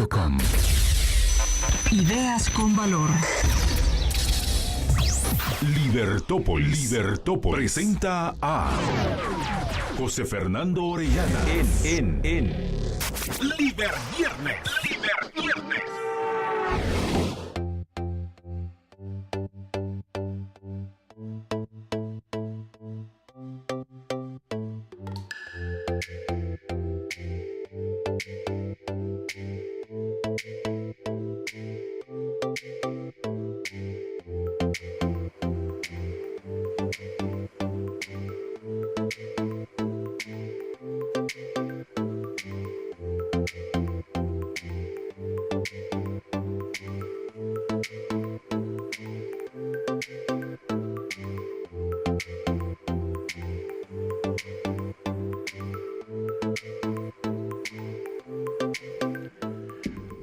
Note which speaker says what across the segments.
Speaker 1: libertópolis.com.
Speaker 2: Ideas con valor.
Speaker 1: Libertópolis presenta a José Fernando Orellana en Liber Viernes.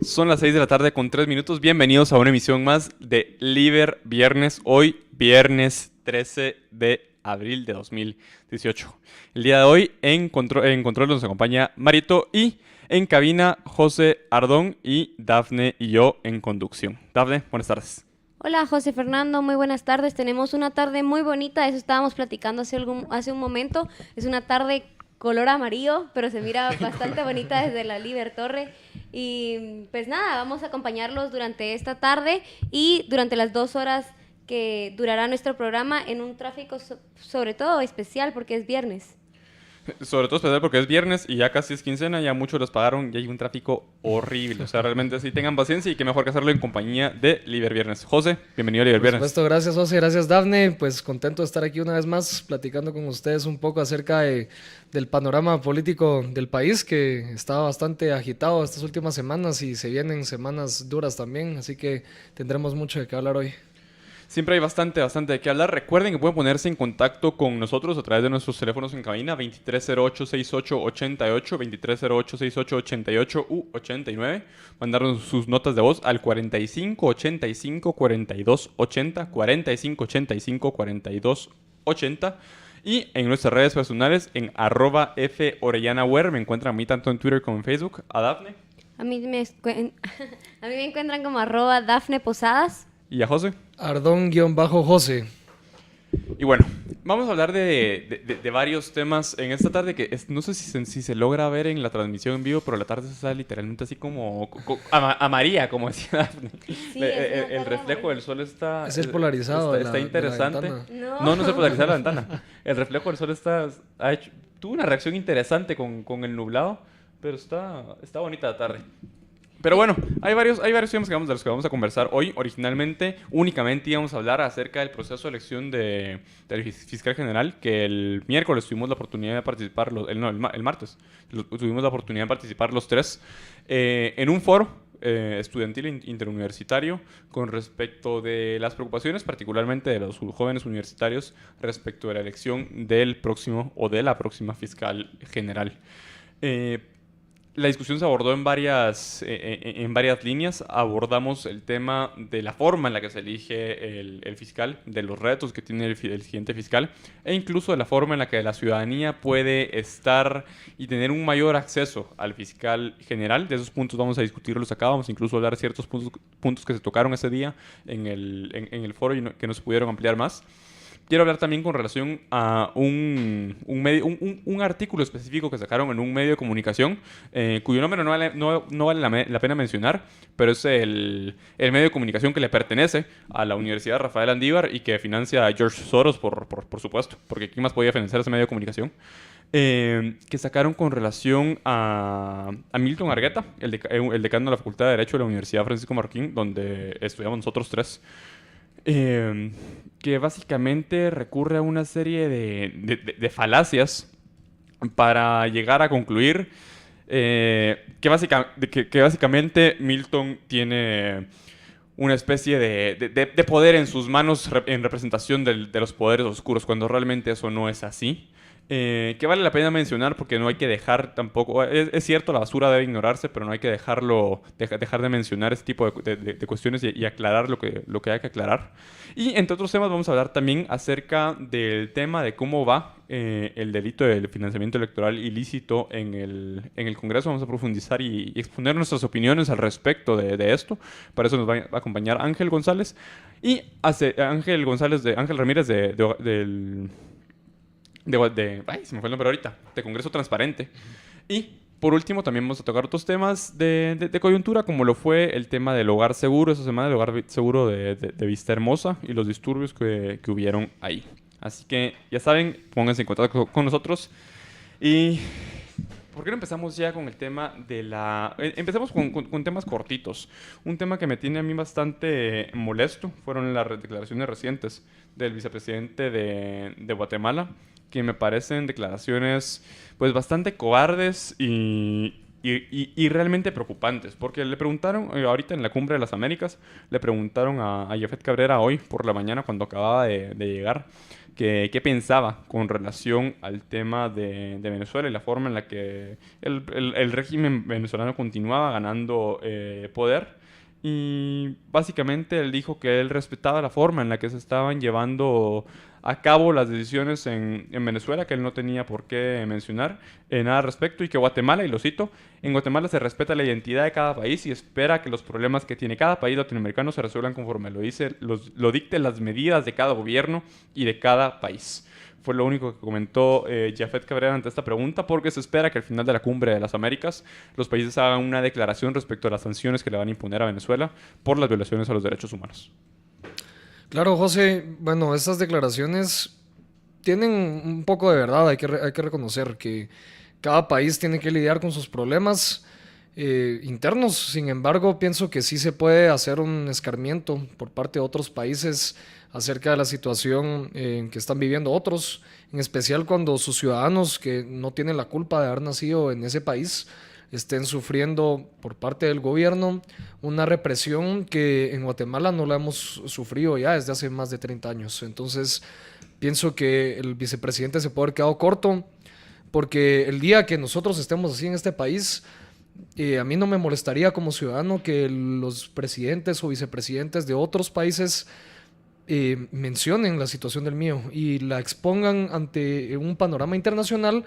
Speaker 3: Son las 6 de la tarde con 3 minutos. Bienvenidos a una emisión más de Liber Viernes. Hoy, viernes 13 de abril de 2018. El día de hoy, en control nos acompaña Marito y en cabina José Ardón y Dafne y yo en conducción. Dafne, buenas tardes.
Speaker 4: Hola José Fernando, muy buenas tardes. Tenemos una tarde muy bonita, eso estábamos platicando hace un momento. Es una tarde color amarillo, pero se mira bastante bonita desde la Liber Torre. Y pues nada, vamos a acompañarlos durante esta tarde y durante las 2 horas que durará nuestro programa en un tráfico sobre todo especial porque es viernes.
Speaker 3: Sobre todo especial porque es viernes y ya casi es quincena, ya muchos los pagaron y hay un tráfico horrible. O sea, realmente sí tengan paciencia y qué mejor que hacerlo en compañía de Liber Viernes. José, bienvenido a Liber Viernes.
Speaker 5: Por supuesto, gracias José, gracias Dafne. Pues contento de estar aquí una vez más platicando con ustedes un poco acerca del panorama político del país, que está bastante agitado estas últimas semanas y se vienen semanas duras también, así que tendremos mucho de qué hablar hoy.
Speaker 3: Siempre hay bastante de qué hablar. Recuerden que pueden ponerse en contacto con nosotros a través de nuestros teléfonos en cabina 2308-6888, 2308-6888 u 89. Mandarnos sus notas de voz al 4585-4280, 4585-4280. Y en nuestras redes personales en @FOrellanaWare. Me encuentran a mí tanto en Twitter como en Facebook. ¿A Dafne?
Speaker 4: A mí me encuentran como @DafnePosadas.
Speaker 3: ¿Y a José?
Speaker 5: Ardón-José.
Speaker 3: Y bueno, vamos a hablar de varios temas en esta tarde que no sé si se logra ver en la transmisión en vivo, pero la tarde está literalmente así como amarilla, como decía Dafne.
Speaker 4: Sí,
Speaker 3: el reflejo del sol está...
Speaker 5: Es el polarizado
Speaker 3: está interesante. No es el polarizado de la ventana. El reflejo del sol tuvo una reacción interesante con el nublado, pero está bonita la tarde. Pero bueno, hay varios temas de los que vamos a conversar hoy. Originalmente, únicamente íbamos a hablar acerca del proceso de elección del fiscal general, que el miércoles tuvimos la oportunidad de participar, el martes, tuvimos la oportunidad de participar los tres en un foro estudiantil interuniversitario con respecto de las preocupaciones, particularmente de los jóvenes universitarios, respecto de la elección del próximo o de la próxima fiscal general. La discusión se abordó en varias líneas. Abordamos el tema de la forma en la que se elige el fiscal, de los retos que tiene el siguiente fiscal, e incluso de la forma en la que la ciudadanía puede estar y tener un mayor acceso al fiscal general. De esos puntos vamos a discutirlos acá, vamos incluso a hablar de ciertos puntos que se tocaron ese día en el foro y que no se pudieron ampliar más. Quiero hablar también con relación a un artículo específico que sacaron en un medio de comunicación, cuyo nombre no vale la pena mencionar, pero es el medio de comunicación que le pertenece a la Universidad Rafael Andívar y que financia a George Soros, por supuesto, porque ¿quién más podía financiar ese medio de comunicación? Que sacaron con relación a Milton Argueta, el decano de la Facultad de Derecho de la Universidad Francisco Marroquín, donde estudiamos nosotros tres. Que básicamente recurre a una serie de falacias para llegar a concluir que básicamente Milton tiene una especie de poder en sus manos en representación de los poderes oscuros, cuando realmente eso no es así. que vale la pena mencionar porque no hay que dejar tampoco, es cierto, la basura debe ignorarse, pero no hay que dejar de mencionar este tipo de cuestiones y aclarar lo que hay que aclarar. Y entre otros temas vamos a hablar también acerca del tema de cómo va el delito del financiamiento electoral ilícito en el Congreso. Vamos a profundizar y exponer nuestras opiniones al respecto de esto. Para eso nos va a acompañar Ángel González y Ángel Ramírez ay, se me fue el nombre ahorita, de Congreso Transparente. Y por último también vamos a tocar otros temas de coyuntura, como lo fue el tema del hogar seguro, esa semana del hogar seguro de Vista Hermosa y los disturbios que hubieron ahí. Así que ya saben, pónganse en contacto con nosotros. Y ¿por qué no empezamos ya con el tema de la... Empezamos con temas cortitos. Un tema que me tiene a mí bastante molesto fueron las declaraciones recientes del vicepresidente de Guatemala, que me parecen declaraciones pues bastante cobardes y realmente preocupantes, porque le preguntaron, ahorita en la Cumbre de las Américas, le preguntaron a Jafet Cabrera hoy por la mañana cuando acababa de llegar, qué pensaba con relación al tema de Venezuela y la forma en la que el régimen venezolano continuaba ganando poder. Y básicamente él dijo que él respetaba la forma en la que se estaban llevando a cabo las decisiones en Venezuela, que él no tenía por qué mencionar nada al respecto, y que Guatemala, y lo cito, en Guatemala se respeta la identidad de cada país y espera que los problemas que tiene cada país latinoamericano se resuelvan conforme lo dicten las medidas de cada gobierno y de cada país. Fue lo único que comentó Jafet Cabrera ante esta pregunta, porque se espera que al final de la Cumbre de las Américas los países hagan una declaración respecto a las sanciones que le van a imponer a Venezuela por las violaciones a los derechos humanos.
Speaker 5: Claro, José, bueno, estas declaraciones tienen un poco de verdad, hay que reconocer que cada país tiene que lidiar con sus problemas internos. Sin embargo, pienso que sí se puede hacer un escarmiento por parte de otros países acerca de la situación en que están viviendo otros, en especial cuando sus ciudadanos, que no tienen la culpa de haber nacido en ese país, estén sufriendo por parte del gobierno una represión que en Guatemala no la hemos sufrido ya desde hace más de 30 años. Entonces, pienso que el vicepresidente se puede haber quedado corto, porque el día que nosotros estemos así en este país, a mí no me molestaría como ciudadano que los presidentes o vicepresidentes de otros países mencionen la situación del mío y la expongan ante un panorama internacional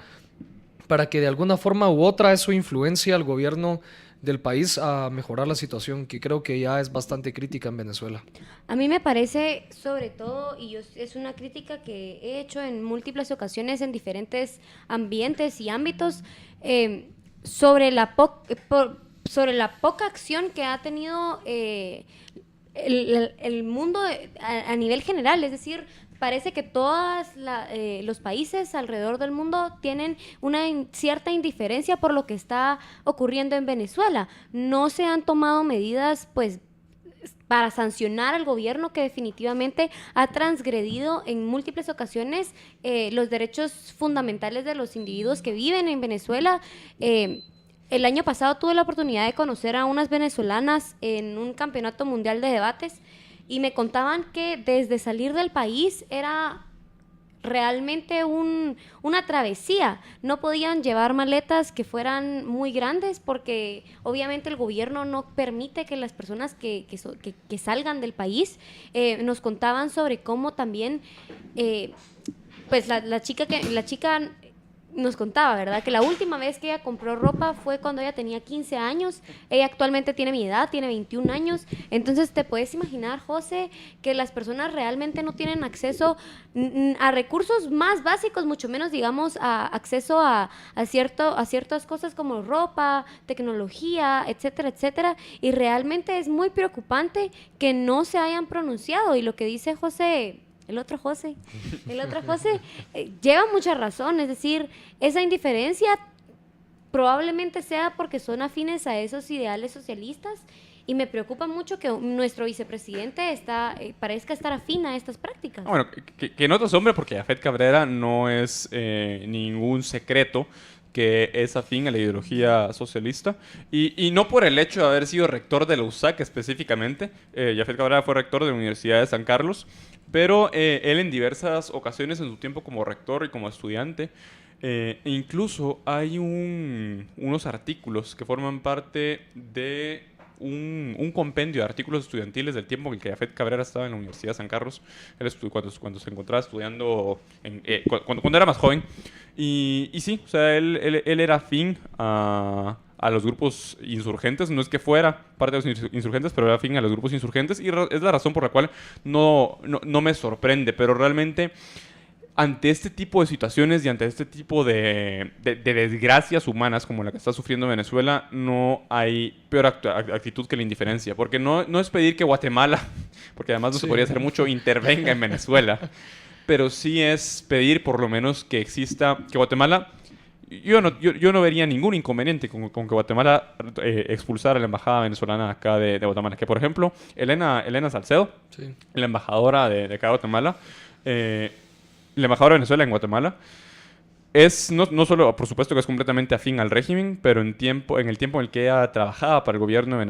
Speaker 5: para que de alguna forma u otra eso influencie al gobierno del país a mejorar la situación, que creo que ya es bastante crítica en Venezuela.
Speaker 4: A mí me parece, sobre todo, es una crítica que he hecho en múltiples ocasiones en diferentes ambientes y ámbitos, sobre la poca acción que ha tenido el mundo a nivel general. Es decir, parece que todos los países alrededor del mundo tienen una cierta indiferencia por lo que está ocurriendo en Venezuela. No se han tomado medidas, pues, para sancionar al gobierno, que definitivamente ha transgredido en múltiples ocasiones los derechos fundamentales de los individuos que viven en Venezuela. El año pasado tuve la oportunidad de conocer a unas venezolanas en un campeonato mundial de debates y me contaban que desde salir del país era realmente una travesía. No podían llevar maletas que fueran muy grandes porque obviamente el gobierno no permite que las personas que salgan del país. Nos contaban sobre cómo también pues la chica nos contaba, ¿verdad?, que la última vez que ella compró ropa fue cuando ella tenía 15 años. Ella actualmente tiene mi edad, tiene 21 años. Entonces, te puedes imaginar, José, que las personas realmente no tienen acceso a recursos más básicos, mucho menos, digamos, acceso a ciertas cosas como ropa, tecnología, etcétera, etcétera. Y realmente es muy preocupante que no se hayan pronunciado. Y lo que dice José... El otro José lleva mucha razón. Es decir, esa indiferencia probablemente sea porque son afines a esos ideales socialistas, y me preocupa mucho que nuestro vicepresidente parezca estar afín a estas prácticas.
Speaker 3: Bueno, que no te asombre, porque Jafet Cabrera no es ningún secreto que es afín a la ideología socialista, y no por el hecho de haber sido rector de la USAC específicamente. Jafet Cabrera fue rector de la Universidad de San Carlos, pero él en diversas ocasiones en su tiempo como rector y como estudiante, incluso hay unos artículos que forman parte de un compendio de artículos estudiantiles del tiempo en el que Jafet Cabrera estaba en la Universidad de San Carlos. Él cuando se encontraba estudiando, cuando era más joven. Y sí, o sea, él era afín a los grupos insurgentes. No es que fuera parte de los insurgentes, pero era afín a los grupos insurgentes. Y es la razón por la cual no me sorprende. Pero realmente, ante este tipo de situaciones y ante este tipo de desgracias humanas como la que está sufriendo Venezuela, no hay peor actitud que la indiferencia. Porque no es pedir que Guatemala, porque además no se podría hacer mucho, intervenga en Venezuela. Pero sí es pedir por lo menos que exista, que Guatemala... Yo no vería ningún inconveniente con que Guatemala expulsara a la embajada venezolana acá de Guatemala. Que, por ejemplo, Elena Salcedo, sí, la embajadora de acá de Guatemala... la embajadora de Venezuela en Guatemala es no solo, por supuesto, que es completamente afín al régimen, pero en el tiempo en el que ella trabajaba para el gobierno de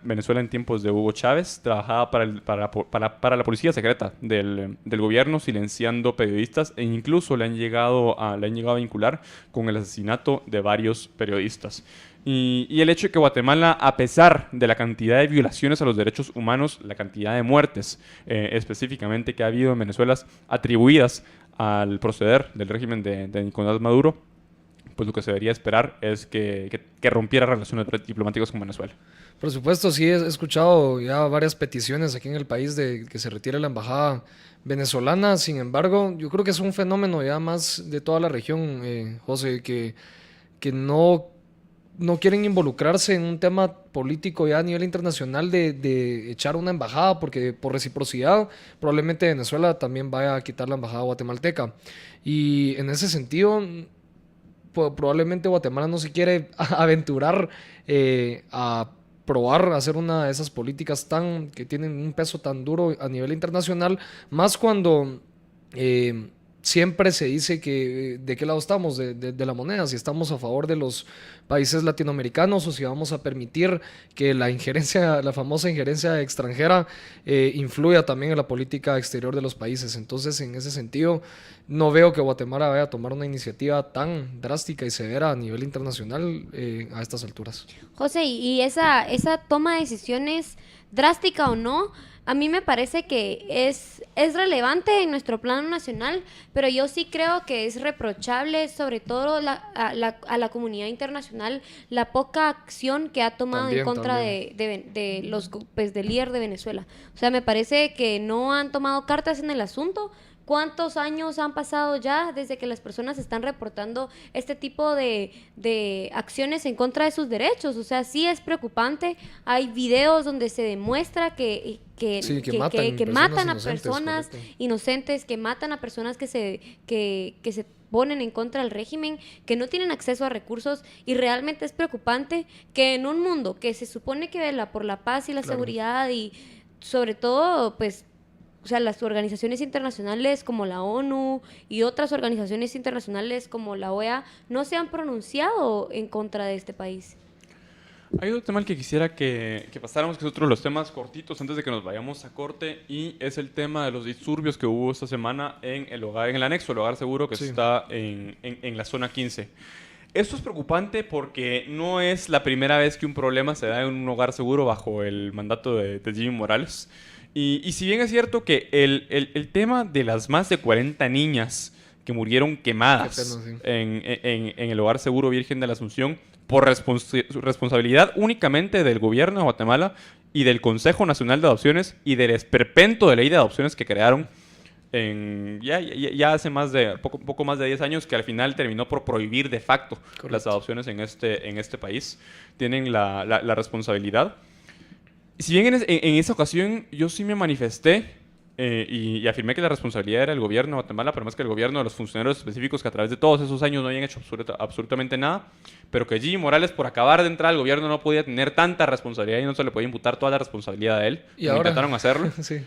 Speaker 3: Venezuela en tiempos de Hugo Chávez, trabajaba para la policía secreta del gobierno, silenciando periodistas, e incluso le han llegado a vincular con el asesinato de varios periodistas. Y el hecho de que Guatemala, a pesar de la cantidad de violaciones a los derechos humanos, la cantidad de muertes específicamente que ha habido en Venezuela atribuidas al proceder del régimen de Nicolás Maduro, pues lo que se debería esperar es que rompiera relaciones diplomáticas con Venezuela.
Speaker 5: Por supuesto, sí, he escuchado ya varias peticiones aquí en el país de que se retire la embajada venezolana. Sin embargo, yo creo que es un fenómeno ya más de toda la región, José, que no quieren involucrarse en un tema político ya a nivel internacional de echar una embajada, porque por reciprocidad probablemente Venezuela también vaya a quitar la embajada guatemalteca. Y en ese sentido, probablemente Guatemala no se quiere aventurar a probar hacer una de esas políticas que tienen un peso tan duro a nivel internacional, más cuando... siempre se dice que de qué lado estamos de la moneda, si estamos a favor de los países latinoamericanos o si vamos a permitir que la famosa injerencia extranjera influya también en la política exterior de los países. Entonces, en ese sentido, no veo que Guatemala vaya a tomar una iniciativa tan drástica y severa a nivel internacional a estas alturas.
Speaker 4: José, y esa toma de decisiones, drástica o no, a mí me parece que es relevante en nuestro plano nacional, pero yo sí creo que es reprochable, sobre todo a la comunidad internacional, la poca acción que ha tomado en contra de los del líder de Venezuela. O sea, me parece que no han tomado cartas en el asunto. ¿Cuántos años han pasado ya desde que las personas están reportando este tipo de acciones en contra de sus derechos? O sea, sí es preocupante. Hay videos donde se demuestra que matan a personas inocentes, que matan a personas que se ponen en contra del régimen, que no tienen acceso a recursos, y realmente es preocupante que en un mundo que se supone que vela por la paz y la seguridad y sobre todo, pues, o sea, las organizaciones internacionales como la ONU y otras organizaciones internacionales como la OEA no se han pronunciado en contra de este país.
Speaker 3: Hay otro tema al que quisiera que pasáramos, que es otro de los temas cortitos antes de que nos vayamos a corte, y es el tema de los disturbios que hubo esta semana en el anexo, el Hogar Seguro, que está en la zona 15. Esto es preocupante porque no es la primera vez que un problema se da en un hogar seguro bajo el mandato de Jimmy Morales. Y si bien es cierto que el tema de las más de 40 niñas que murieron quemadas en el Hogar Seguro Virgen de la Asunción por responsabilidad únicamente del gobierno de Guatemala y del Consejo Nacional de Adopciones y del esperpento de ley de adopciones que crearon ya hace poco más de 10 años, que al final terminó por prohibir de facto las adopciones en este país, tienen la responsabilidad. Si bien en esa ocasión yo sí me manifesté y afirmé que la responsabilidad era del gobierno de Guatemala, pero más que el gobierno de los funcionarios específicos que a través de todos esos años no habían hecho absolutamente nada, pero que Jimmy Morales, por acabar de entrar al gobierno, no podía tener tanta responsabilidad y no se le podía imputar toda la responsabilidad a él. ¿Y ahora? Intentaron hacerlo. Sí.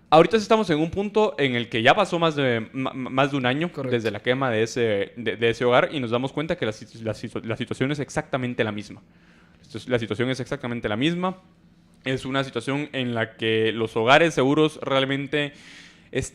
Speaker 3: ahorita estamos en un punto en el que ya pasó más de un año
Speaker 5: Correcto.
Speaker 3: desde la quema de ese hogar y nos damos cuenta que la situación es exactamente la misma. La situación es exactamente la misma. Es una situación en la que los hogares seguros realmente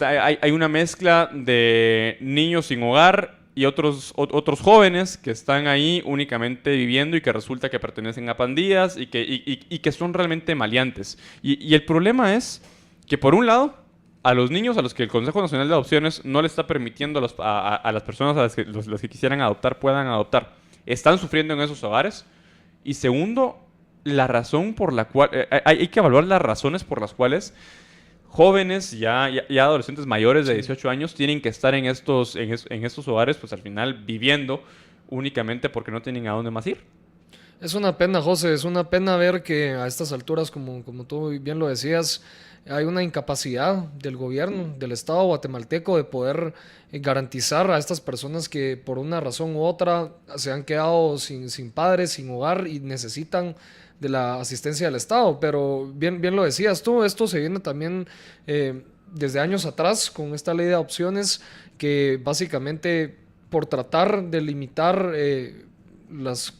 Speaker 3: hay una mezcla de niños sin hogar y otros jóvenes que están ahí únicamente viviendo y que resulta que pertenecen a pandillas y que son realmente maleantes. Y el problema es que, por un lado, a los niños a los que el Consejo Nacional de Adopciones no le está permitiendo a las personas a las que quisieran adoptar puedan adoptar, están sufriendo en esos hogares. Y segundo, la razón por la cual hay que evaluar las razones por las cuales jóvenes ya adolescentes mayores de 18 años tienen que estar en estos hogares, pues al final viviendo únicamente porque no tienen a dónde más ir.
Speaker 5: Es una pena, José, es una pena ver que a estas alturas, como tú bien lo decías, hay una incapacidad del gobierno, del Estado guatemalteco de poder garantizar a estas personas que por una razón u otra se han quedado sin padres, sin hogar y necesitan de la asistencia del Estado. Pero bien lo decías tú, esto se viene también desde años atrás con esta ley de adopciones que básicamente por tratar de limitar las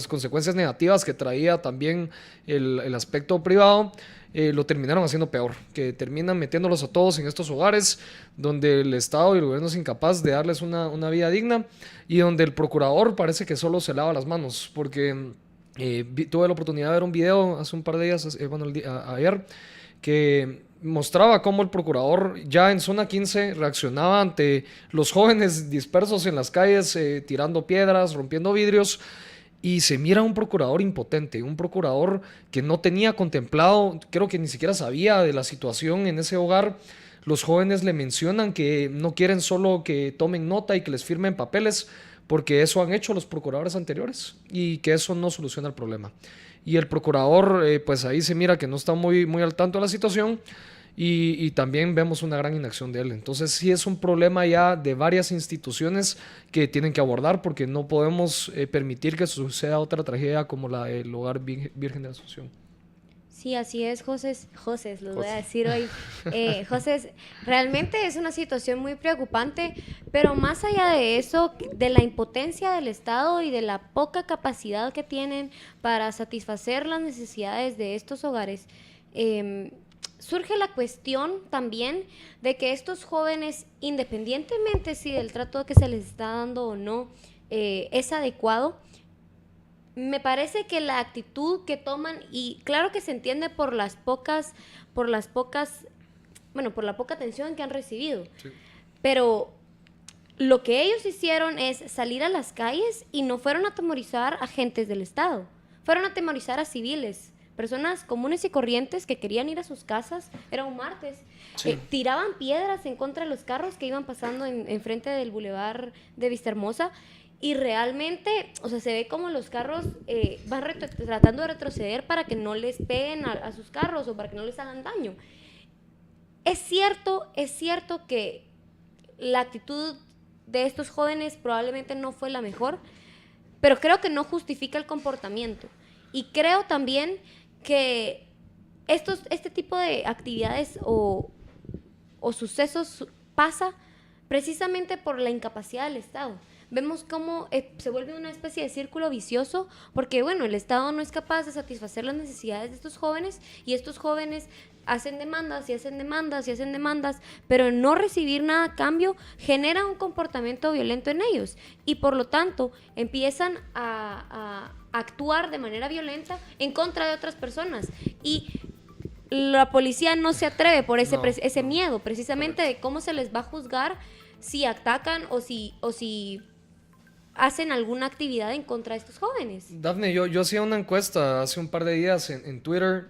Speaker 5: consecuencias negativas que traía también el aspecto privado, lo terminaron haciendo peor, que terminan metiéndolos a todos en estos hogares donde el Estado y el gobierno es incapaz de darles una vida digna y donde el procurador parece que solo se lava las manos, porque tuve la oportunidad de ver un video hace un par de días, ayer, que mostraba cómo el procurador ya en zona 15 reaccionaba ante los jóvenes dispersos en las calles, tirando piedras, rompiendo vidrios. Y se mira un procurador impotente, un procurador que no tenía contemplado, creo que ni siquiera sabía de la situación en ese hogar. Los jóvenes le mencionan que no quieren solo que tomen nota y que les firmen papeles, porque eso han hecho los procuradores anteriores y que eso no soluciona el problema. Y el procurador, pues ahí se mira que no está muy al tanto de la situación. Y también vemos una gran inacción de él. Entonces sí es un problema ya de varias instituciones que tienen que abordar, porque no podemos permitir que suceda otra tragedia como la del Hogar Virgen de la Asunción.
Speaker 4: Sí, así es, José, los voy a decir hoy. José, realmente es una situación muy preocupante, pero más allá de eso, de la impotencia del Estado y de la poca capacidad que tienen para satisfacer las necesidades de estos hogares, surge la cuestión también de que estos jóvenes, independientemente si del trato que se les está dando o no es adecuado, me parece que la actitud que toman, y claro que se entiende por la poca atención que han recibido, sí, pero lo que ellos hicieron es salir a las calles y no fueron a atemorizar a agentes del Estado, fueron a atemorizar a civiles, personas comunes y corrientes que querían ir a sus casas. Era un martes. Sí. Tiraban piedras en contra de los carros que iban pasando en frente del bulevar de Vistahermosa, y realmente, o sea, se ve como los carros van tratando de retroceder para que no les peguen a sus carros o para que no les hagan daño. Es cierto que la actitud de estos jóvenes probablemente no fue la mejor, pero creo que no justifica el comportamiento. Y creo también que este tipo de actividades o sucesos pasa precisamente por la incapacidad del Estado. Vemos cómo se vuelve una especie de círculo vicioso, porque bueno, el Estado no es capaz de satisfacer las necesidades de estos jóvenes, y estos jóvenes hacen demandas y hacen demandas y hacen demandas, pero no recibir nada a cambio genera un comportamiento violento en ellos, y por lo tanto empiezan a actuar de manera violenta en contra de otras personas, y la policía no se atreve por ese miedo, precisamente, de cómo se les va a juzgar si atacan o si hacen alguna actividad en contra de estos jóvenes.
Speaker 5: Dafne, yo hacía una encuesta hace un par de días en Twitter,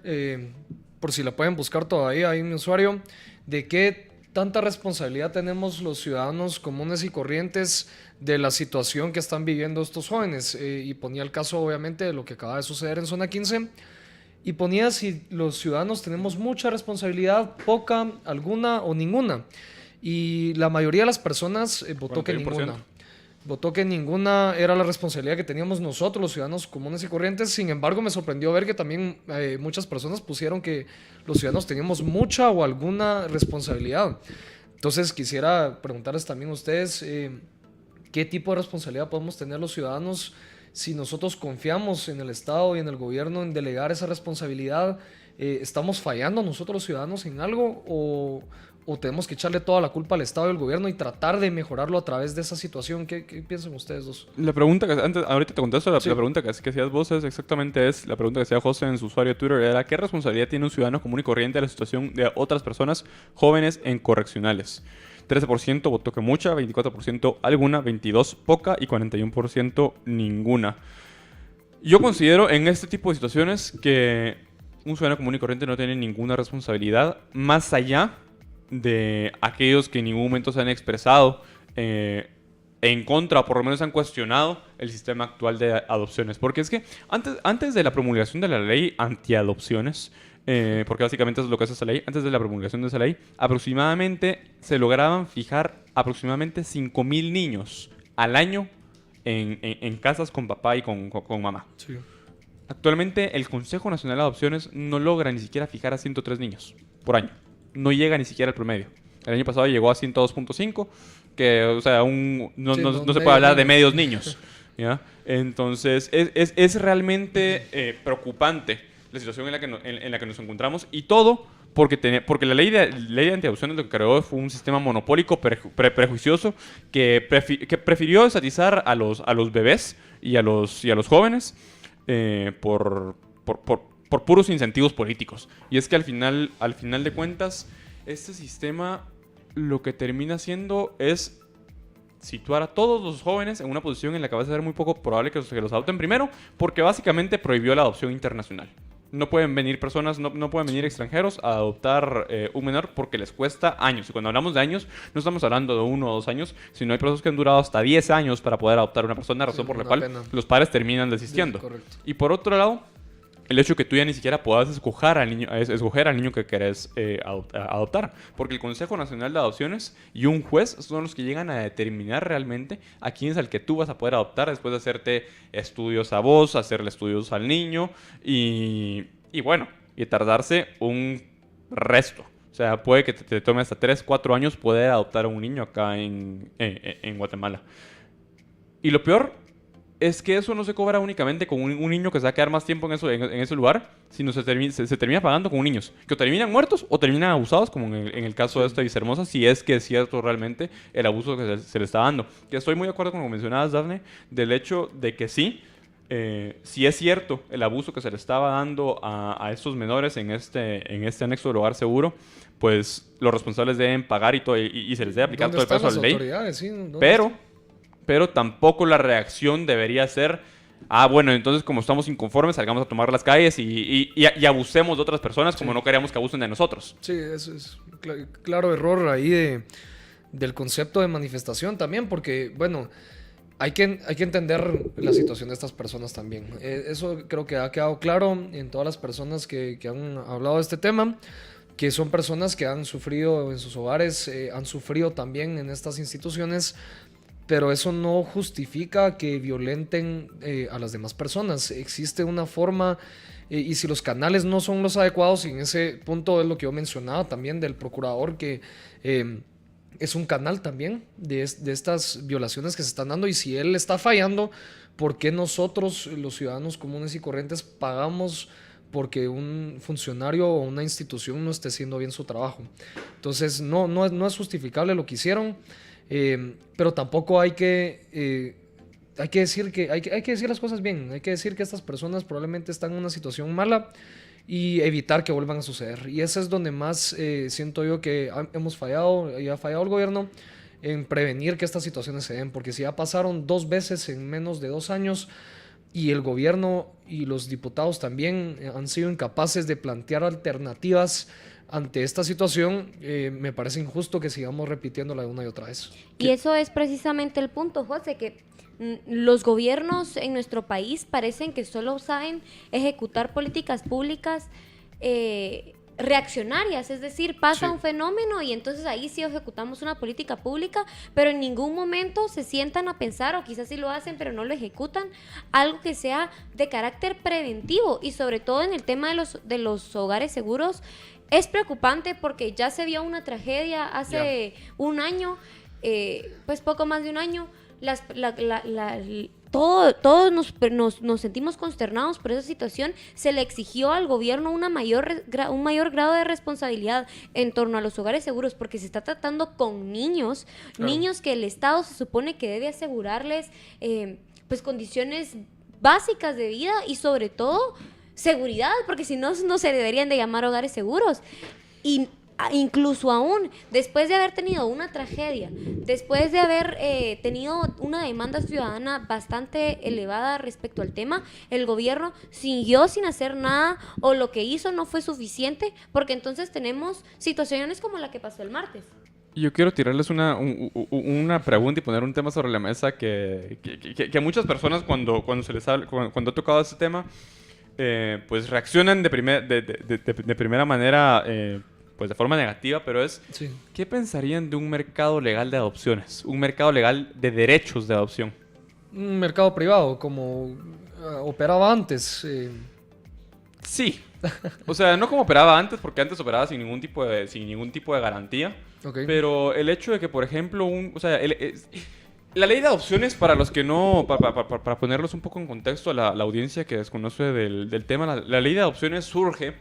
Speaker 5: por si la pueden buscar todavía, hay un usuario, de qué tanta responsabilidad tenemos los ciudadanos comunes y corrientes de la situación que están viviendo estos jóvenes, y ponía el caso obviamente de lo que acaba de suceder en zona 15, y ponía si los ciudadanos tenemos mucha responsabilidad, poca, alguna o ninguna, y la mayoría de las personas votó que ninguna. votó que ninguna era la responsabilidad que teníamos nosotros, los ciudadanos comunes y corrientes. Sin embargo, me sorprendió ver que también muchas personas pusieron que los ciudadanos teníamos mucha o alguna responsabilidad. Entonces, quisiera preguntarles también a ustedes qué tipo de responsabilidad podemos tener los ciudadanos si nosotros confiamos en el Estado y en el gobierno en delegar esa responsabilidad. ¿Estamos fallando nosotros los ciudadanos en algo o tenemos que echarle toda la culpa al Estado y al gobierno y tratar de mejorarlo a través de esa situación? ¿Qué piensan ustedes dos?
Speaker 3: La pregunta que ahorita te contesto,
Speaker 5: Sí.
Speaker 3: la pregunta que hacías vos es la pregunta que hacía José en su usuario de Twitter, era ¿qué responsabilidad tiene un ciudadano común y corriente a la situación de otras personas jóvenes en correccionales? 13% votó que mucha, 24% alguna, 22% poca y 41% ninguna. Yo considero en este tipo de situaciones que un ciudadano común y corriente no tiene ninguna responsabilidad más allá de aquellos que en ningún momento se han expresado en contra, o por lo menos han cuestionado el sistema actual de adopciones. Porque es que antes de la promulgación de la ley antiadopciones, porque básicamente es lo que es esa ley, antes de la promulgación de esa ley, aproximadamente se lograban fijar aproximadamente 5,000 niños al año en casas con papá y con mamá.
Speaker 5: Sí.
Speaker 3: Actualmente el Consejo Nacional de Adopciones no logra ni siquiera fijar a 103 niños por año. No llega ni siquiera al promedio. El año pasado llegó a 102.5, que, o sea, no se puede hablar de medios niños, ¿ya? Entonces, es realmente preocupante la situación en la que nos encontramos, y todo porque la ley de antiadopciones lo que creó fue un sistema monopólico prejuicioso que prefirió satizar a los bebés y a los jóvenes por puros incentivos políticos. Y es que al final de cuentas, este sistema lo que termina haciendo es situar a todos los jóvenes en una posición en la que va a ser muy poco probable que los adopten primero, porque básicamente prohibió la adopción internacional. No pueden venir personas, no pueden venir extranjeros a adoptar un menor porque les cuesta años. Y cuando hablamos de años, no estamos hablando de 1 o 2 años, sino hay procesos que han durado hasta 10 años para poder adoptar una persona, razón por la cual los padres terminan desistiendo.
Speaker 5: Correcto.
Speaker 3: Y por otro lado, el hecho que tú ya ni siquiera puedas escoger al niño que querés adoptar. Porque el Consejo Nacional de Adopciones y un juez son los que llegan a determinar realmente a quién es al que tú vas a poder adoptar después de hacerte estudios a vos, hacerle estudios al niño y tardarse un resto. O sea, puede que te tome hasta 3-4 años poder adoptar a un niño acá en Guatemala. Y lo peor es que eso no se cobra únicamente con un niño que se va a quedar más tiempo en ese lugar, sino se termina pagando con niños que o terminan muertos o terminan abusados, como en el caso de esta Vicehermosa, si es que es cierto realmente el abuso que se le está dando. Que estoy muy de acuerdo con lo que mencionabas, Dafne, del hecho de que sí, si es cierto el abuso que se le estaba dando a estos menores en este anexo del hogar seguro, pues los responsables deben pagar y se les debe aplicar todo el peso de la ley.
Speaker 5: Sí,
Speaker 3: Pero tampoco la reacción debería ser, bueno, entonces como estamos inconformes, salgamos a tomar las calles y abusemos de otras personas como no queremos que abusen de nosotros.
Speaker 5: Sí, eso es claro error ahí del concepto de manifestación también, porque, bueno, hay que entender la situación de estas personas también. Eso creo que ha quedado claro en todas las personas que han hablado de este tema, que son personas que han sufrido en sus hogares, han sufrido también en estas instituciones. Pero eso no justifica que violenten a las demás personas. Existe una forma, y si los canales no son los adecuados, y en ese punto es lo que yo mencionaba también del procurador, que es un canal también de estas violaciones que se están dando, y si él está fallando, ¿por qué nosotros, los ciudadanos comunes y corrientes, pagamos porque un funcionario o una institución no esté haciendo bien su trabajo? Entonces no es justificable lo que hicieron. Pero tampoco hay que decir las cosas bien. Hay que decir que estas personas probablemente están en una situación mala y evitar que vuelvan a suceder. Y ese es donde más siento yo que hemos fallado y ha fallado el gobierno en prevenir que estas situaciones se den, porque si ya pasaron 2 veces en menos de 2 años y el gobierno y los diputados también han sido incapaces de plantear alternativas ante esta situación, me parece injusto que sigamos repitiéndola de una y otra vez.
Speaker 4: Y eso es precisamente el punto, José, que los gobiernos en nuestro país parecen que solo saben ejecutar políticas públicas reaccionarias, es decir, pasa
Speaker 5: Sí.
Speaker 4: un fenómeno y entonces ahí sí ejecutamos una política pública, pero en ningún momento se sientan a pensar, o quizás sí lo hacen pero no lo ejecutan, algo que sea de carácter preventivo. Y sobre todo en el tema de los hogares seguros es preocupante porque ya se vio una tragedia hace un año, pues poco más de un año. Todos nos sentimos consternados por esa situación. Se le exigió al gobierno un mayor grado de responsabilidad en torno a los hogares seguros, porque se está tratando con niños,
Speaker 5: Claro.
Speaker 4: niños que el Estado se supone que debe asegurarles pues condiciones básicas de vida y sobre todo seguridad, porque si no, no se deberían de llamar hogares seguros. Y incluso aún después de haber tenido una tragedia, después de haber tenido una demanda ciudadana bastante elevada respecto al tema, el gobierno siguió sin hacer nada, o lo que hizo no fue suficiente, porque entonces tenemos situaciones como la que pasó el martes.
Speaker 3: Yo quiero tirarles una pregunta y poner un tema sobre la mesa que a muchas personas cuando se les habla, cuando ha tocado este tema, pues reaccionan de primera manera, pues de forma negativa, pero es,
Speaker 5: Sí.
Speaker 3: ¿qué pensarían de un mercado legal de adopciones? Un mercado legal de derechos de adopción.
Speaker 5: Un mercado privado, como operaba antes.
Speaker 3: Sí. O sea, no como operaba antes, porque antes operaba sin ningún tipo de garantía.
Speaker 5: Ok.
Speaker 3: Pero el hecho de que, por ejemplo, la ley de adopciones, para los que no, para ponerlos un poco en contexto a la audiencia que desconoce del tema, la ley de adopciones surge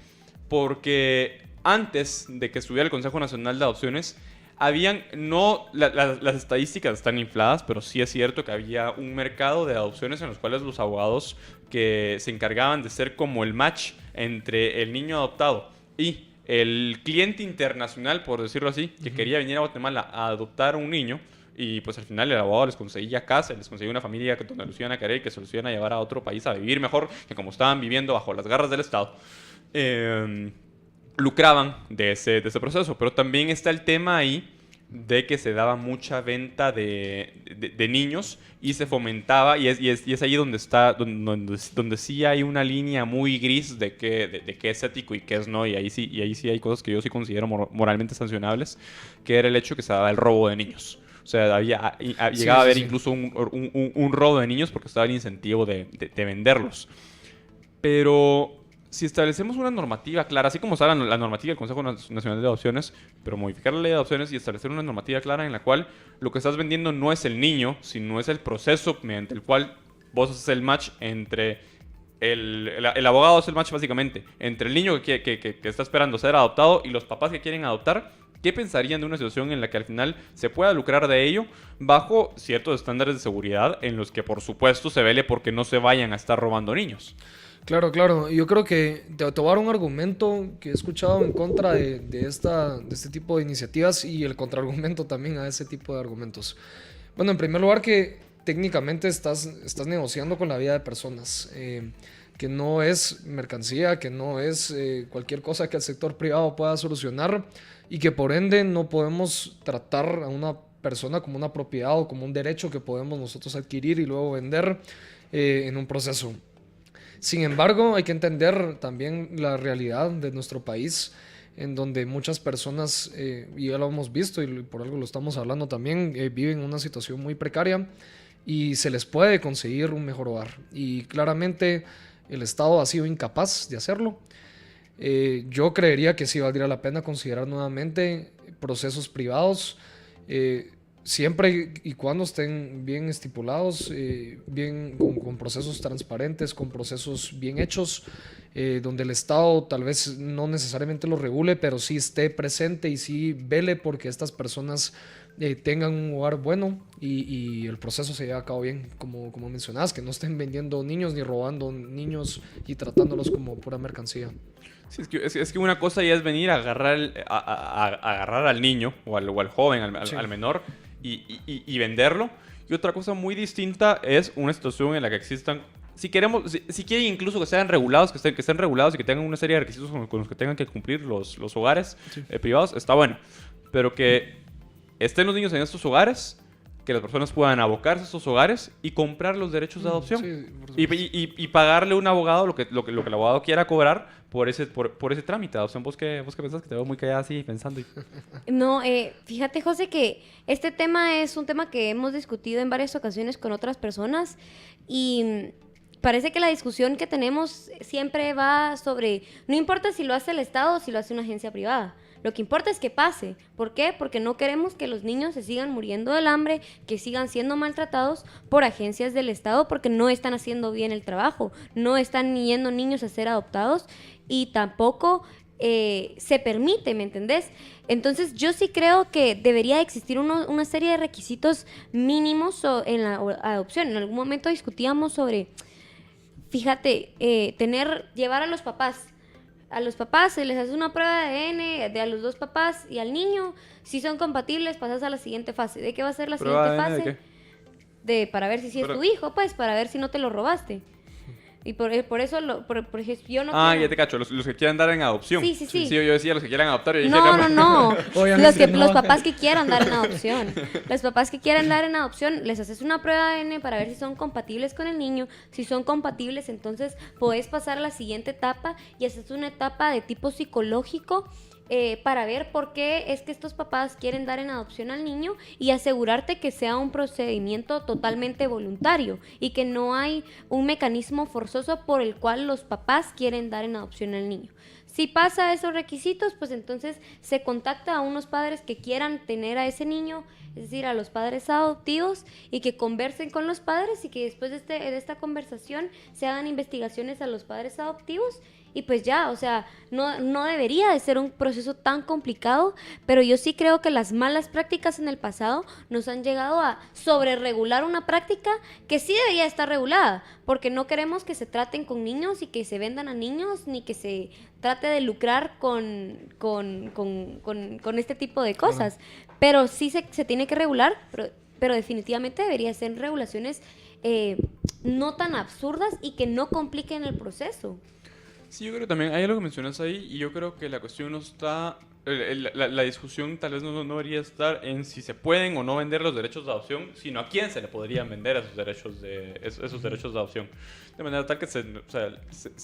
Speaker 3: porque antes de que estuviera el Consejo Nacional de Adopciones, las estadísticas están infladas, pero sí es cierto que había un mercado de adopciones en los cuales los abogados que se encargaban de ser como el match entre el niño adoptado y el cliente internacional, por decirlo así, que quería venir a Guatemala a adoptar un niño, y pues al final el abogado les conseguía casa, les conseguía una familia donde los iban a querer y que se los iban a llevar a otro país a vivir mejor que como estaban viviendo bajo las garras del Estado. Lucraban de ese proceso, pero también está el tema ahí de que se daba mucha venta de niños y se fomentaba, y es ahí donde sí hay una línea muy gris de qué es ético y qué es no, y ahí sí hay cosas que yo sí considero moralmente sancionables, que era el hecho que se daba el robo de niños. O sea, llegaba a haber incluso un robo de niños porque estaba el incentivo de venderlos. Pero si establecemos una normativa clara, así como está la normativa del Consejo Nacional de Adopciones, pero modificar la ley de adopciones y establecer una normativa clara en la cual lo que estás vendiendo no es el niño, sino es el proceso mediante el cual vos haces el match entre el abogado hace el match básicamente entre el niño que está esperando ser adoptado y los papás que quieren adoptar. ¿Qué pensarían de una situación en la que al final se pueda lucrar de ello bajo ciertos estándares de seguridad en los que por supuesto se vele porque no se vayan a estar robando niños?
Speaker 5: Claro. Yo creo que te voy a dar un argumento que he escuchado en contra de este tipo de iniciativas y el contraargumento también a ese tipo de argumentos. Bueno, en primer lugar, que técnicamente estás negociando con la vida de personas, que no es mercancía, que no es cualquier cosa que el sector privado pueda solucionar, y que por ende no podemos tratar a una persona como una propiedad o como un derecho que podemos nosotros adquirir y luego vender en un proceso. Sin embargo, hay que entender también la realidad de nuestro país, en donde muchas personas, y ya lo hemos visto y por algo lo estamos hablando también, viven una situación muy precaria y se les puede conseguir un mejor hogar. Y claramente el Estado ha sido incapaz de hacerlo. Yo creería que sí valdría la pena considerar nuevamente procesos privados, siempre y cuando estén bien estipulados, con procesos transparentes, con procesos bien hechos, donde el Estado tal vez no necesariamente lo regule, pero sí esté presente y sí vele porque estas personas tengan un hogar bueno y el proceso se lleve a cabo bien, como mencionabas, que no estén vendiendo niños ni robando niños y tratándolos como pura mercancía.
Speaker 3: Sí, es que una cosa ya es venir a agarrar al niño o al joven, al menor y venderlo. Y otra cosa muy distinta es una situación en la que existan, si quieren incluso que sean regulados, que estén regulados y que tengan una serie de requisitos con los que tengan que cumplir los hogares privados, está bueno. Pero que estén los niños en estos hogares que las personas puedan abocarse a estos hogares y comprar los derechos de adopción.
Speaker 5: Sí, por
Speaker 3: y pagarle a un abogado lo que el abogado quiera cobrar por ese trámite de adopción. ¿Vos qué pensás? Que te veo muy callada así pensando.
Speaker 4: No, fíjate, José, que este tema es un tema que hemos discutido en varias ocasiones con otras personas y parece que la discusión que tenemos siempre va sobre, no importa si lo hace el Estado o si lo hace una agencia privada. Lo que importa es que pase. ¿Por qué? Porque no queremos que los niños se sigan muriendo del hambre, que sigan siendo maltratados por agencias del Estado porque no están haciendo bien el trabajo, no están yendo niños a ser adoptados y tampoco se permite, ¿me entendés? Entonces yo sí creo que debería existir una serie de requisitos mínimos en la adopción. En algún momento discutíamos sobre, fíjate, llevar a los papás se les hace una prueba de ADN a los dos papás y al niño, si son compatibles pasas a la siguiente fase. ¿De qué va a ser la siguiente fase? Para ver si es tu hijo, pues, para ver si no te lo robaste. Y por eso, por ejemplo, yo no quiero...
Speaker 3: Ya te cacho, los que quieran dar en adopción.
Speaker 4: Sí.
Speaker 3: Yo decía los que quieran adoptar.
Speaker 4: No. Los papás que quieran dar en adopción. Los papás que quieran dar en adopción, les haces una prueba de ADN para ver si son compatibles con el niño. Si son compatibles, entonces podés pasar a la siguiente etapa y haces una etapa de tipo psicológico para ver por qué es que estos papás quieren dar en adopción al niño y asegurarte que sea un procedimiento totalmente voluntario y que no hay un mecanismo forzoso por el cual los papás quieren dar en adopción al niño. Si pasa esos requisitos, pues entonces se contacta a unos padres que quieran tener a ese niño, es decir, a los padres adoptivos, y que conversen con los padres y que después de esta conversación se hagan investigaciones a los padres adoptivos. Y pues ya, o sea, no debería de ser un proceso tan complicado, pero yo sí creo que las malas prácticas en el pasado nos han llegado a sobreregular una práctica que sí debería estar regulada, porque no queremos que se traten con niños y que se vendan a niños, ni que se trate de lucrar con este tipo de cosas. Pero sí se tiene que regular, pero definitivamente debería ser regulaciones no tan absurdas y que no compliquen el proceso.
Speaker 3: Sí, yo creo que también hay algo que mencionas ahí y yo creo que la cuestión no está, la discusión tal vez no debería estar en si se pueden o no vender los derechos de adopción, sino a quién se le podrían vender esos derechos de adopción. De manera tal que se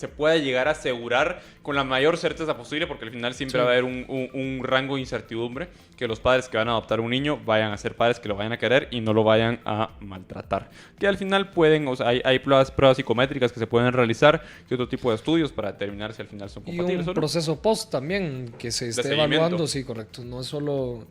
Speaker 3: pueda llegar a asegurar con la mayor certeza posible, porque al final siempre va a haber un rango de incertidumbre, que los padres que van a adoptar un niño vayan a ser padres que lo vayan a querer y no lo vayan a maltratar. Que al final hay pruebas psicométricas que se pueden realizar y otro tipo de estudios para determinar si al final son compatibles o no.
Speaker 5: Y un proceso post también que se esté evaluando, sí, correcto. No es solo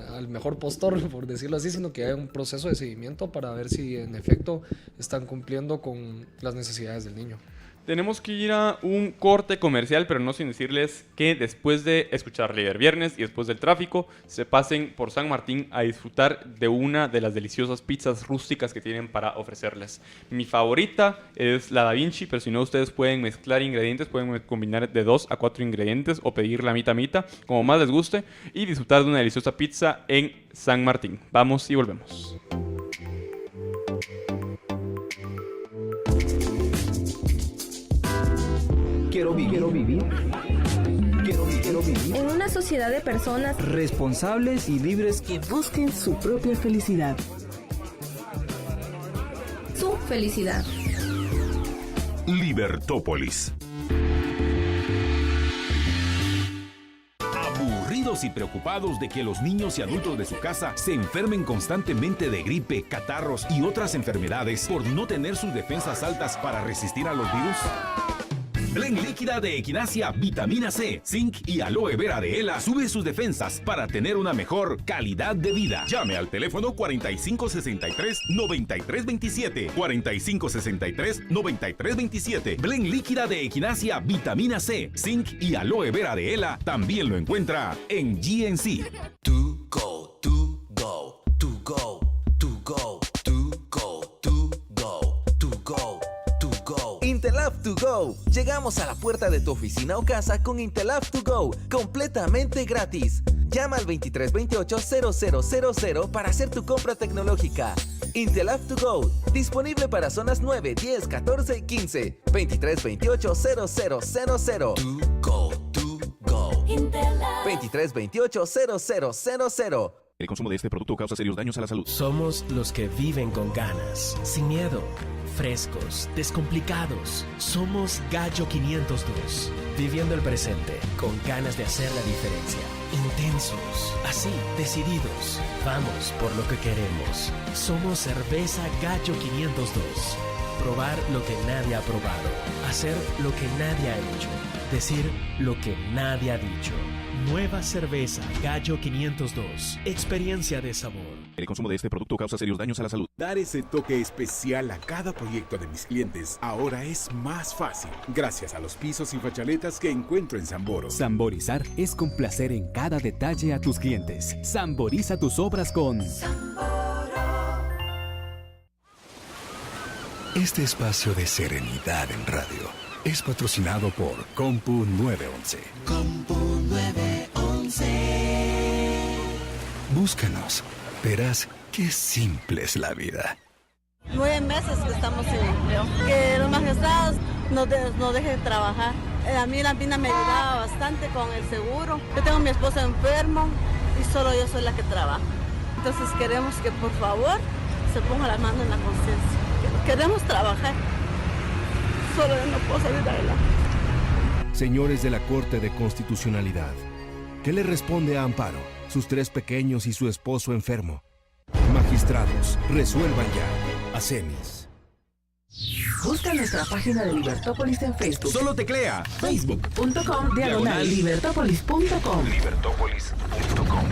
Speaker 5: al mejor postor, por decirlo así, sino que hay un proceso de seguimiento para ver si en efecto están cumpliendo con las necesidades del niño.
Speaker 3: Tenemos que ir a un corte comercial, pero no sin decirles que después de escuchar Líder Viernes y después del tráfico, se pasen por San Martín a disfrutar de una de las deliciosas pizzas rústicas que tienen para ofrecerles. Mi favorita es la Da Vinci, pero si no, ustedes pueden mezclar ingredientes, pueden combinar de 2 a 4 ingredientes o pedir la mitad, como más les guste, y disfrutar de una deliciosa pizza en San Martín. Vamos y volvemos.
Speaker 2: Quiero vivir
Speaker 6: en una sociedad de personas
Speaker 2: responsables y libres
Speaker 6: que busquen su propia felicidad. Su felicidad.
Speaker 1: Libertópolis. Aburridos y preocupados de que los niños y adultos de su casa se enfermen constantemente de gripe, catarros y otras enfermedades por no tener sus defensas altas para resistir a los virus. Blend líquida de Equinacia, vitamina C, zinc y aloe vera de Ela sube sus defensas para tener una mejor calidad de vida. Llame al teléfono 4563-9327. 4563-9327. Blend líquida de Equinacia, vitamina C, zinc y aloe vera de Ela también lo encuentra en GNC.
Speaker 7: To go, to go, to go, to go, to go, to go, to go. Intelab To Go. Llegamos a la puerta de tu oficina o casa con Intelab To Go, completamente gratis. Llama al 2328-0000 para hacer tu compra tecnológica. Intelab To Go, disponible para zonas 9, 10, 14 y 15. 2328-0000. To go, to go. 2328-0000.
Speaker 1: El consumo de este producto causa serios daños a la salud.
Speaker 8: Somos los que viven con ganas, sin miedo, frescos, descomplicados. Somos Gallo 502, viviendo el presente con ganas de hacer la diferencia. Intensos, así, decididos. Vamos por lo que queremos. Somos Cerveza Gallo 502. Probar lo que nadie ha probado. Hacer lo que nadie ha hecho. Decir lo que nadie ha dicho. Nueva cerveza Gallo 502. Experiencia de sabor.
Speaker 1: El consumo de este producto causa serios daños a la salud.
Speaker 9: Dar ese toque especial a cada proyecto de mis clientes ahora es más fácil, gracias a los pisos y fachaletas que encuentro en Samboro.
Speaker 10: Samborizar es complacer en cada detalle a tus clientes. Samboriza tus obras con
Speaker 11: Este espacio de serenidad en radio es patrocinado por Compu 911.
Speaker 12: Compu 911.
Speaker 11: Búscanos. Verás qué simple es la vida.
Speaker 13: 9 meses que estamos sin empleo. Que los magistrados nos dejen trabajar. A mí la mina me ayudaba bastante con el seguro. Yo tengo a mi esposo enfermo y solo yo soy la que trabaja. Entonces queremos que por favor se ponga la mano en la conciencia. Queremos trabajar. Solo yo no puedo salir adelante.
Speaker 11: Señores de la Corte de Constitucionalidad, ¿qué le responde a Amparo, sus 3 pequeños y su esposo enfermo? Magistrados, resuelvan ya. Acemis.
Speaker 6: Busca nuestra página de Libertópolis en Facebook.
Speaker 1: Solo teclea
Speaker 6: facebook.com/libertopolis.com.
Speaker 11: Libertopolis.com.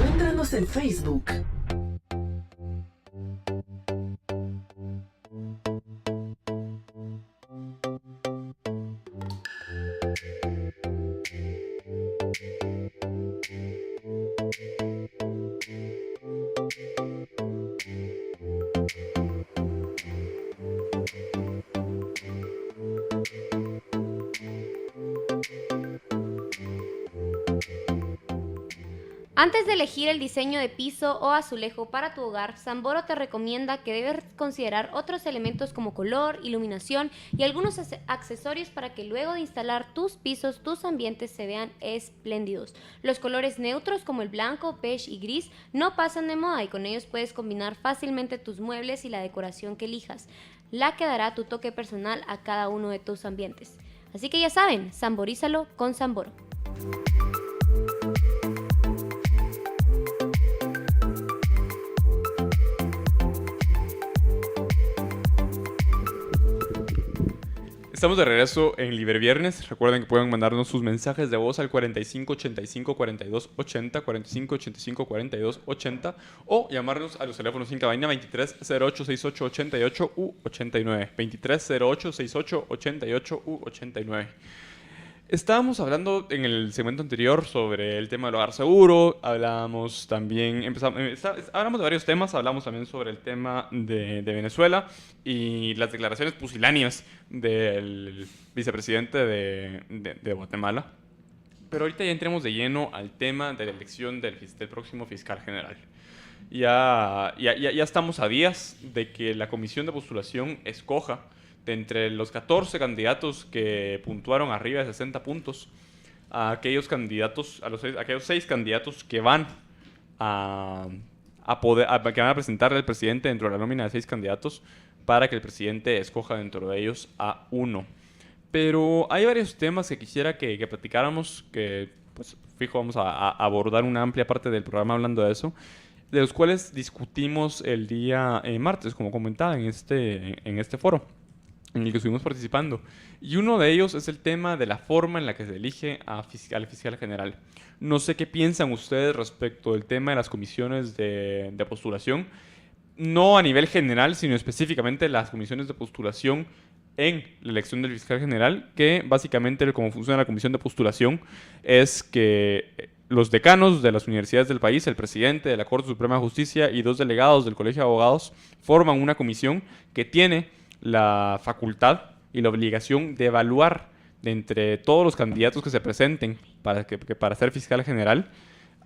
Speaker 6: Encuéntranos en Facebook.
Speaker 4: Antes de elegir el diseño de piso o azulejo para tu hogar, Samboro te recomienda que debes considerar otros elementos como color, iluminación y algunos accesorios para que luego de instalar tus pisos, tus ambientes se vean espléndidos. Los colores neutros como el blanco, beige y gris no pasan de moda y con ellos puedes combinar fácilmente tus muebles y la decoración que elijas, la que dará tu toque personal a cada uno de tus ambientes. Así que ya saben, samborízalo con Samboro.
Speaker 3: Estamos de regreso en Liberviernes. Recuerden que pueden mandarnos sus mensajes de voz al 45 85 42 80, 45 85 42 80 o llamarnos a los teléfonos sin cabina 23 08 68 88 u 89, 23 08 68 88 u 89. Estábamos hablando en el segmento anterior sobre el tema del hogar seguro, hablamos también, hablamos de varios temas, hablamos también sobre el tema de Venezuela y las declaraciones pusilánimes del vicepresidente de Guatemala. Pero ahorita ya entremos de lleno al tema de la elección del próximo fiscal general. Ya estamos a días de que la comisión de postulación escoja de entre los 14 candidatos que puntuaron arriba de 60 puntos, a aquellos candidatos, aquellos 6 candidatos que van a presentarle al presidente dentro de la nómina de 6 candidatos para que el presidente escoja dentro de ellos a uno. Pero hay varios temas que quisiera que platicáramos, que pues fijo vamos a abordar una amplia parte del programa hablando de eso, de los cuales discutimos el día martes, como comentaba en este foro en el que estuvimos participando. Y uno de ellos es el tema de la forma en la que se elige al fiscal general. No sé qué piensan ustedes respecto del tema de las comisiones de postulación, no a nivel general, sino específicamente las comisiones de postulación en la elección del fiscal general, que básicamente como funciona la comisión de postulación es que los decanos de las universidades del país, el presidente de la Corte Suprema de Justicia y 2 delegados del Colegio de Abogados forman una comisión que tiene la facultad y la obligación de evaluar de entre todos los candidatos que se presenten para ser fiscal general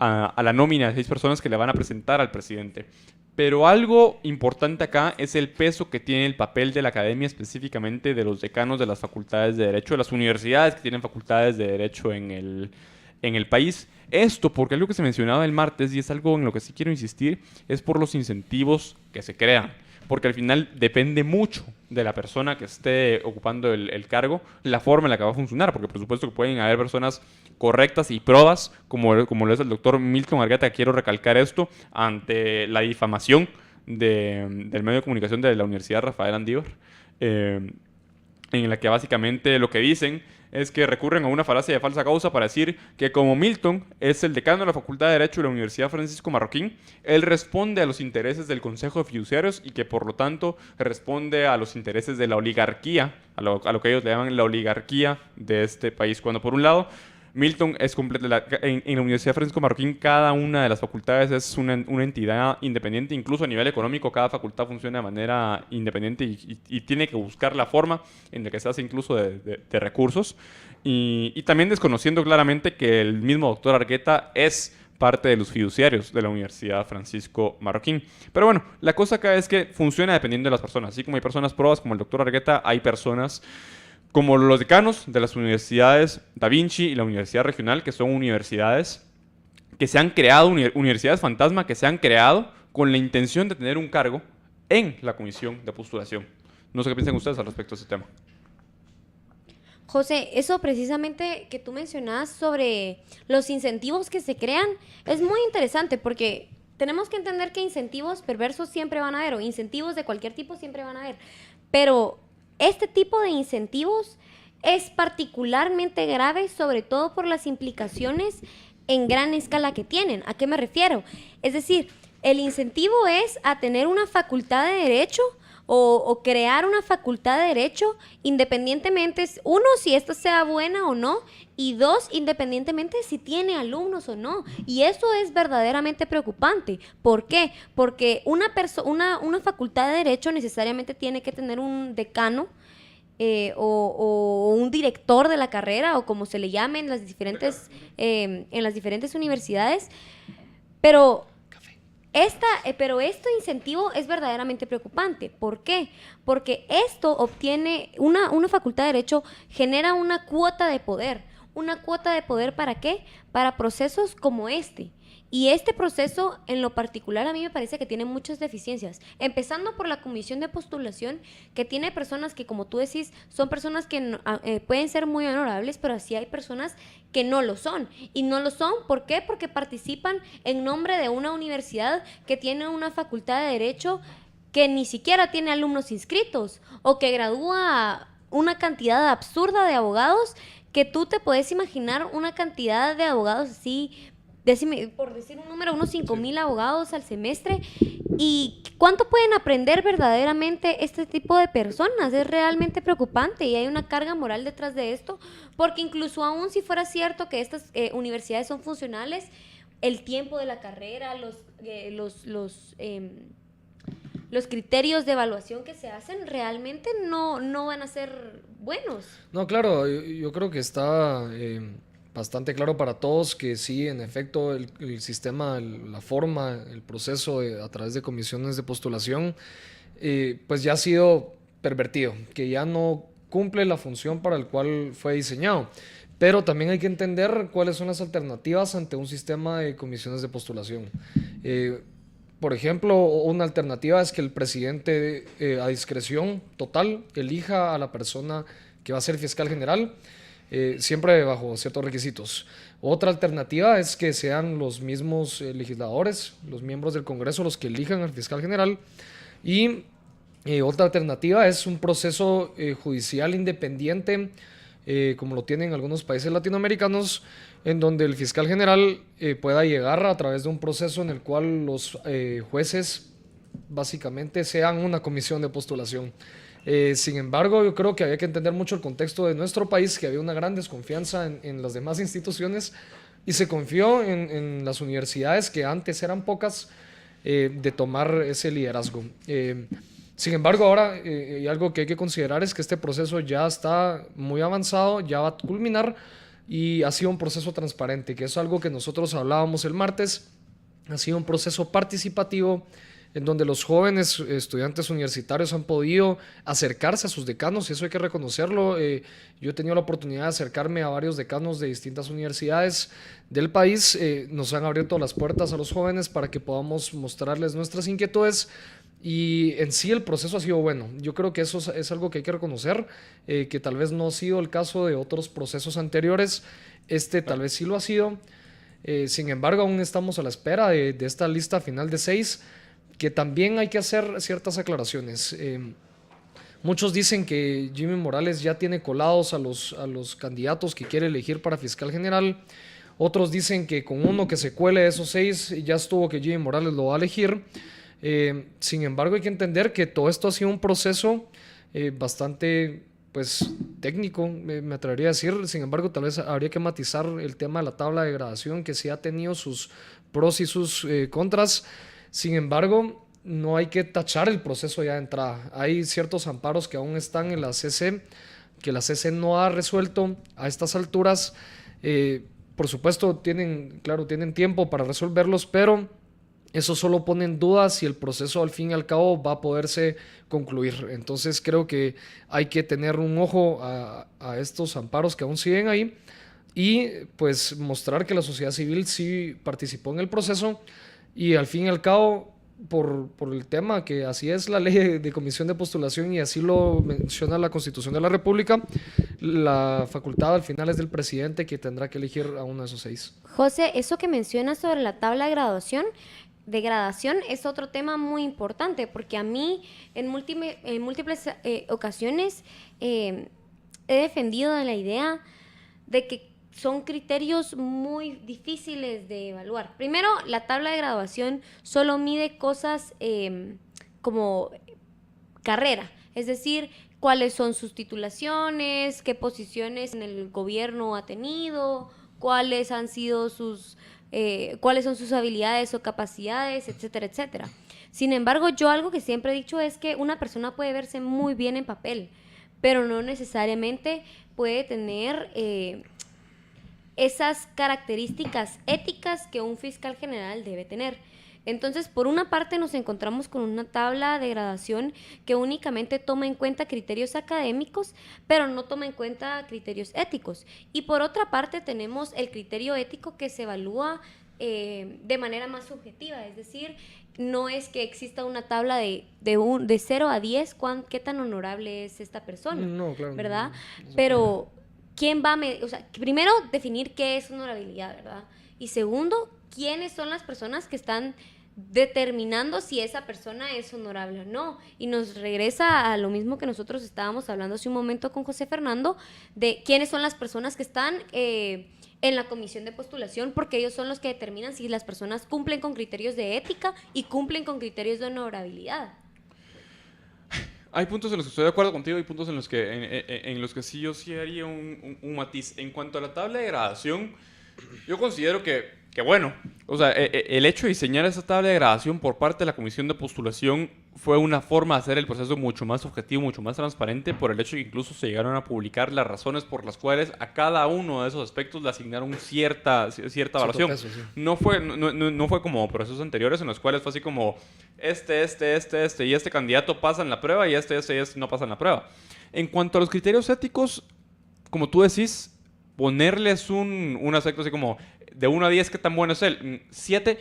Speaker 3: a la nómina de 6 personas que le van a presentar al presidente. Pero algo importante acá es el peso que tiene el papel de la academia, específicamente de los decanos de las facultades de Derecho, de las universidades que tienen facultades de Derecho en en el país. Esto porque algo que se mencionaba el martes, y es algo en lo que sí quiero insistir, es por los incentivos que se crean. Porque al final depende mucho de la persona que esté ocupando el cargo, la forma en la que va a funcionar. Porque por supuesto que pueden haber personas correctas y probas, como lo es el doctor Milton Argueta. Quiero recalcar esto ante la difamación del medio de comunicación de la Universidad Rafael Andívar, en la que básicamente lo que dicen es que recurren a una falacia de falsa causa para decir que como Milton es el decano de la Facultad de Derecho de la Universidad Francisco Marroquín, él responde a los intereses del Consejo de Fiduciarios y que por lo tanto responde a los intereses de la oligarquía, a lo que ellos le llaman la oligarquía de este país. Cuando por un lado Milton es en la Universidad Francisco Marroquín, cada una de las facultades es una entidad independiente, incluso a nivel económico, cada facultad funciona de manera independiente y tiene que buscar la forma en la que se hace incluso de recursos. Y también desconociendo claramente que el mismo doctor Argueta es parte de los fiduciarios de la Universidad Francisco Marroquín. Pero bueno, la cosa acá es que funciona dependiendo de las personas. Así como hay personas probas como el doctor Argueta, hay personas como los decanos de las universidades Da Vinci y la Universidad Regional, que son universidades que se han creado, universidades fantasma que se han creado con la intención de tener un cargo en la comisión de postulación. No sé qué piensan ustedes al respecto de ese tema.
Speaker 4: José, eso precisamente que tú mencionas sobre los incentivos que se crean es muy interesante porque tenemos que entender que incentivos perversos siempre van a haber, o incentivos de cualquier tipo siempre van a haber, pero este tipo de incentivos es particularmente grave, sobre todo por las implicaciones en gran escala que tienen. ¿A qué me refiero? Es decir, el incentivo es a tener una facultad de derecho o crear una facultad de derecho independientemente, uno, si esta sea buena o no, y dos, independientemente si tiene alumnos o no. Y eso es verdaderamente preocupante. ¿Por qué? Porque una facultad de derecho necesariamente tiene que tener un decano o un director de la carrera, o como se le llame en las diferentes universidades. Pero este incentivo es verdaderamente preocupante. ¿Por qué? Porque esto obtiene, una facultad de derecho genera una cuota de poder. ¿Una cuota de poder para qué? Para procesos como este. Y este proceso, en lo particular, a mí me parece que tiene muchas deficiencias. Empezando por la comisión de postulación, que tiene personas que, como tú decís, son personas que pueden ser muy honorables, pero así hay personas que no lo son. Y no lo son, ¿por qué? Porque participan en nombre de una universidad que tiene una facultad de derecho que ni siquiera tiene alumnos inscritos, o que gradúa una cantidad absurda de abogados, que tú te puedes imaginar una cantidad de abogados así, por decir un número, unos 5,000 abogados al semestre. ¿Y cuánto pueden aprender verdaderamente este tipo de personas? Es realmente preocupante y hay una carga moral detrás de esto, porque incluso aún si fuera cierto que estas universidades son funcionales, el tiempo de la carrera, los criterios de evaluación que se hacen realmente no van a ser buenos.
Speaker 5: No, claro, yo creo que está bastante claro para todos que sí, en efecto, el sistema, la forma, el proceso a través de comisiones de postulación, pues ya ha sido pervertido, que ya no cumple la función para el cual fue diseñado. Pero también hay que entender cuáles son las alternativas ante un sistema de comisiones de postulación. Por ejemplo, una alternativa es que el presidente a discreción total elija a la persona que va a ser fiscal general, siempre bajo ciertos requisitos. Otra alternativa es que sean los mismos legisladores, los miembros del Congreso, los que elijan al fiscal general. Y otra alternativa es un proceso judicial independiente, como lo tienen algunos países latinoamericanos, en donde el fiscal general pueda llegar a través de un proceso en el cual los jueces básicamente sean una comisión de postulación. Sin embargo, yo creo que había que entender mucho el contexto de nuestro país, que había una gran desconfianza en las demás instituciones y se confió en las universidades, que antes eran pocas, de tomar ese liderazgo. Sin embargo, ahora y algo que hay que considerar es que este proceso ya está muy avanzado, ya va a culminar y ha sido un proceso transparente, que es algo que nosotros hablábamos el martes. Ha sido un proceso participativo, en donde los jóvenes estudiantes universitarios han podido acercarse a sus decanos, y eso hay que reconocerlo. Yo he tenido la oportunidad de acercarme a varios decanos de distintas universidades del país. Nos han abierto las puertas a los jóvenes para que podamos mostrarles nuestras inquietudes, y en sí el proceso ha sido bueno. Yo creo que eso es algo que hay que reconocer, que tal vez no ha sido el caso de otros procesos anteriores. Tal vez sí lo ha sido. Sin embargo, aún estamos a la espera de esta lista final de 6, que también hay que hacer ciertas aclaraciones. Muchos dicen que Jimmy Morales ya tiene colados a los candidatos que quiere elegir para fiscal general. Otros dicen que con uno que se cuele de esos 6 ya estuvo, que Jimmy Morales lo va a elegir. Sin embargo, hay que entender que todo esto ha sido un proceso bastante técnico, me atrevería a decir. Sin embargo, tal vez habría que matizar el tema de la tabla de gradación, que sí ha tenido sus pros y sus contras. Sin embargo, no hay que tachar el proceso ya de entrada. Hay ciertos amparos que aún están en la CC, que la CC no ha resuelto a estas alturas. Por supuesto, tienen tiempo para resolverlos, pero eso solo pone en duda si el proceso al fin y al cabo va a poderse concluir. Entonces creo que hay que tener un ojo a estos amparos que aún siguen ahí, y pues mostrar que la sociedad civil sí participó en el proceso, y al fin y al cabo, por el tema que así es la ley de comisión de postulación y así lo menciona la Constitución de la República, la facultad al final es del presidente, que tendrá que elegir a uno de esos 6.
Speaker 4: José, eso que mencionas sobre la tabla de gradación es otro tema muy importante, porque a mí en múltiples ocasiones he defendido la idea de que son criterios muy difíciles de evaluar. Primero, la tabla de graduación solo mide cosas como carrera, es decir, cuáles son sus titulaciones, qué posiciones en el gobierno ha tenido, cuáles han sido cuáles son sus habilidades o capacidades, etcétera, etcétera. Sin embargo, yo algo que siempre he dicho es que una persona puede verse muy bien en papel, pero no necesariamente puede tener esas características éticas que un fiscal general debe tener. Entonces, por una parte nos encontramos con una tabla de gradación que únicamente toma en cuenta criterios académicos, pero no toma en cuenta criterios éticos. Y por otra parte tenemos el criterio ético, que se evalúa de manera más subjetiva, es decir, no es que exista una tabla de 0 a 10, qué tan honorable es esta persona, no, claro, ¿verdad? Pero ¿quién va a primero definir qué es honorabilidad, ¿verdad? Y segundo, ¿quiénes son las personas que están determinando si esa persona es honorable o no? Y nos regresa a lo mismo que nosotros estábamos hablando hace un momento con José Fernando, de quiénes son las personas que están en la comisión de postulación, porque ellos son los que determinan si las personas cumplen con criterios de ética y cumplen con criterios de honorabilidad.
Speaker 3: Hay puntos en los que estoy de acuerdo contigo y puntos en los que sí yo sí haría un matiz. En cuanto a la tabla de gradación, yo considero que bueno, o sea, el hecho de diseñar esa tabla de gradación por parte de la comisión de postulación fue una forma de hacer el proceso mucho más objetivo, mucho más transparente, por el hecho de que incluso se llegaron a publicar las razones por las cuales a cada uno de esos aspectos le asignaron cierta evaluación. Peso, sí. No fue como procesos anteriores en los cuales fue así como este y este candidato pasan la prueba y este no pasan la prueba. En cuanto a los criterios éticos, como tú decís, ponerles un aspecto así como de 1 a 10, ¿qué tan bueno es él? 7,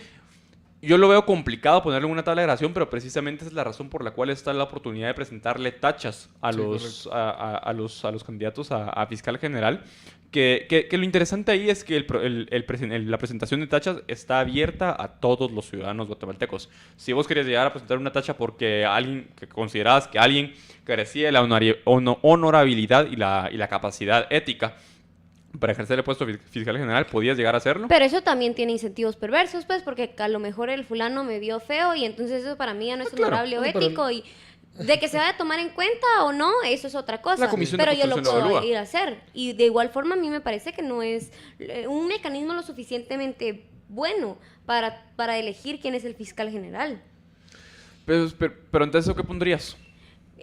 Speaker 3: yo lo veo complicado ponerle una tabla de gradación, pero precisamente es la razón por la cual está la oportunidad de presentarle tachas a los candidatos a fiscal general. Que lo interesante ahí es que la presentación de tachas está abierta a todos los ciudadanos guatemaltecos. Si vos querías llegar a presentar una tacha porque considerabas que alguien carecía de la honorabilidad y la capacidad ética para ejercer el puesto fiscal general, podías llegar a hacerlo.
Speaker 4: Pero eso también tiene incentivos perversos, pues, porque a lo mejor el fulano me vio feo y entonces eso para mí ya no es honorable o ético. Y de que se vaya a tomar en cuenta o no, eso es otra cosa. Pero yo lo puedo ir a hacer. Y de igual forma a mí me parece que no es un mecanismo lo suficientemente bueno para elegir quién es el fiscal general.
Speaker 3: Pero entonces, ¿qué pondrías?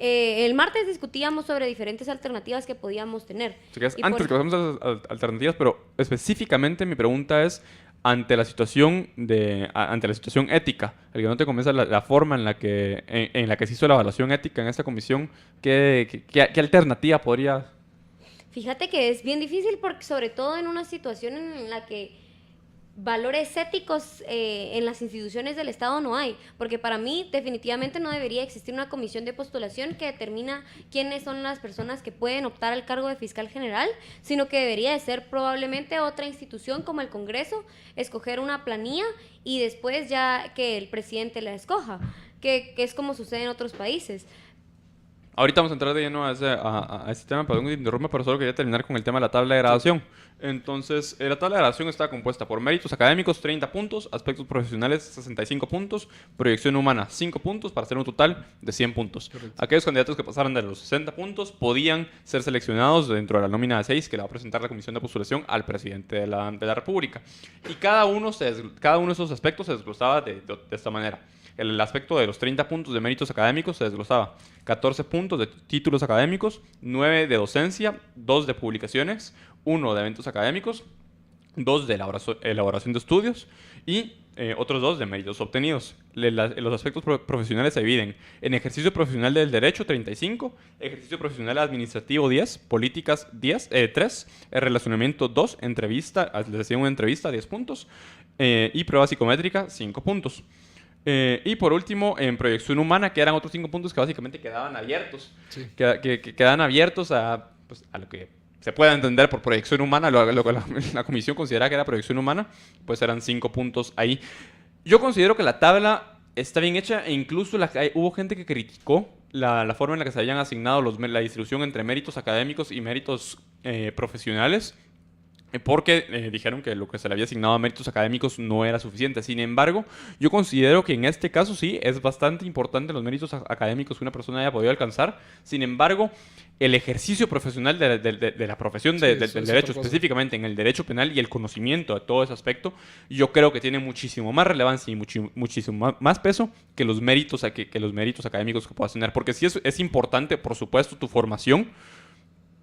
Speaker 4: El martes discutíamos sobre diferentes alternativas que podíamos tener.
Speaker 3: Antes que pasemos a las alternativas, pero específicamente mi pregunta es, ante la situación ética, el que no te convence la forma en la que se hizo la evaluación ética en esta comisión, ¿qué alternativa podría?
Speaker 4: Fíjate que es bien difícil porque sobre todo en una situación en la que valores éticos en las instituciones del Estado no hay, porque para mí definitivamente no debería existir una comisión de postulación que determina quiénes son las personas que pueden optar al cargo de fiscal general, sino que debería de ser probablemente otra institución como el Congreso, escoger una planilla y después ya que el presidente la escoja, que es como sucede en otros países.
Speaker 3: Ahorita vamos a entrar de lleno a ese tema, perdón que te interrumpa, pero solo quería terminar con el tema de la tabla de graduación. Entonces, la tabla de graduación está compuesta por méritos académicos, 30 puntos, aspectos profesionales, 65 puntos, proyección humana, 5 puntos, para hacer un total de 100 puntos. Correcto. Aquellos candidatos que pasaran de los 60 puntos podían ser seleccionados dentro de la nómina de 6 que le va a presentar la Comisión de Postulación al presidente de la República. Y cada uno de esos aspectos se desglosaba de esta manera. El aspecto de los 30 puntos de méritos académicos se desglosaba 14 puntos de títulos académicos, 9 de docencia, 2 de publicaciones, 1 de eventos académicos, 2 de elaboración de estudios y otros 2 de méritos obtenidos. Los aspectos profesionales se dividen en ejercicio profesional del derecho, 35, ejercicio profesional administrativo, 10, políticas, 3, relacionamiento, 2, entrevista, les decía una entrevista, 10 puntos, y prueba psicométrica, 5 puntos. Y por último, en proyección humana, que eran otros 5 puntos que básicamente quedaban abiertos. Sí. Que quedan abiertos a lo que se pueda entender por proyección humana, lo que la comisión considera que era proyección humana, pues eran 5 puntos ahí. Yo considero que la tabla está bien hecha e incluso hubo gente que criticó la forma en la que se habían asignado la distribución entre méritos académicos y méritos profesionales. Porque dijeron que lo que se le había asignado a méritos académicos no era suficiente. Sin embargo, yo considero que en este caso sí es bastante importante los méritos académicos que una persona haya podido alcanzar. Sin embargo, el ejercicio profesional de la profesión del derecho, específicamente en el derecho penal y el conocimiento de todo ese aspecto, yo creo que tiene muchísimo más relevancia y muchísimo más peso que los méritos académicos que puedas tener. Porque sí es importante, por supuesto, tu formación,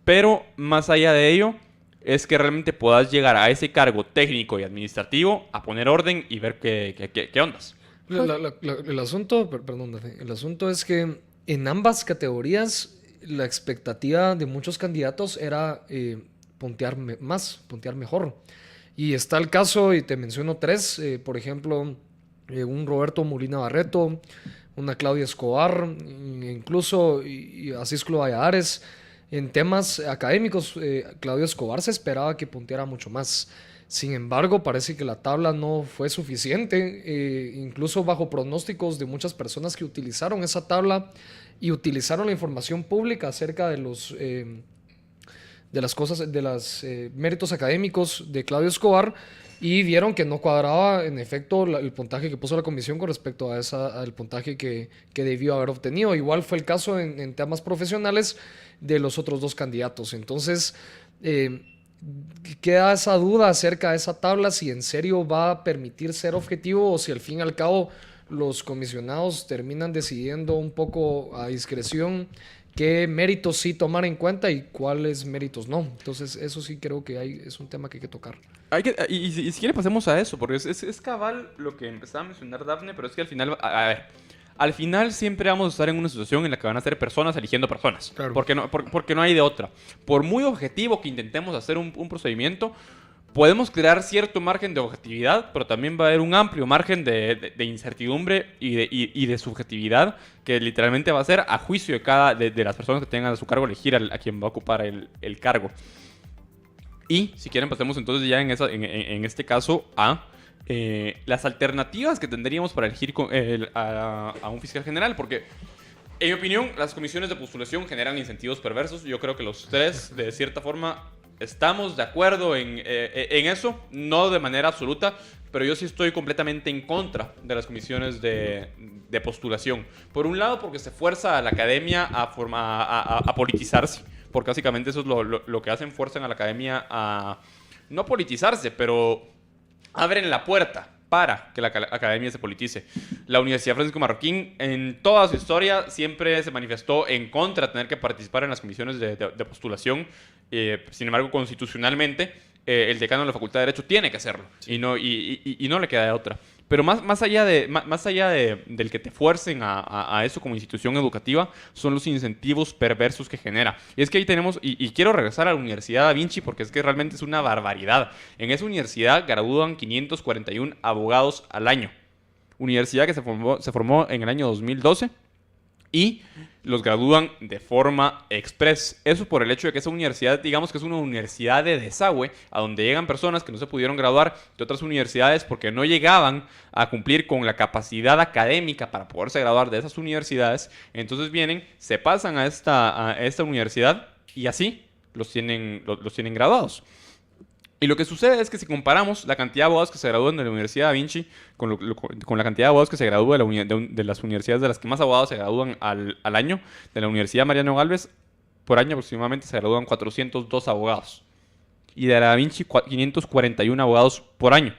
Speaker 3: pero más allá de ello, es que realmente puedas llegar a ese cargo técnico y administrativo a poner orden y ver qué ondas.
Speaker 5: El asunto es que en ambas categorías la expectativa de muchos candidatos era puntear mejor. Y está el caso, y te menciono 3, por ejemplo, un Roberto Molina Barreto, una Claudia Escobar, incluso y Asisclo Valladares. En temas académicos, Claudio Escobar se esperaba que punteara mucho más. Sin embargo, parece que la tabla no fue suficiente, incluso bajo pronósticos de muchas personas que utilizaron esa tabla y utilizaron la información pública acerca de los méritos académicos de Claudio Escobar, y vieron que no cuadraba en efecto el puntaje que puso la comisión con respecto al puntaje que debió haber obtenido. Igual fue el caso en temas profesionales de los otros 2 candidatos. Entonces queda esa duda acerca de esa tabla, si en serio va a permitir ser objetivo o si al fin y al cabo los comisionados terminan decidiendo un poco a discreción qué méritos sí tomar en cuenta y cuáles méritos no. Entonces eso sí creo que es un tema que hay que tocar.
Speaker 3: Y si quiere pasemos a eso, porque es cabal lo que empezaba a mencionar Dafne, pero es que al final, al final siempre vamos a estar en una situación en la que van a ser personas eligiendo personas, claro. Porque no hay de otra. Por muy objetivo que intentemos hacer un procedimiento, podemos crear cierto margen de objetividad, pero también va a haber un amplio margen de incertidumbre y de subjetividad que literalmente va a ser a juicio de las personas que tengan a su cargo elegir a quien va a ocupar el cargo. Y si quieren pasemos entonces ya en este caso a las alternativas que tendríamos para elegir a un fiscal general, porque en mi opinión las comisiones de postulación generan incentivos perversos. Yo creo que los 3 de cierta forma estamos de acuerdo en eso, no de manera absoluta, pero yo sí estoy completamente en contra de las comisiones de postulación. Por un lado, porque se fuerza a la academia a politizarse, porque básicamente eso es lo que hacen, fuerzan a la academia a no politizarse, pero abren la puerta para que la academia se politice. La Universidad Francisco Marroquín, en toda su historia, siempre se manifestó en contra de tener que participar en las comisiones de postulación. Sin embargo, constitucionalmente, el decano de la Facultad de Derecho tiene que hacerlo. Sí. Y no le queda de otra. Pero más allá del que te fuercen a eso como institución educativa, son los incentivos perversos que genera. Y es que ahí tenemos, y quiero regresar a la Universidad Da Vinci porque es que realmente es una barbaridad. En esa universidad gradúan 541 abogados al año. Universidad que se formó en el año 2012 y los gradúan de forma express. Eso por el hecho de que esa universidad, digamos que es una universidad de desagüe, a donde llegan personas que no se pudieron graduar de otras universidades porque no llegaban a cumplir con la capacidad académica para poderse graduar de esas universidades. Entonces vienen, se pasan a esta universidad y así los tienen graduados. Y lo que sucede es que si comparamos la cantidad de abogados que se gradúan de la Universidad Da Vinci con la cantidad de abogados que se gradúan de las universidades de las que más abogados se gradúan al año, de la Universidad Mariano Gálvez, por año aproximadamente se gradúan 402 abogados. Y de la Da Vinci, 541 abogados por año.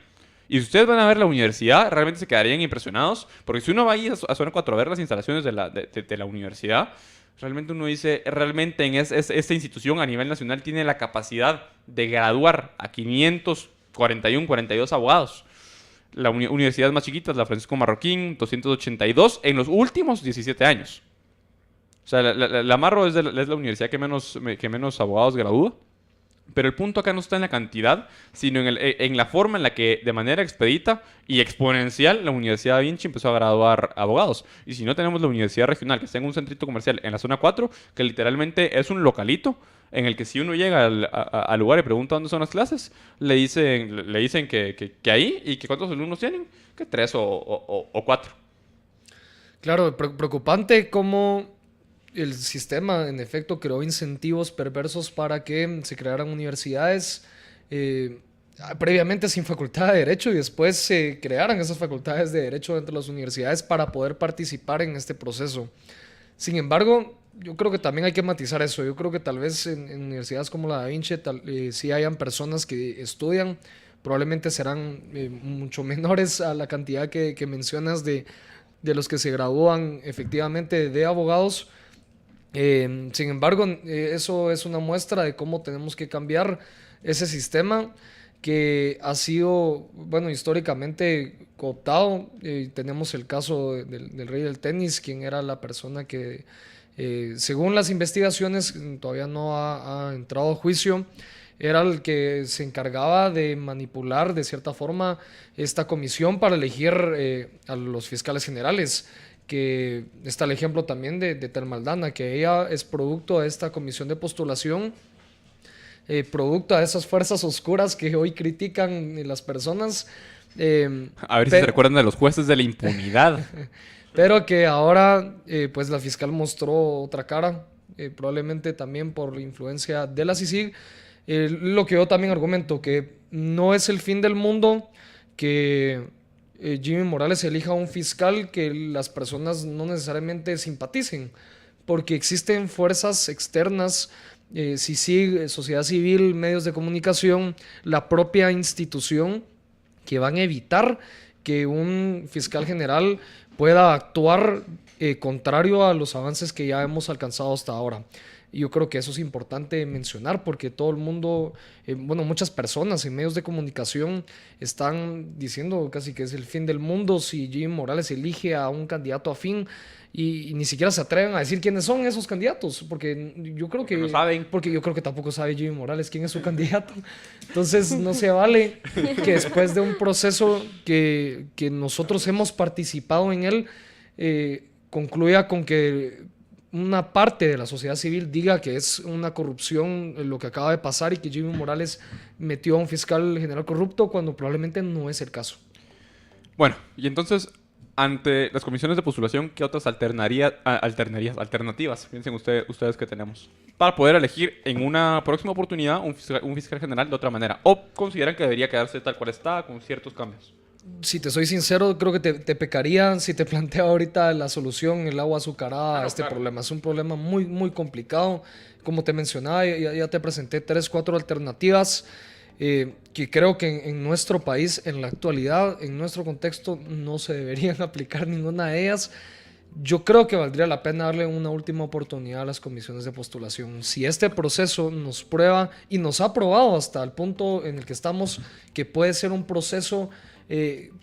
Speaker 3: Y si ustedes van a ver la universidad, realmente se quedarían impresionados, porque si uno va ahí a Zona 4 a ver las instalaciones de la universidad, realmente uno dice, realmente esta institución a nivel nacional tiene la capacidad de graduar a 42 abogados. La universidad más chiquita es la Francisco Marroquín, 282 en los últimos 17 años. O sea, la Marro es la universidad que menos abogados gradúa. Pero el punto acá no está en la cantidad, sino en la forma en la que, de manera expedita y exponencial, la Universidad Da Vinci empezó a graduar abogados. Y si no, tenemos la Universidad Regional, que está en un centrito comercial en la zona 4, que literalmente es un localito, en el que si uno llega al lugar y pregunta dónde son las clases, le dicen que ahí, y que cuántos alumnos tienen, que 3 o 4.
Speaker 5: Claro, preocupante cómo el sistema, en efecto, creó incentivos perversos para que se crearan universidades previamente sin facultad de Derecho y después se crearan esas facultades de Derecho dentro de las universidades para poder participar en este proceso. Sin embargo, yo creo que también hay que matizar eso. Yo creo que tal vez en universidades como la Da Vinci sí hayan personas que estudian, probablemente serán mucho menores a la cantidad que mencionas de los que se gradúan efectivamente de abogados. Sin embargo, eso es una muestra de cómo tenemos que cambiar ese sistema que ha sido, bueno, históricamente cooptado. Tenemos el caso del rey del tenis, quien era la persona que, según las investigaciones, todavía no ha entrado a juicio, era el que se encargaba de manipular de cierta forma esta comisión para elegir a los fiscales generales. Que está el ejemplo también de Telma Aldana, que ella es producto de esta comisión de postulación, producto de esas fuerzas oscuras que hoy critican las personas.
Speaker 3: A ver si se recuerdan de los jueces de la impunidad.
Speaker 5: Pero que ahora pues la fiscal mostró otra cara, probablemente también por la influencia de la CICIG. Lo que yo también argumento, que no es el fin del mundo que Jimmy Morales elija a un fiscal que las personas no necesariamente simpaticen, porque existen fuerzas externas, CICIG, sociedad civil, medios de comunicación, la propia institución, que van a evitar que un fiscal general pueda actuar contrario a los avances que ya hemos alcanzado hasta ahora. Y yo creo que eso es importante mencionar porque todo el mundo, muchas personas en medios de comunicación están diciendo casi que es el fin del mundo si Jimmy Morales elige a un candidato afín y ni siquiera se atreven a decir quiénes son esos candidatos, porque yo creo que
Speaker 3: no saben.
Speaker 5: Porque yo creo que tampoco sabe Jimmy Morales quién es su candidato. Entonces no se vale que después de un proceso que nosotros hemos participado en él, concluya con que una parte de la sociedad civil diga que es una corrupción lo que acaba de pasar y que Jimmy Morales metió a un fiscal general corrupto cuando probablemente no es el caso.
Speaker 3: Bueno, y entonces, ante las comisiones de postulación, ¿qué otras alternativas piensen ustedes que tenemos para poder elegir en una próxima oportunidad un fiscal general de otra manera? ¿O consideran que debería quedarse tal cual está, con ciertos cambios?
Speaker 5: Si te soy sincero, creo que te pecaría si te planteo ahorita la solución, el agua azucarada a este problema. Es un problema muy, muy complicado. Como te mencionaba, ya te presenté 3-4 alternativas que creo que en nuestro país, en la actualidad, en nuestro contexto, no se deberían aplicar ninguna de ellas. yo creo que valdría la pena darle una última oportunidad a las comisiones de postulación. Si este proceso nos prueba y nos ha probado hasta el punto en el que estamos, que puede ser un proceso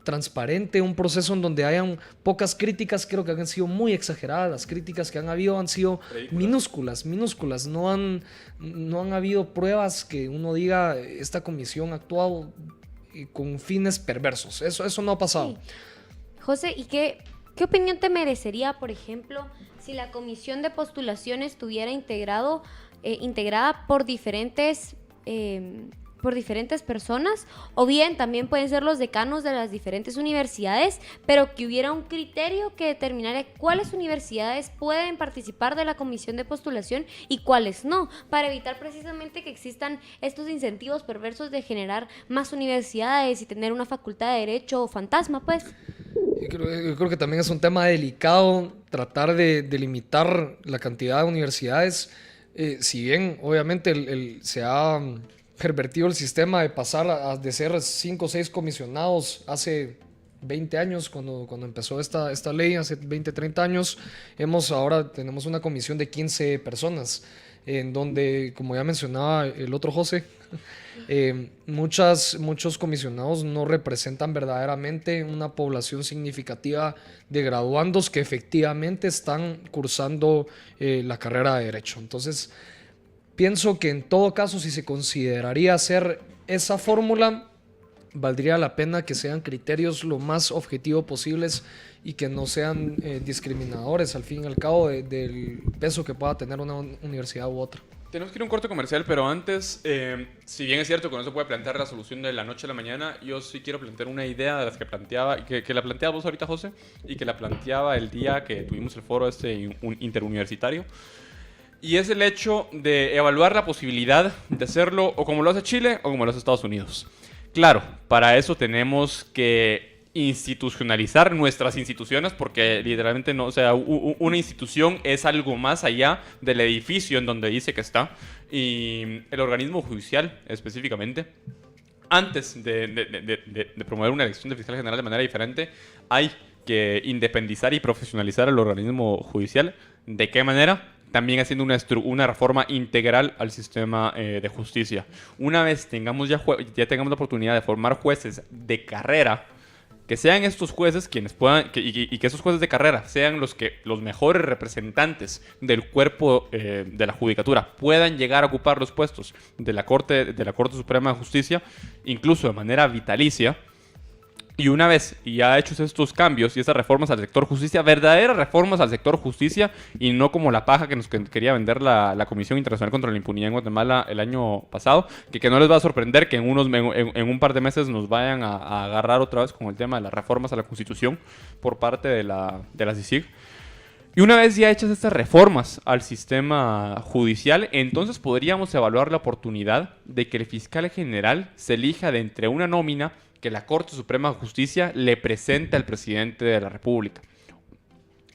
Speaker 5: transparente, un proceso en donde hayan pocas críticas, creo que han sido muy exageradas. Las críticas que han habido han sido minúsculas. No han habido pruebas que uno diga esta comisión ha actuado con fines perversos. Eso no ha pasado.
Speaker 4: Sí. José, ¿y qué opinión te merecería, por ejemplo, si la comisión de postulación estuviera integrada por diferentes personas, o bien también pueden ser los decanos de las diferentes universidades, pero que hubiera un criterio que determinara cuáles universidades pueden participar de la comisión de postulación y cuáles no, para evitar precisamente que existan estos incentivos perversos de generar más universidades y tener una facultad de derecho fantasma, pues?
Speaker 5: Yo creo que también es un tema delicado tratar de limitar la cantidad de universidades, si bien obviamente se ha pervertido el sistema de pasar de ser 5 o 6 comisionados hace 20 años, cuando empezó esta ley, hace 20, 30 años, ahora tenemos una comisión de 15 personas, en donde, como ya mencionaba el otro José, muchos comisionados no representan verdaderamente una población significativa de graduandos que efectivamente están cursando la carrera de Derecho. Entonces, pienso que en todo caso, si se consideraría hacer esa fórmula, valdría la pena que sean criterios lo más objetivos posibles y que no sean discriminadores al fin y al cabo del peso que pueda tener una universidad u otra.
Speaker 3: Tenemos que ir a un corte comercial, pero antes, si bien es cierto que no se puede plantear la solución de la noche a la mañana, yo sí quiero plantear una idea de las que planteaba, que la planteabas vos ahorita, José, y que la planteaba el día que tuvimos el foro interuniversitario. Y es el hecho de evaluar la posibilidad de hacerlo o como lo hace Chile o como lo hace Estados Unidos. Claro, para eso tenemos que institucionalizar nuestras instituciones, porque literalmente no, o sea, una institución es algo más allá del edificio en donde dice que está, y el organismo judicial específicamente, antes de promover una elección de fiscal general de manera diferente, hay que independizar y profesionalizar el organismo judicial. ¿De qué manera? También haciendo una reforma integral al sistema de justicia. Una vez tengamos ya tengamos la oportunidad de formar jueces de carrera, que sean estos jueces quienes puedan, y que esos jueces de carrera sean los mejores representantes del cuerpo de la judicatura, puedan llegar a ocupar los puestos de la Corte Suprema de Justicia, incluso de manera vitalicia. Y una vez ya hechos estos cambios y estas reformas al sector justicia, verdaderas reformas al sector justicia, y no como la paja que nos quería vender la Comisión Internacional contra la Impunidad en Guatemala el año pasado, que no les va a sorprender que en un par de meses nos vayan a agarrar otra vez con el tema de las reformas a la Constitución por parte de la CICIG. Y una vez ya hechas estas reformas al sistema judicial, entonces podríamos evaluar la oportunidad de que el fiscal general se elija de entre una nómina que la Corte Suprema de Justicia le presente al presidente de la República.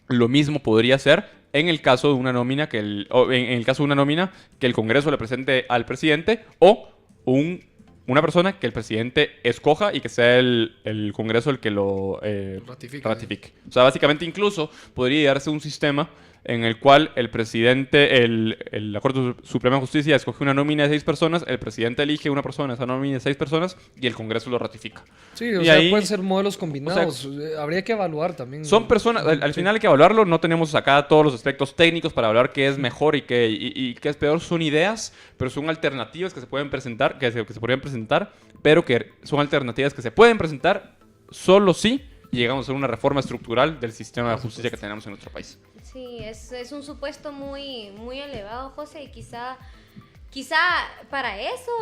Speaker 3: Lo mismo podría ser en el caso de una nómina que el Congreso le presente al presidente, o una persona que el presidente escoja y que sea el Congreso el que lo ratifique. O sea, básicamente incluso podría darse un sistema en el cual el presidente, la Corte Suprema de Justicia escoge una nómina de 6 personas, el presidente elige una persona, esa nómina de 6 personas, y el Congreso lo ratifica.
Speaker 5: Sí, o sea, pueden ser modelos combinados. O sea, habría que evaluar también.
Speaker 3: Son personas, al final hay que evaluarlo, no tenemos acá todos los aspectos técnicos para evaluar qué es mejor y qué es peor. Son ideas, pero son alternativas que se pueden presentar, que se podrían presentar, pero que son alternativas que se pueden presentar solo si llegamos a hacer una reforma estructural del sistema de justicia que tenemos en nuestro país.
Speaker 4: Sí, es un supuesto muy, muy elevado, José, y quizá para eso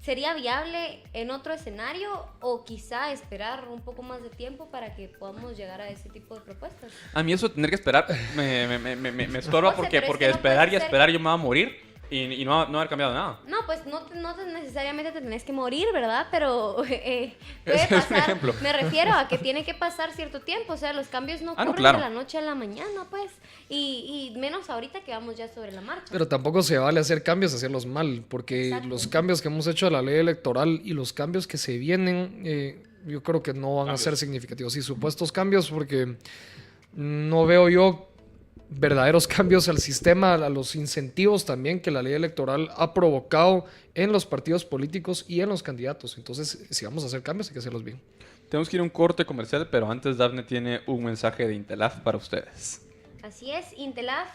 Speaker 4: sería viable en otro escenario, o quizá esperar un poco más de tiempo para que podamos llegar a ese tipo de propuestas.
Speaker 3: A mí eso de tener que esperar me estorba,
Speaker 4: José,
Speaker 3: porque esperar y esperar yo me voy a morir. Y no haber cambiado nada.
Speaker 4: No, pues no necesariamente te tenés que morir, ¿verdad? Pero puede
Speaker 3: es
Speaker 4: pasar.
Speaker 3: un ejemplo.
Speaker 4: Me refiero a que tiene que pasar cierto tiempo. O sea, los cambios no ocurren
Speaker 3: claro.
Speaker 4: de la noche a la mañana, pues. Y menos ahorita que vamos ya sobre la marcha.
Speaker 5: Pero tampoco se vale hacer cambios, hacerlos mal. Porque Exacto. Los cambios que hemos hecho a la ley electoral y los cambios que se vienen, yo creo que no van a ser significativos. Sí, supuestos cambios, porque no veo yo verdaderos cambios al sistema, a los incentivos también que la ley electoral ha provocado en los partidos políticos y en los candidatos. Entonces, si vamos a hacer cambios, hay que hacerlos bien.
Speaker 3: Tenemos que ir a un corte comercial, pero antes Dafne tiene un mensaje de Intelaf para ustedes.
Speaker 4: Así es, Intelaf,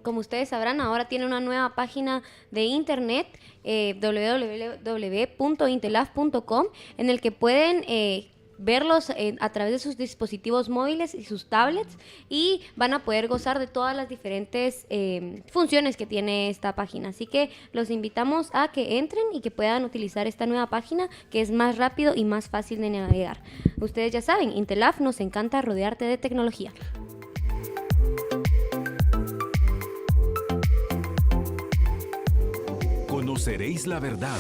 Speaker 4: como ustedes sabrán, ahora tiene una nueva página de internet, www.intelaf.com, en el que pueden verlos a través de sus dispositivos móviles y sus tablets, y van a poder gozar de todas las diferentes funciones que tiene esta página. Así que los invitamos a que entren y que puedan utilizar esta nueva página, que es más rápido y más fácil de navegar. Ustedes ya saben, Intelaf, nos encanta rodearte de tecnología.
Speaker 1: Conoceréis la verdad,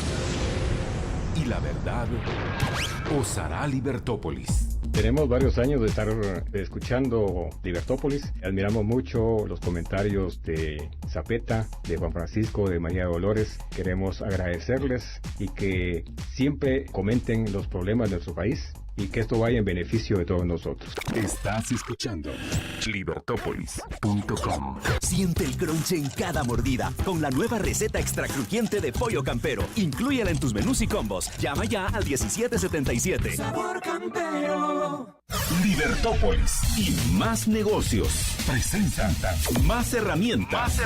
Speaker 1: y la verdad os hará Libertópolis.
Speaker 12: Tenemos varios años de estar escuchando Libertópolis. Admiramos mucho los comentarios de Zapeta, de Juan Francisco, de María Dolores. Queremos agradecerles y que siempre comenten los problemas de nuestro país y que esto vaya en beneficio de todos nosotros.
Speaker 1: Estás escuchando Libertópolis.com.
Speaker 14: Siente el crunch en cada mordida con la nueva receta extra crujiente de pollo campero. Inclúyela en tus menús y combos. Llama ya al 1777.
Speaker 7: Sabor campero.
Speaker 1: Libertópolis y Más Negocios presentan Más Herramientas.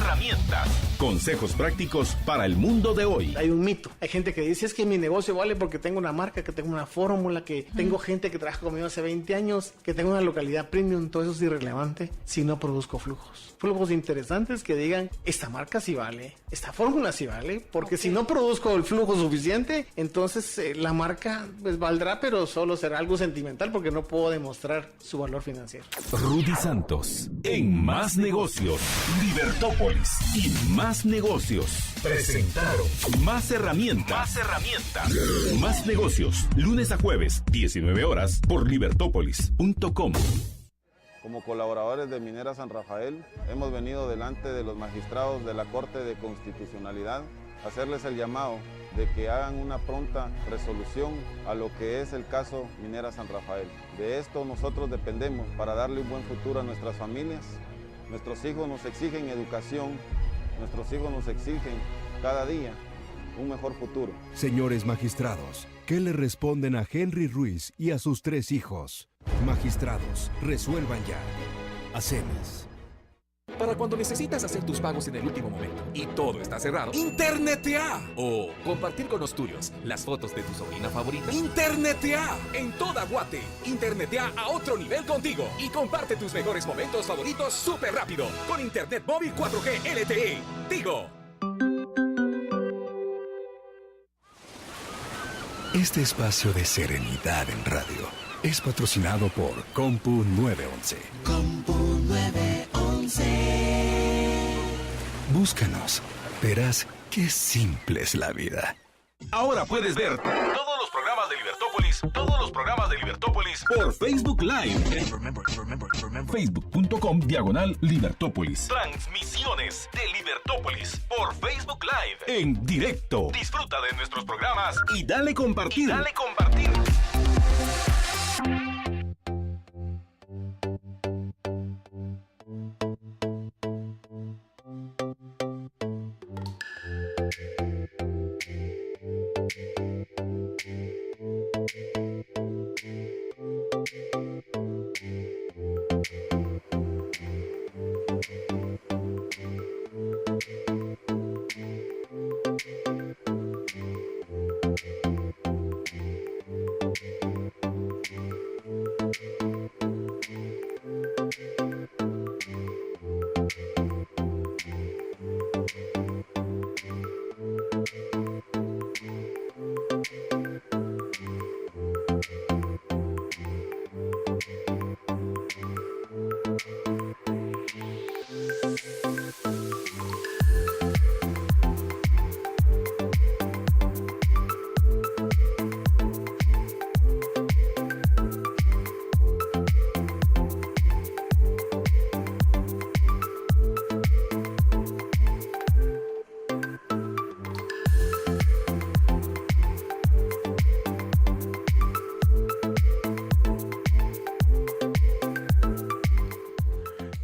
Speaker 1: Consejos prácticos para el mundo de hoy.
Speaker 15: Hay un mito. Hay gente que dice, es que mi negocio vale porque tengo una marca, que tengo una fórmula, que tengo gente que trabaja conmigo hace 20 años, que tengo una localidad premium. Todo eso es irrelevante si no produzco flujos. Flujos interesantes que digan, esta marca sí vale, esta fórmula sí vale, porque si no produzco el flujo suficiente, entonces la marca pues valdrá, pero solo será algo sentimental porque no puedo demostrar su valor financiero.
Speaker 1: Rudy Santos en Más Negocios. Libertópolis y Más Negocios presentaron Más Herramientas. Más Negocios, lunes a jueves, 19 horas, por libertópolis.com.
Speaker 16: Como colaboradores de Minera San Rafael, hemos venido delante de los magistrados de la Corte de Constitucionalidad a hacerles el llamado de que hagan una pronta resolución a lo que es el caso Minera San Rafael. De esto nosotros dependemos para darle un buen futuro a nuestras familias. Nuestros hijos nos exigen educación, nuestros hijos nos exigen cada día un mejor futuro.
Speaker 11: Señores magistrados, ¿qué le responden a Henry Ruiz y a sus 3 hijos? Magistrados, resuelvan ya. Hacemos.
Speaker 17: Para cuando necesitas hacer tus pagos en el último momento y todo está cerrado, ¡Internetea! O compartir con los tuyos las fotos de tu sobrina favorita. ¡Internetea! En toda Guate, Internetea a otro nivel contigo y comparte tus mejores momentos favoritos súper rápido con Internet móvil 4G LTE. Tigo.
Speaker 18: Este espacio de serenidad en radio es patrocinado por Compu 911.
Speaker 7: Compu 911.
Speaker 18: Búscanos, verás qué simple es la vida.
Speaker 1: Ahora puedes ver todos los programas de Libertópolis por Facebook Live. Facebook.com/Libertópolis. Transmisiones de Libertópolis por Facebook Live en directo. Disfruta de nuestros programas y dale compartir.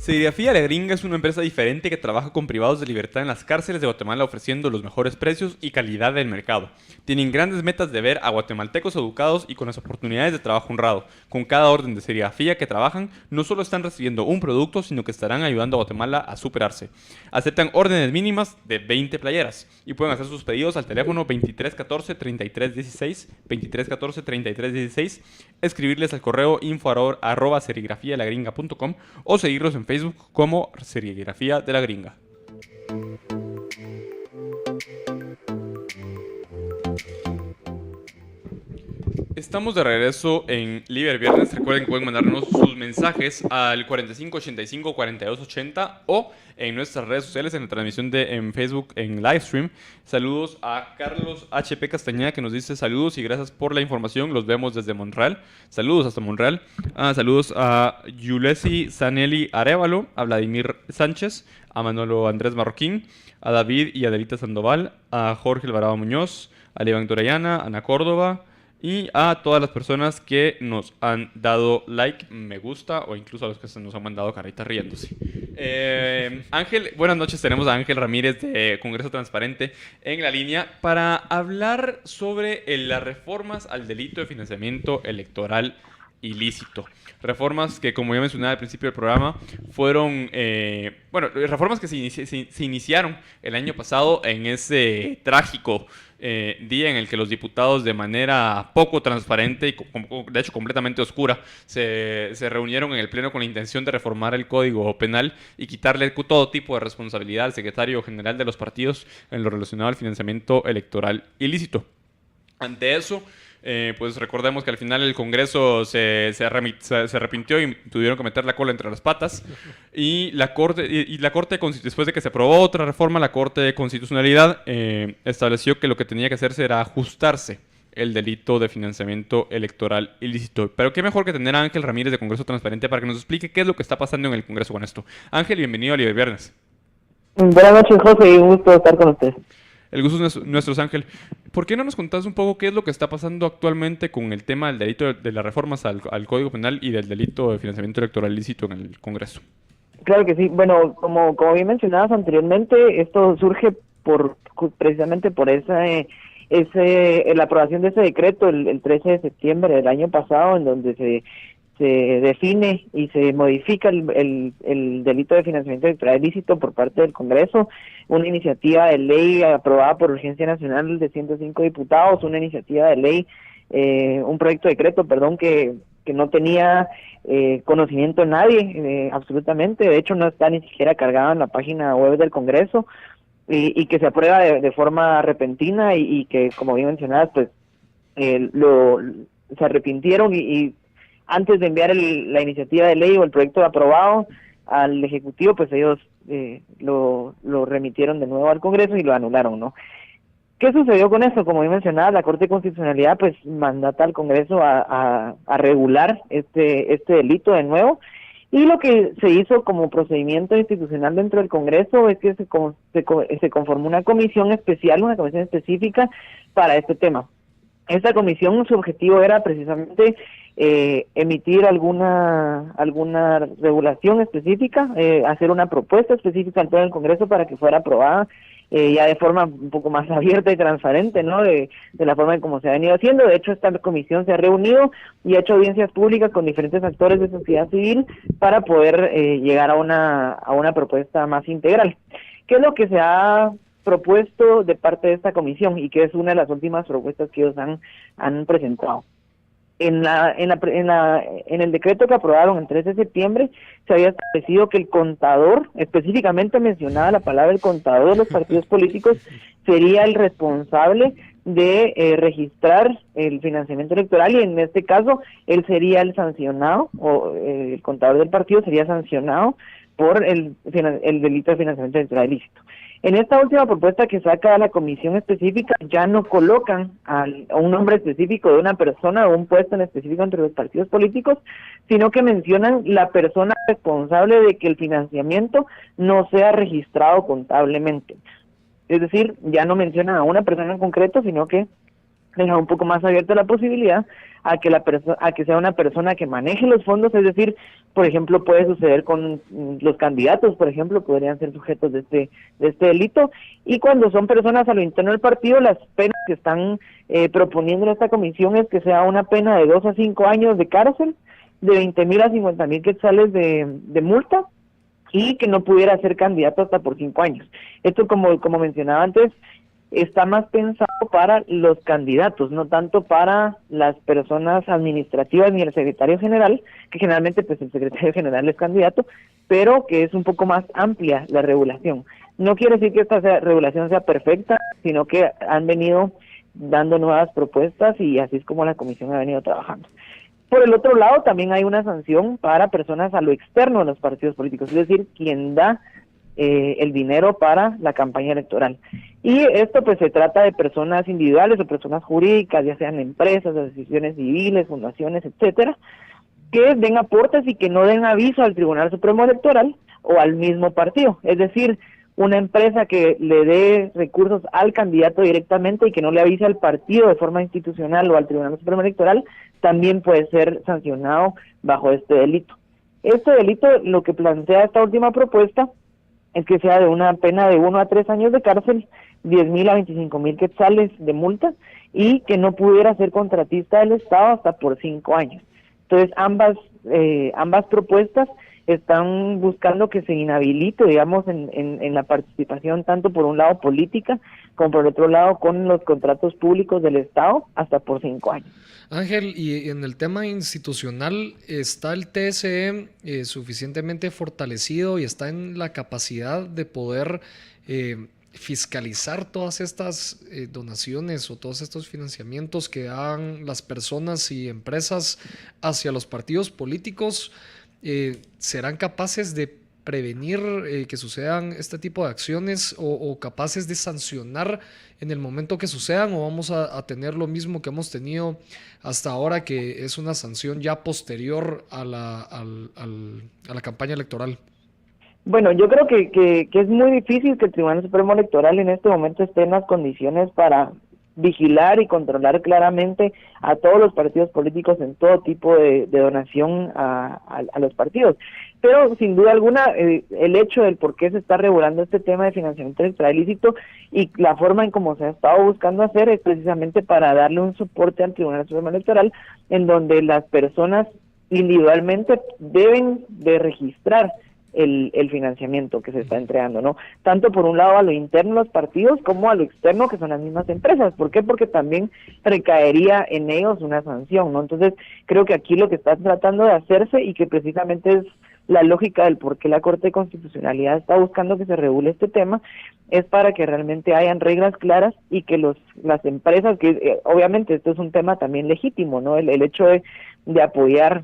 Speaker 3: Serigrafía La Gringa es una empresa diferente que trabaja con privados de libertad en las cárceles de Guatemala ofreciendo los mejores precios y calidad del mercado. Tienen grandes metas de ver a guatemaltecos educados y con las oportunidades de trabajo honrado. Con cada orden de serigrafía que trabajan, no solo están recibiendo un producto, sino que estarán ayudando a Guatemala a superarse. Aceptan órdenes mínimas de 20 playeras y pueden hacer sus pedidos al teléfono 2314-3316, 2314-3316, escribirles al correo info@serigrafialagringa.com o seguirlos en Facebook como Serigrafía de la Gringa. Estamos de regreso en Liber Viernes. Recuerden que pueden mandarnos sus mensajes al 4585-4280 o en nuestras redes sociales en la transmisión en Facebook en livestream. Saludos a Carlos HP Castañeda que nos dice saludos y gracias por la información. Los vemos desde Montreal. Saludos hasta Montreal. Saludos a Yulesi Sanelli Arevalo, a Vladimir Sánchez, a Manolo Andrés Marroquín, a David y Adelita Sandoval, a Jorge Alvarado Muñoz, a Iván Torayana, a Ana Córdoba, y a todas las personas que nos han dado like, me gusta o incluso a los que se nos han mandado caritas riéndose. Ángel, buenas noches, tenemos a Ángel Ramírez de Congreso Transparente en la línea para hablar sobre las reformas al delito de financiamiento electoral ilícito. Reformas que, como ya mencionaba al principio del programa, fueron, reformas que se iniciaron el año pasado en ese trágico día en el que los diputados de manera poco transparente y de hecho completamente oscura se reunieron en el pleno con la intención de reformar el Código Penal y quitarle todo tipo de responsabilidad al secretario general de los partidos en lo relacionado al financiamiento electoral ilícito. Ante eso, pues recordemos que al final el Congreso se arrepintió y tuvieron que meter la cola entre las patas y la Corte después de que se aprobó otra reforma, la Corte de Constitucionalidad estableció que lo que tenía que hacerse era ajustarse el delito de financiamiento electoral ilícito. Pero qué mejor que tener a Ángel Ramírez de Congreso Transparente para que nos explique qué es lo que está pasando en el Congreso con esto. Ángel, bienvenido a Libre Viernes.
Speaker 19: Buenas noches, José, y un gusto estar con usted.
Speaker 3: El gusto es nuestro, Ángel. ¿Por qué no nos contás un poco qué es lo que está pasando actualmente con el tema del delito de las reformas al Código Penal y del delito de financiamiento electoral ilícito en el Congreso?
Speaker 19: Claro que sí. Bueno, como bien mencionabas anteriormente, esto surge precisamente por la aprobación de ese decreto el 13 de septiembre del año pasado, en donde se define y se modifica el delito de financiamiento electoral ilícito por parte del Congreso, una iniciativa de ley aprobada por urgencia nacional de 105 diputados, una iniciativa de ley, un proyecto de decreto, que no tenía conocimiento de nadie, absolutamente, de hecho no está ni siquiera cargado en la página web del Congreso, y que se aprueba de forma repentina y que, como bien mencionabas, pues se arrepintieron y antes de enviar la iniciativa de ley o el proyecto aprobado al Ejecutivo, pues ellos lo remitieron de nuevo al Congreso y lo anularon, ¿no? ¿Qué sucedió con eso? Como bien mencionaba, la Corte de Constitucionalidad pues mandata al Congreso a regular este delito de nuevo, y lo que se hizo como procedimiento institucional dentro del Congreso es que se conformó una comisión especial, una comisión específica para este tema. Esta comisión, su objetivo era precisamente emitir alguna regulación específica, hacer una propuesta específica en todo el Congreso para que fuera aprobada ya de forma un poco más abierta y transparente, ¿no? De la forma en como se ha venido haciendo. De hecho, esta comisión se ha reunido y ha hecho audiencias públicas con diferentes actores de sociedad civil para poder llegar a una propuesta más integral. ¿Qué es lo que se ha propuesto de parte de esta comisión y que es una de las últimas propuestas que ellos han presentado? En el decreto que aprobaron el 13 de septiembre se había establecido que el contador, específicamente mencionaba la palabra el contador de los partidos políticos, sería el responsable de registrar el financiamiento electoral, y en este caso él sería el sancionado, o el contador del partido sería sancionado por el delito de financiamiento electoral ilícito. En esta última propuesta que saca la comisión específica ya no colocan a un nombre específico de una persona o un puesto en específico entre los partidos políticos, sino que mencionan la persona responsable de que el financiamiento no sea registrado contablemente. Es decir, ya no mencionan a una persona en concreto, sino que deja un poco más abierta la posibilidad a que sea una persona que maneje los fondos, es decir, por ejemplo, puede suceder con los candidatos, por ejemplo, podrían ser sujetos de este delito, y cuando son personas a lo interno del partido, las penas que están proponiendo en esta comisión es que sea una pena de 2 a 5 años de cárcel, de 20,000 a 50,000 quetzales de multa, y que no pudiera ser candidato hasta por 5 años. Esto, como mencionaba antes, está más pensado para los candidatos, no tanto para las personas administrativas ni el secretario general, que generalmente pues el secretario general es candidato, pero que es un poco más amplia la regulación. No quiere decir que esta regulación sea perfecta, sino que han venido dando nuevas propuestas y así es como la comisión ha venido trabajando. Por el otro lado, también hay una sanción para personas a lo externo de los partidos políticos, es decir, quien da el dinero para la campaña electoral. Y esto pues se trata de personas individuales o personas jurídicas, ya sean empresas, asociaciones civiles, fundaciones, etcétera, que den aportes y que no den aviso al Tribunal Supremo Electoral o al mismo partido. Es decir, una empresa que le dé recursos al candidato directamente y que no le avise al partido de forma institucional o al Tribunal Supremo Electoral, también puede ser sancionado bajo este delito. Este delito, lo que plantea esta última propuesta, es que sea de una pena de 1 a 3 años de cárcel, 10,000 a 25,000 quetzales de multa, y que no pudiera ser contratista del Estado hasta por 5 años. Entonces, ambas propuestas están buscando que se inhabilite, digamos, en la participación, tanto por un lado política, como por otro lado con los contratos públicos del Estado, hasta por 5 años.
Speaker 5: Ángel, y en el tema institucional, ¿está el TSE suficientemente fortalecido y está en la capacidad de poder fiscalizar todas estas donaciones o todos estos financiamientos que dan las personas y empresas hacia los partidos políticos? ¿Serán capaces de prevenir que sucedan este tipo de acciones o capaces de sancionar en el momento que sucedan, o vamos a tener lo mismo que hemos tenido hasta ahora, que es una sanción ya posterior a la campaña electoral?
Speaker 19: Bueno, yo creo que es muy difícil que el Tribunal Supremo Electoral en este momento esté en las condiciones para vigilar y controlar claramente a todos los partidos políticos en todo tipo de donación a los partidos. Pero sin duda alguna el hecho del por qué se está regulando este tema de financiamiento electoral ilícito y la forma en cómo se ha estado buscando hacer es precisamente para darle un soporte al Tribunal Supremo Electoral, en donde las personas individualmente deben de registrar el financiamiento que se está entregando, ¿no? Tanto por un lado a lo interno de los partidos como a lo externo, que son las mismas empresas. ¿Por qué? Porque también recaería en ellos una sanción, ¿no? Entonces, creo que aquí lo que está tratando de hacerse, y que precisamente es la lógica del por qué la Corte de Constitucionalidad está buscando que se regule este tema, es para que realmente hayan reglas claras y que las empresas, que obviamente esto es un tema también legítimo, ¿no? El hecho de apoyar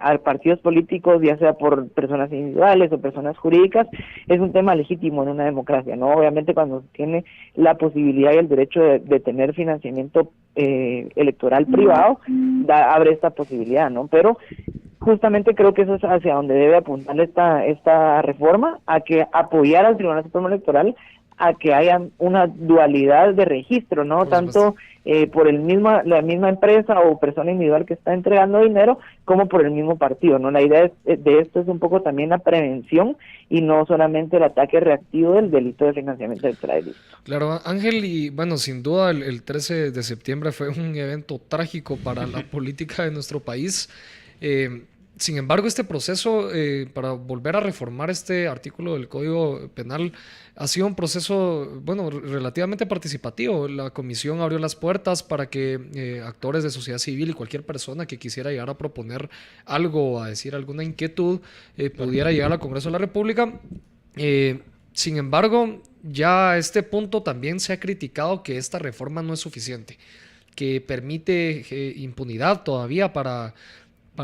Speaker 19: a partidos políticos, ya sea por personas individuales o personas jurídicas, es un tema legítimo en una democracia, ¿no? Obviamente cuando tiene la posibilidad y el derecho de tener financiamiento electoral privado, abre esta posibilidad, ¿no? Pero justamente creo que eso es hacia donde debe apuntar esta reforma, a que apoyar al Tribunal Supremo Electoral a que haya una dualidad de registro, ¿no? Tanto por la misma empresa o persona individual que está entregando dinero, como por el mismo partido, ¿no? La idea de esto es un poco también la prevención y no solamente el ataque reactivo del delito de financiamiento electoral.
Speaker 5: Claro, Ángel, y bueno, sin duda el 13 de septiembre fue un evento trágico para la política de nuestro país. Sin embargo, este proceso para volver a reformar este artículo del Código Penal ha sido un proceso, bueno, relativamente participativo. La comisión abrió las puertas para que actores de sociedad civil y cualquier persona que quisiera llegar a proponer algo, a decir alguna inquietud, pudiera llegar al Congreso de la República. Sin embargo, ya a este punto también se ha criticado que esta reforma no es suficiente, que permite impunidad todavía para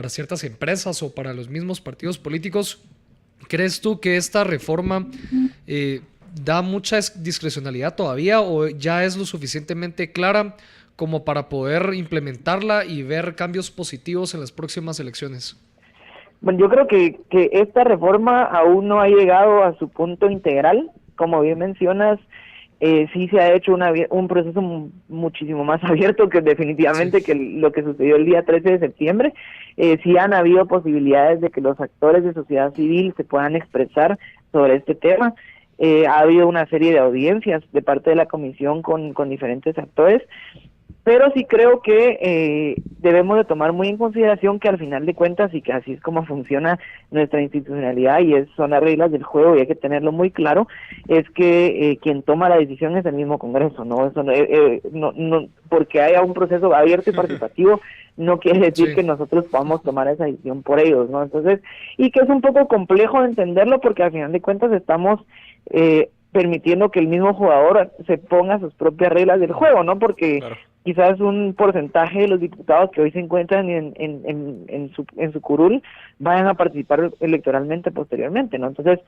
Speaker 5: ciertas empresas o para los mismos partidos políticos. ¿Crees tú que esta reforma da mucha discrecionalidad todavía, o ya es lo suficientemente clara como para poder implementarla y ver cambios positivos en las próximas elecciones?
Speaker 19: Bueno, yo creo que esta reforma aún no ha llegado a su punto integral. Como bien mencionas, sí se ha hecho un proceso muchísimo más abierto que definitivamente que lo que sucedió el día 13 de septiembre. Sí han habido posibilidades de que los actores de sociedad civil se puedan expresar sobre este tema. Ha habido una serie de audiencias de parte de la comisión con diferentes actores, pero sí creo que debemos de tomar muy en consideración que al final de cuentas, y que así es como funciona nuestra institucionalidad y son las reglas del juego y hay que tenerlo muy claro, es que quien toma la decisión es el mismo Congreso, ¿no? Eso no porque haya un proceso abierto y participativo no quiere decir que nosotros podamos tomar esa decisión por ellos, ¿no? Entonces, y que es un poco complejo de entenderlo porque al final de cuentas estamos permitiendo que el mismo jugador se ponga sus propias reglas del juego, ¿no? Porque quizás un porcentaje de los diputados que hoy se encuentran en su curul vayan a participar electoralmente posteriormente, ¿no? Entonces,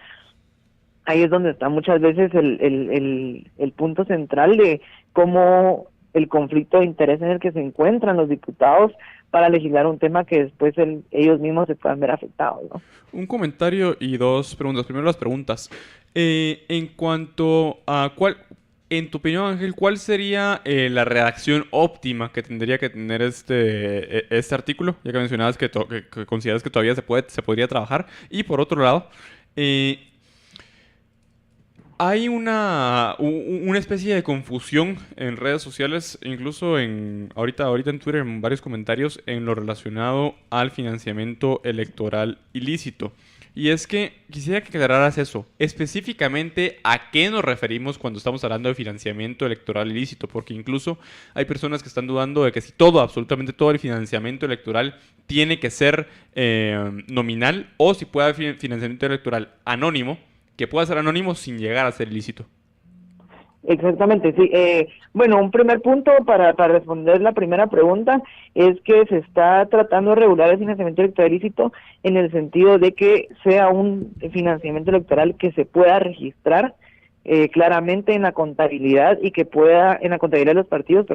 Speaker 19: ahí es donde está muchas veces el punto central de cómo el conflicto de interés en el que se encuentran los diputados para legislar un tema que después ellos mismos se puedan ver afectados, ¿no?
Speaker 3: Un comentario y dos preguntas. Primero las preguntas. En cuanto a en tu opinión, Ángel, ¿cuál sería la redacción óptima que tendría que tener este artículo? Ya que mencionabas que consideras que todavía se podría trabajar. Y por otro lado, hay una especie de confusión en redes sociales, incluso ahorita en Twitter, en varios comentarios, en lo relacionado al financiamiento electoral ilícito. Y es que quisiera que aclararas eso. Específicamente, ¿a qué nos referimos cuando estamos hablando de financiamiento electoral ilícito? Porque incluso hay personas que están dudando de que si absolutamente todo el financiamiento electoral tiene que ser nominal, o si puede haber financiamiento electoral anónimo, que pueda ser anónimo sin llegar a ser ilícito.
Speaker 19: Exactamente, sí. Bueno, un primer punto para responder la primera pregunta es que se está tratando de regular el financiamiento electoral ilícito en el sentido de que sea un financiamiento electoral que se pueda registrar claramente en la contabilidad y que pueda, en la contabilidad de los partidos,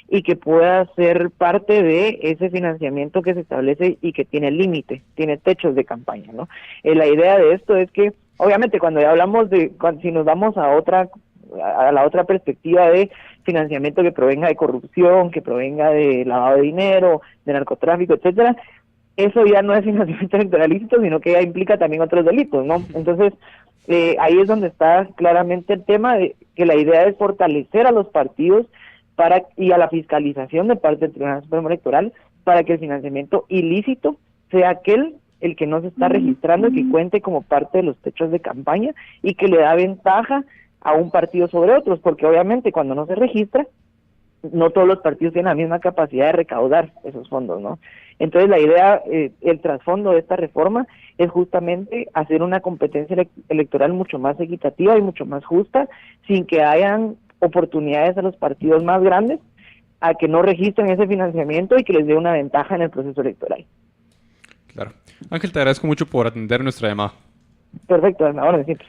Speaker 19: y que pueda ser parte de ese financiamiento que se establece y que tiene límite, tiene techos de campaña, ¿no? La idea de esto es que, obviamente, cuando ya hablamos si nos vamos a la otra perspectiva de financiamiento que provenga de corrupción, que provenga de lavado de dinero, de narcotráfico, etcétera, eso ya no es financiamiento electoral ilícito, sino que ya implica también otros delitos, ¿no? Entonces, ahí es donde está claramente el tema de que la idea es fortalecer a los partidos y a la fiscalización de parte del Tribunal Supremo Electoral para que el financiamiento ilícito sea el que no se está registrando y que cuente como parte de los techos de campaña y que le da ventaja a un partido sobre otros, porque obviamente cuando no se registra, no todos los partidos tienen la misma capacidad de recaudar esos fondos, ¿no? Entonces la idea, el trasfondo de esta reforma es justamente hacer una competencia electoral mucho más equitativa y mucho más justa, sin que hayan oportunidades a los partidos más grandes a que no registren ese financiamiento y que les dé una ventaja en el proceso electoral.
Speaker 3: Claro. Ángel, te agradezco mucho por atender nuestra llamada.
Speaker 19: Perfecto, ahora siempre.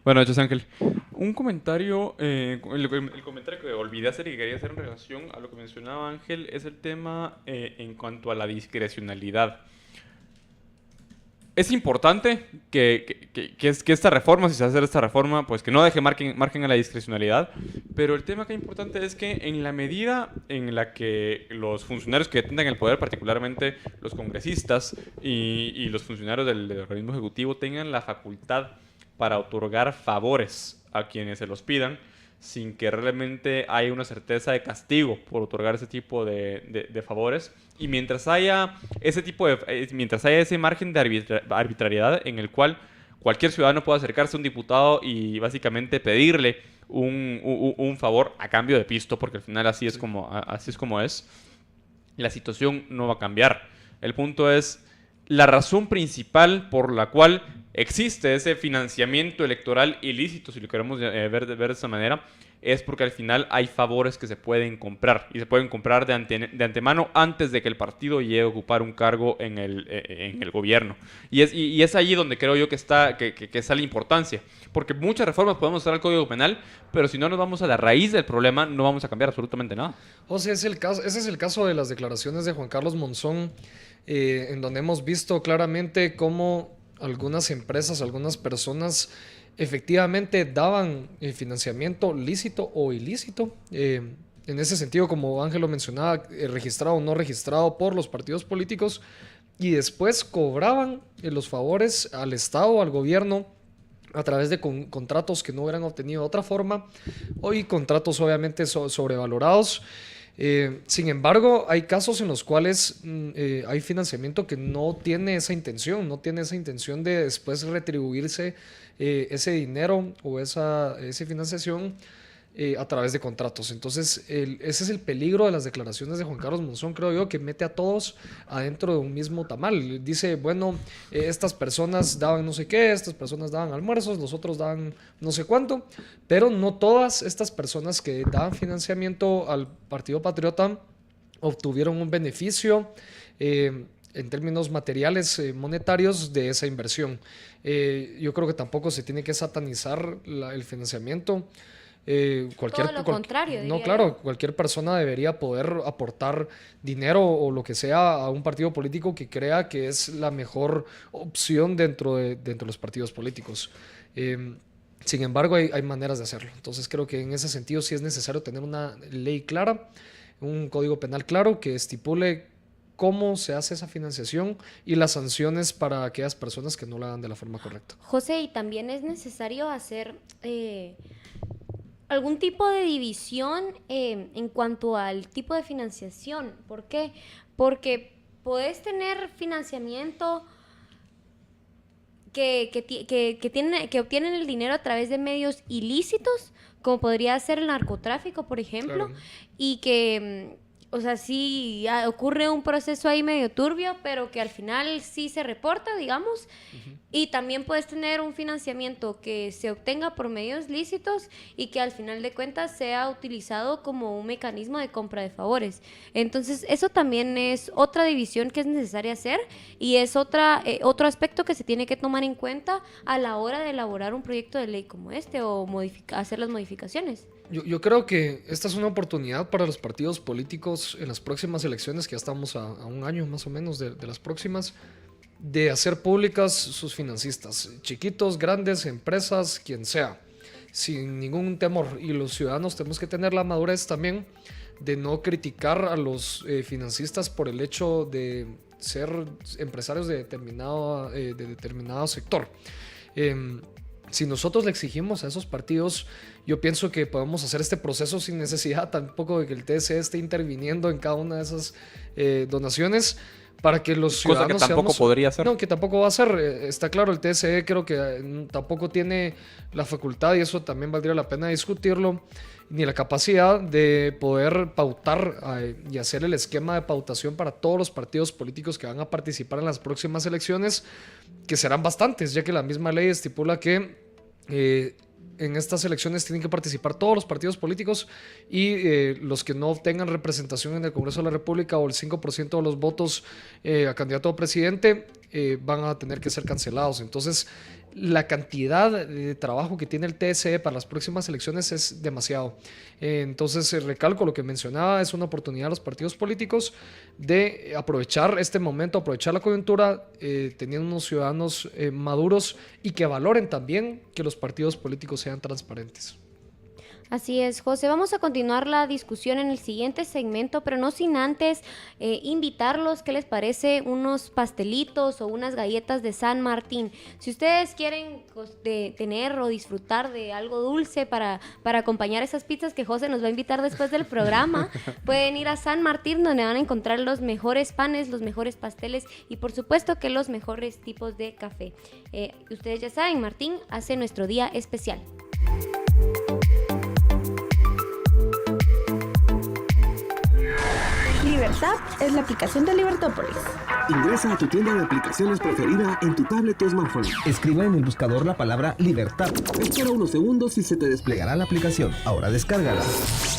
Speaker 3: Buenas noches, Ángel. Un comentario, el comentario que olvidé hacer y que quería hacer en relación a lo que mencionaba Ángel es el tema en cuanto a la discrecionalidad. Es importante que esta reforma, si se va a hacer esta reforma, pues que no deje margen a la discrecionalidad, pero el tema que es importante es que en la medida en la que los funcionarios que tengan el poder, particularmente los congresistas y los funcionarios del organismo ejecutivo, tengan la facultad para otorgar favores a quienes se los pidan, sin que realmente haya una certeza de castigo por otorgar ese tipo de favores. Y mientras haya ese margen de arbitrariedad en el cual cualquier ciudadano pueda acercarse a un diputado y básicamente pedirle un favor a cambio de pisto, porque al final así es como es, la situación no va a cambiar. El punto es la razón principal por la cual existe ese financiamiento electoral ilícito, si lo queremos ver de esa manera, es porque al final hay favores que se pueden comprar, y se pueden comprar de antemano antes de que el partido llegue a ocupar un cargo en el gobierno. Y es allí donde creo yo que está la importancia, porque muchas reformas podemos hacer al Código Penal, pero si no nos vamos a la raíz del problema, no vamos a cambiar absolutamente nada.
Speaker 5: José, ese es el caso de las declaraciones de Juan Carlos Monzón, en donde hemos visto claramente cómo algunas empresas, algunas personas efectivamente daban financiamiento lícito o ilícito. En ese sentido, como Ángel lo mencionaba, registrado o no registrado por los partidos políticos, y después cobraban los favores al Estado, al gobierno, a través de contratos que no hubieran obtenido de otra forma, y contratos obviamente sobrevalorados. Sin embargo, hay casos en los cuales hay financiamiento que no tiene esa intención, de después retribuirse ese dinero o esa financiación a través de contratos. Entonces, ese es el peligro de las declaraciones de Juan Carlos Monzón, creo yo, que mete a todos adentro de un mismo tamal. Dice, bueno, estas personas daban no sé qué, estas personas daban almuerzos, los otros daban no sé cuánto, pero no todas estas personas que daban financiamiento al Partido Patriota obtuvieron un beneficio en términos materiales, monetarios, de esa inversión. Yo creo que tampoco se tiene que satanizar el financiamiento.
Speaker 4: Todo lo contrario.
Speaker 5: No, claro, cualquier persona debería poder aportar dinero o lo que sea a un partido político que crea que es la mejor opción dentro de los partidos políticos. Sin embargo, hay maneras de hacerlo. Entonces creo que en ese sentido sí es necesario tener una ley clara, un código penal claro que estipule cómo se hace esa financiación y las sanciones para aquellas personas que no la hagan de la forma correcta.
Speaker 4: José, y también es necesario hacer algún tipo de división en cuanto al tipo de financiación. ¿Por qué? Porque puedes tener financiamiento que obtienen el dinero a través de medios ilícitos, como podría ser el narcotráfico, por ejemplo, claro. Y que, o sea, sí ocurre un proceso ahí medio turbio, pero que al final sí se reporta, digamos. Uh-huh. Y también puedes tener un financiamiento que se obtenga por medios lícitos y que al final de cuentas sea utilizado como un mecanismo de compra de favores. Entonces, eso también es otra división que es necesaria hacer y es otro aspecto que se tiene que tomar en cuenta a la hora de elaborar un proyecto de ley como este o hacer las modificaciones.
Speaker 5: Yo creo que esta es una oportunidad para los partidos políticos en las próximas elecciones, que ya estamos a un año más o menos de las próximas, de hacer públicas sus financistas, chiquitos, grandes, empresas, quien sea, sin ningún temor. Y los ciudadanos tenemos que tener la madurez también de no criticar a los financistas por el hecho de ser empresarios de determinado sector. Si nosotros le exigimos a esos partidos, yo pienso que podemos hacer este proceso sin necesidad tampoco de que el TSE esté interviniendo en cada una de esas donaciones, para que los ciudadanos...
Speaker 3: Cosa que tampoco podría hacer.
Speaker 5: No, que tampoco va a ser. Está claro, el TSE creo que tampoco tiene la facultad, y eso también valdría la pena discutirlo, ni la capacidad de poder pautar y hacer el esquema de pautación para todos los partidos políticos que van a participar en las próximas elecciones, que serán bastantes, ya que la misma ley estipula que en estas elecciones tienen que participar todos los partidos políticos y los que no obtengan representación en el Congreso de la República o el 5% de los votos a candidato a presidente van a tener que ser cancelados. Entonces, la cantidad de trabajo que tiene el TSE para las próximas elecciones es demasiado. Entonces, recalco lo que mencionaba, es una oportunidad a los partidos políticos de aprovechar este momento, aprovechar la coyuntura, teniendo unos ciudadanos maduros y que valoren también que los partidos políticos sean transparentes.
Speaker 4: Así es, José. Vamos a continuar la discusión en el siguiente segmento, pero no sin antes invitarlos, ¿qué les parece? Unos pastelitos o unas galletas de San Martín. Si ustedes quieren tener o disfrutar de algo dulce para acompañar esas pizzas que José nos va a invitar después del programa, pueden ir a San Martín, donde van a encontrar los mejores panes, los mejores pasteles y por supuesto que los mejores tipos de café. Ustedes ya saben, Martín hace nuestro día especial.
Speaker 20: Libertad es la aplicación de Libertópolis.
Speaker 21: Ingresa a tu tienda de aplicaciones preferida en tu tablet o smartphone.
Speaker 22: Escribe en el buscador la palabra Libertad.
Speaker 21: Espera unos segundos y se te desplegará la aplicación.
Speaker 22: Ahora descárgala.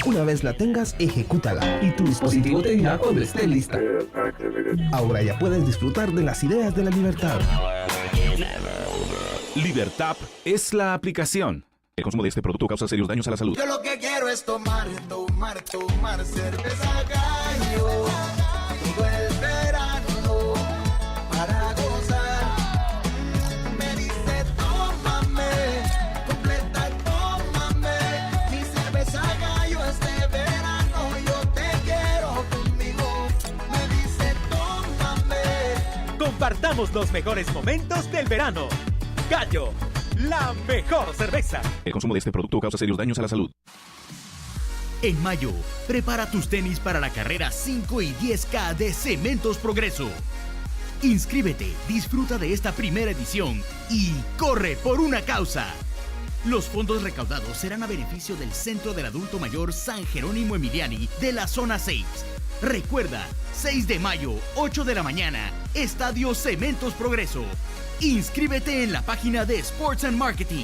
Speaker 22: Una vez la tengas, ejecútala. Y tu dispositivo te dirá cuando esté lista. Ahora ya puedes disfrutar de las ideas de la libertad.
Speaker 1: Libertap es la aplicación. El consumo de este producto causa serios daños a la salud.
Speaker 23: Yo lo que quiero es tomar cerveza Gallo todo el verano para gozar. Me dice tómame
Speaker 2: Compartamos los mejores momentos del verano. Gallo, la mejor cerveza.
Speaker 8: El consumo de este producto causa serios daños a la salud.
Speaker 9: En mayo, prepara tus tenis para la carrera 5 y 10K de Cementos Progreso. Inscríbete, disfruta de esta primera edición y corre por una causa. Los fondos recaudados serán a beneficio del Centro del Adulto Mayor San Jerónimo Emiliani de la Zona 6. Recuerda, 6 de mayo, 8 de la mañana, Estadio Cementos Progreso. Inscríbete en la página de Sports and Marketing.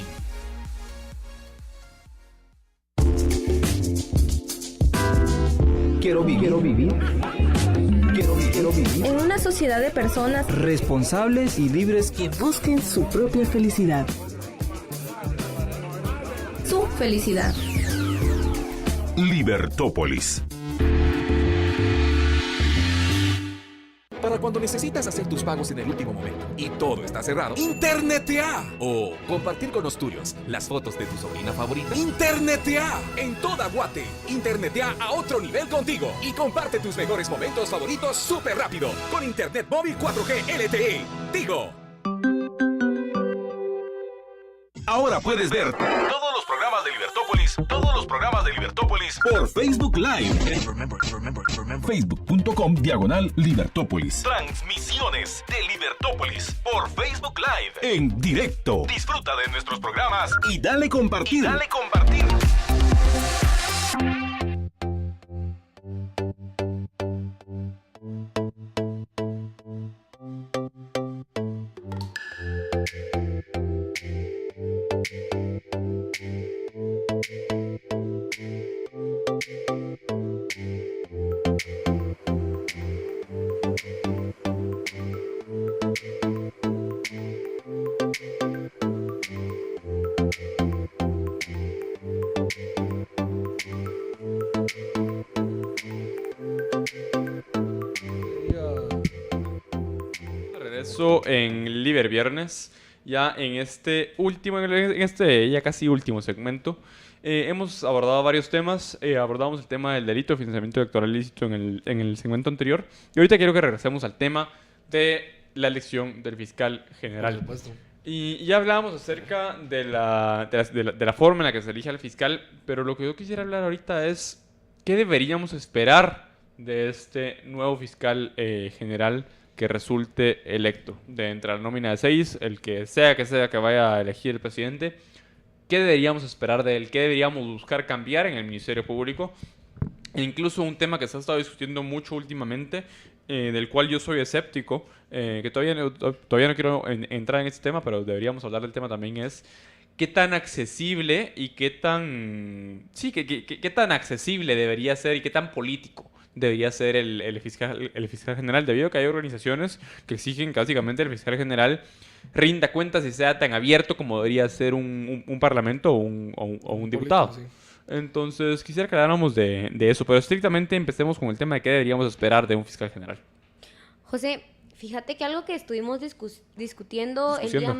Speaker 22: Quiero vivir.
Speaker 20: En una sociedad de personas
Speaker 22: Responsables y libres
Speaker 20: que busquen su propia felicidad. Su felicidad.
Speaker 1: Libertópolis.
Speaker 17: Para cuando necesitas hacer tus pagos en el último momento y todo está cerrado, ¡Internetea! O compartir con los tuyos las fotos de tu sobrina favorita. ¡Internetea! En toda Guate. Internetea a otro nivel contigo y comparte tus mejores momentos favoritos súper rápido con Internet móvil 4G LTE. Tigo.
Speaker 1: Ahora puedes ver todos los programas de Libertópolis por Facebook Live. Facebook.com/Libertópolis. Transmisiones de Libertópolis por Facebook Live. En directo. Disfruta de nuestros programas y dale compartir.
Speaker 3: En Liber Viernes, ya en este ya casi último segmento, hemos abordado varios temas. Abordamos el tema del delito de financiamiento electoral ilícito en el segmento anterior, y ahorita quiero que regresemos al tema de la elección del fiscal general.
Speaker 5: Por supuesto.
Speaker 3: Y ya hablábamos acerca de la forma en la que se elige al fiscal, pero lo que yo quisiera hablar ahorita es qué deberíamos esperar de este nuevo fiscal general que resulte electo. De entre la nómina de 6, el que sea que vaya a elegir el presidente, ¿qué deberíamos esperar de él? ¿Qué deberíamos buscar cambiar en el Ministerio Público? E incluso un tema que se ha estado discutiendo mucho últimamente, del cual yo soy escéptico, que todavía no quiero entrar en este tema, pero deberíamos hablar del tema también, es qué tan accesible y qué tan accesible debería ser y qué tan político debería ser el fiscal general, debido a que hay organizaciones que exigen que básicamente el fiscal general rinda cuentas y sea tan abierto como debería ser un parlamento o un diputado. Sí. Entonces quisiera que habláramos de eso, pero estrictamente empecemos con el tema de qué deberíamos esperar de un fiscal general.
Speaker 4: José, fíjate que algo que estuvimos discutiendo el día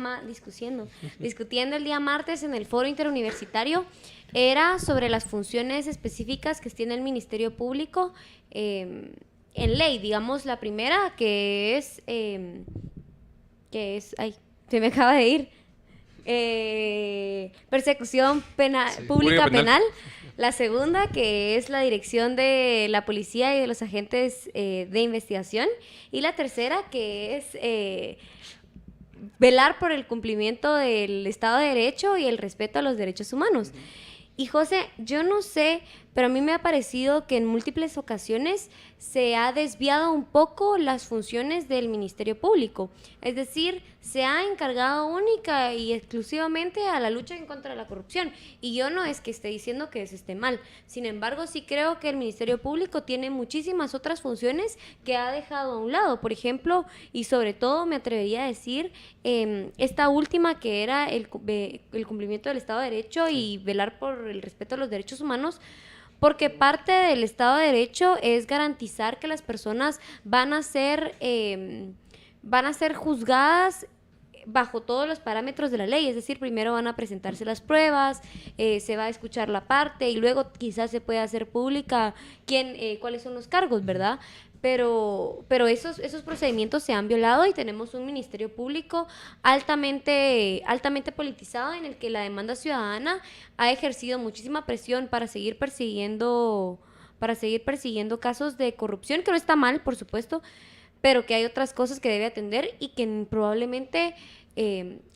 Speaker 4: martes en el foro interuniversitario era sobre las funciones específicas que tiene el Ministerio Público en ley. Digamos, la primera que es ay, se me acaba de ir, persecución pública penal. La segunda, que es la dirección de la policía y de los agentes de investigación. Y la tercera, que es velar por el cumplimiento del Estado de Derecho y el respeto a los derechos humanos. Y José, yo no sé, pero a mí me ha parecido que en múltiples ocasiones se ha desviado un poco las funciones del Ministerio Público. Es decir, se ha encargado única y exclusivamente a la lucha en contra de la corrupción. Y yo no es que esté diciendo que eso esté mal. Sin embargo, sí creo que el Ministerio Público tiene muchísimas otras funciones que ha dejado a un lado. Por ejemplo, y sobre todo me atrevería a decir, esta última que era el cumplimiento del Estado de Derecho y velar por el respeto a los derechos humanos, porque parte del Estado de Derecho es garantizar que las personas van a ser juzgadas bajo todos los parámetros de la ley. Es decir, primero van a presentarse las pruebas, se va a escuchar la parte y luego quizás se puede hacer pública cuáles son los cargos, ¿verdad? pero esos procedimientos se han violado y tenemos un ministerio público altamente politizado en el que la demanda ciudadana ha ejercido muchísima presión para seguir persiguiendo casos de corrupción, que no está mal, por supuesto, pero que hay otras cosas que debe atender y que probablemente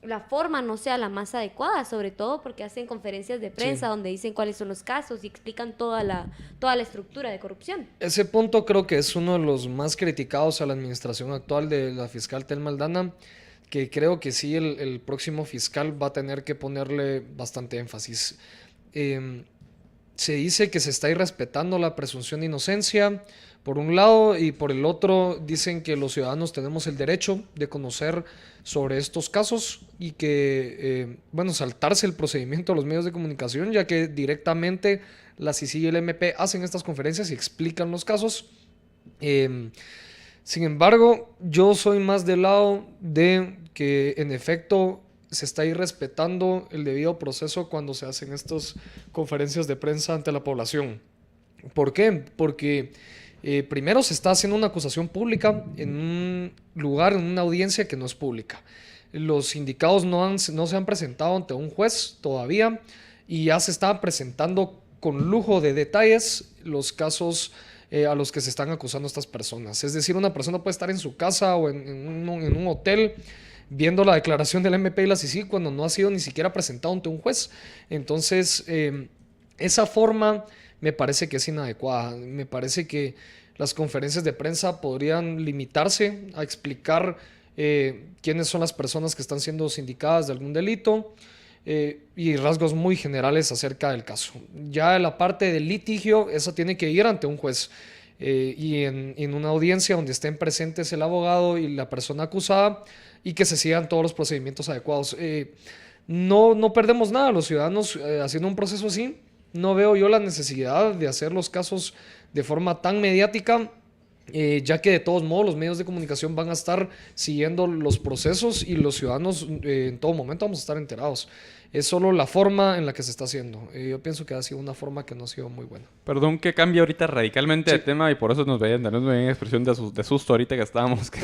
Speaker 4: la forma no sea la más adecuada, sobre todo porque hacen conferencias de prensa donde dicen cuáles son los casos y explican toda la estructura de corrupción.
Speaker 5: Ese punto creo que es uno de los más criticados a la administración actual de la fiscal Thelma Aldana, que creo que sí el próximo fiscal va a tener que ponerle bastante énfasis. Se dice que se está irrespetando la presunción de inocencia, por un lado, y por el otro dicen que los ciudadanos tenemos el derecho de conocer sobre estos casos y que, saltarse el procedimiento de los medios de comunicación, ya que directamente la CICIG y el MP hacen estas conferencias y explican los casos. Sin embargo, yo soy más del lado de que, en efecto, se está irrespetando el debido proceso cuando se hacen estas conferencias de prensa ante la población. ¿Por qué? Porque primero se está haciendo una acusación pública en un lugar, en una audiencia que no es pública. Los sindicados no se han presentado ante un juez todavía y ya se están presentando con lujo de detalles los casos a los que se están acusando estas personas. Es decir, una persona puede estar en su casa o en un hotel viendo la declaración del MP y la CICIG cuando no ha sido ni siquiera presentado ante un juez. Entonces, esa forma me parece que es inadecuada. Me parece que las conferencias de prensa podrían limitarse a explicar quiénes son las personas que están siendo sindicadas de algún delito y rasgos muy generales acerca del caso. Ya la parte del litigio, eso tiene que ir ante un juez y en una audiencia donde estén presentes el abogado y la persona acusada y que se sigan todos los procedimientos adecuados. No perdemos nada los ciudadanos haciendo un proceso así. No veo yo la necesidad de hacer los casos de forma tan mediática, ya que de todos modos los medios de comunicación van a estar siguiendo los procesos y los ciudadanos en todo momento vamos a estar enterados. Es solo la forma en la que se está haciendo. Yo pienso que ha sido una forma que no ha sido muy buena.
Speaker 3: Perdón que cambie ahorita radicalmente de tema y por eso nos veían expresión de susto ahorita que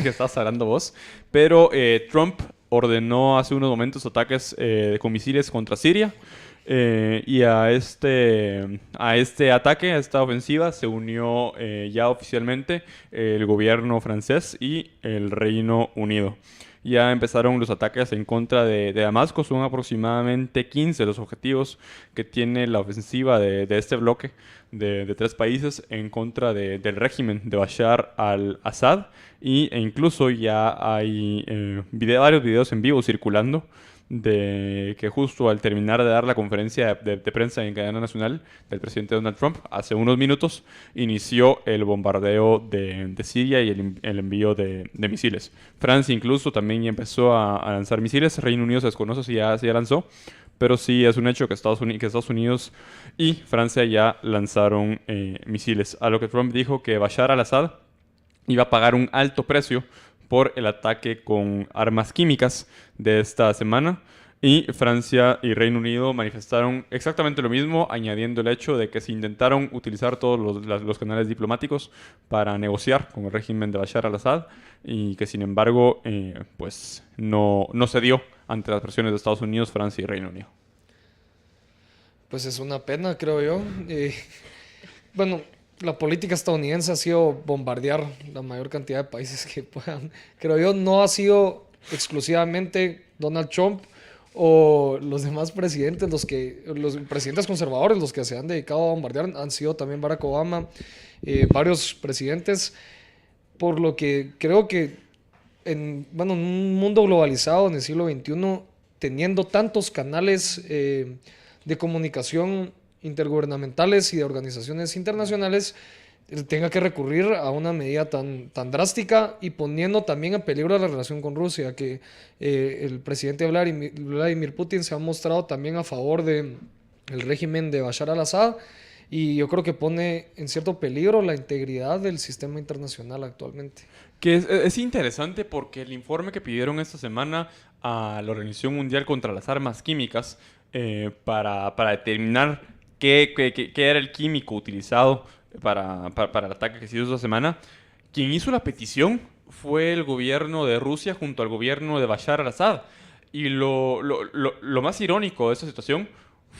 Speaker 3: estabas hablando vos. Pero Trump ordenó hace unos momentos ataques con misiles contra Siria. Y a este ataque, a esta ofensiva, se unió ya oficialmente el gobierno francés y el Reino Unido. Ya empezaron los ataques en contra de Damasco. Son aproximadamente 15 los objetivos que tiene la ofensiva de este bloque de 3 países en contra del régimen de Bashar al-Assad. E incluso ya hay varios videos en vivo circulando de que justo al terminar de dar la conferencia de prensa en cadena nacional del presidente Donald Trump, hace unos minutos, inició el bombardeo de Siria y el envío de misiles. Francia incluso también ya empezó a lanzar misiles. Reino Unido se desconoce si ya lanzó, pero sí es un hecho que Estados Unidos y Francia ya lanzaron misiles. A lo que Trump dijo que Bashar al-Assad iba a pagar un alto precio por el ataque con armas químicas de esta semana, y Francia y Reino Unido manifestaron exactamente lo mismo, añadiendo el hecho de que se intentaron utilizar todos los canales diplomáticos para negociar con el régimen de Bashar al-Assad y que sin embargo pues no se dio ante las presiones de Estados Unidos, Francia y Reino Unido.
Speaker 5: Pues es una pena, creo yo. La política estadounidense ha sido bombardear la mayor cantidad de países que puedan. Creo yo, no ha sido exclusivamente Donald Trump o los demás presidentes, los presidentes conservadores, los que se han dedicado a bombardear, han sido también Barack Obama, varios presidentes, por lo que creo que en un mundo globalizado en el siglo XXI, teniendo tantos canales de comunicación intergubernamentales y de organizaciones internacionales, tenga que recurrir a una medida tan drástica y poniendo también en peligro la relación con Rusia, que el presidente Vladimir Putin se ha mostrado también a favor del régimen de Bashar al-Assad, y yo creo que pone en cierto peligro la integridad del sistema internacional actualmente.
Speaker 3: Que es interesante porque el informe que pidieron esta semana a la Organización Mundial contra las Armas Químicas para determinar qué era el químico utilizado para el ataque que se hizo esta semana, quien hizo la petición fue el gobierno de Rusia junto al gobierno de Bashar al-Assad. Y lo más irónico de esta situación